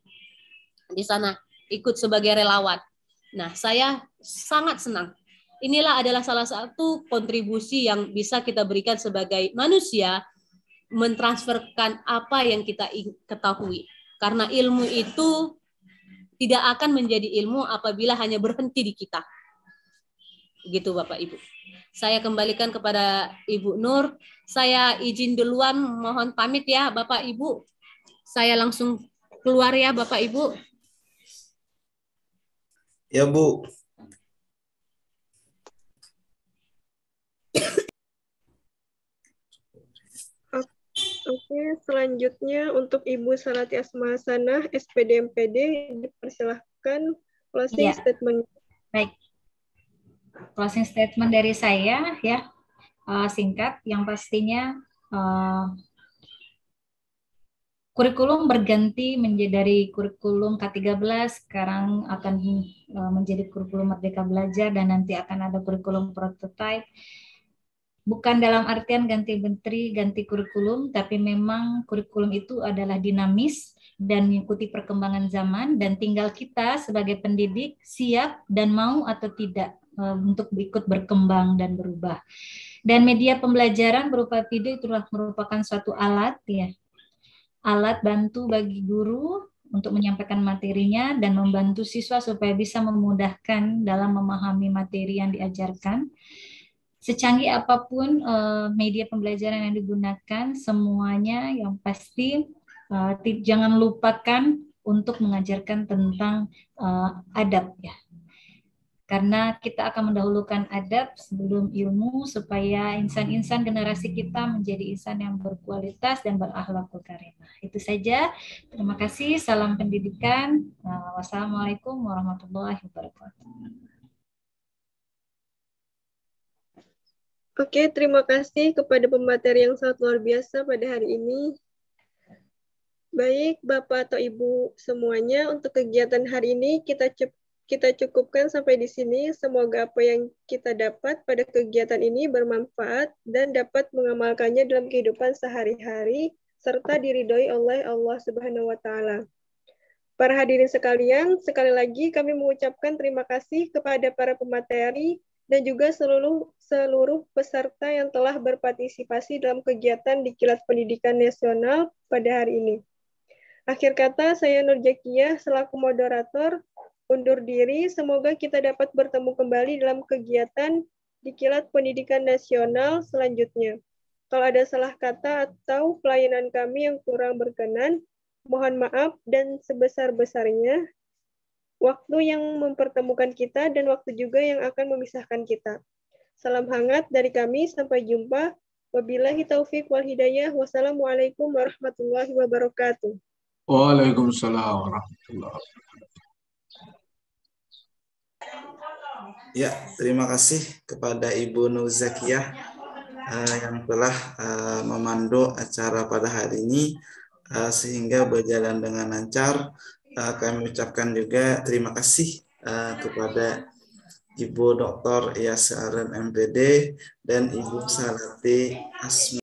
Di sana ikut sebagai relawan. Nah, saya sangat senang. Inilah adalah salah satu kontribusi yang bisa kita berikan sebagai manusia, mentransferkan apa yang kita ketahui. Karena ilmu itu tidak akan menjadi ilmu apabila hanya berhenti di kita. Begitu Bapak Ibu. Saya kembalikan kepada Ibu Nur. Saya izin duluan, mohon pamit ya Bapak Ibu. Saya langsung keluar ya Bapak Ibu. Ya Bu. Oke, selanjutnya untuk Ibu Sarati Asmahasanah, SPD MPD, dipersilahkan closing statement. Baik. Closing statement dari saya ya, singkat, yang pastinya kurikulum berganti dari kurikulum K13, sekarang akan menjadi kurikulum Merdeka Belajar, dan nanti akan ada kurikulum prototype. Bukan dalam artian ganti menteri, ganti kurikulum, tapi memang kurikulum itu adalah dinamis dan mengikuti perkembangan zaman, dan tinggal kita sebagai pendidik siap dan mau atau tidak untuk ikut berkembang dan berubah. Dan media pembelajaran berupa video itu merupakan suatu alat ya, alat bantu bagi guru untuk menyampaikan materinya dan membantu siswa supaya bisa memudahkan dalam memahami materi yang diajarkan. Secanggih apapun media pembelajaran yang digunakan, semuanya yang pasti jangan lupakan untuk mengajarkan tentang adab ya. Karena kita akan mendahulukan adab sebelum ilmu supaya insan-insan generasi kita menjadi insan yang berkualitas dan berakhlakul karimah. Itu saja. Terima kasih. Salam pendidikan. Wassalamualaikum warahmatullahi wabarakatuh. Oke, terima kasih kepada pemateri yang sangat luar biasa pada hari ini. Baik, Bapak atau Ibu semuanya, untuk kegiatan hari ini kita cukupkan sampai di sini. Semoga apa yang kita dapat pada kegiatan ini bermanfaat dan dapat mengamalkannya dalam kehidupan sehari-hari, serta diridhoi oleh Allah Subhanahu wa Ta'ala. Para hadirin sekalian, sekali lagi kami mengucapkan terima kasih kepada para pemateri dan juga seluruh peserta yang telah berpartisipasi dalam kegiatan di Kilat Pendidikan Nasional pada hari ini. Akhir kata, saya Nur Jakiyah selaku moderator undur diri. Semoga kita dapat bertemu kembali dalam kegiatan di Kilat Pendidikan Nasional selanjutnya. Kalau ada salah kata atau pelayanan kami yang kurang berkenan, mohon maaf, dan sebesar-besarnya waktu yang mempertemukan kita dan waktu juga yang akan memisahkan kita. Salam hangat dari kami, sampai jumpa. Wabillahi taufik wal hidayah. Wassalamualaikum warahmatullahi wabarakatuh. Waalaikumsalam warahmatullahi wabarakatuh. Ya, terima kasih kepada Ibu Nur Zakiyah yang telah memandu acara pada hari ini sehingga berjalan dengan lancar. Kami ucapkan juga terima kasih kepada Ibu Dr. Iyas Aren MPD, dan Ibu Salati Asmi.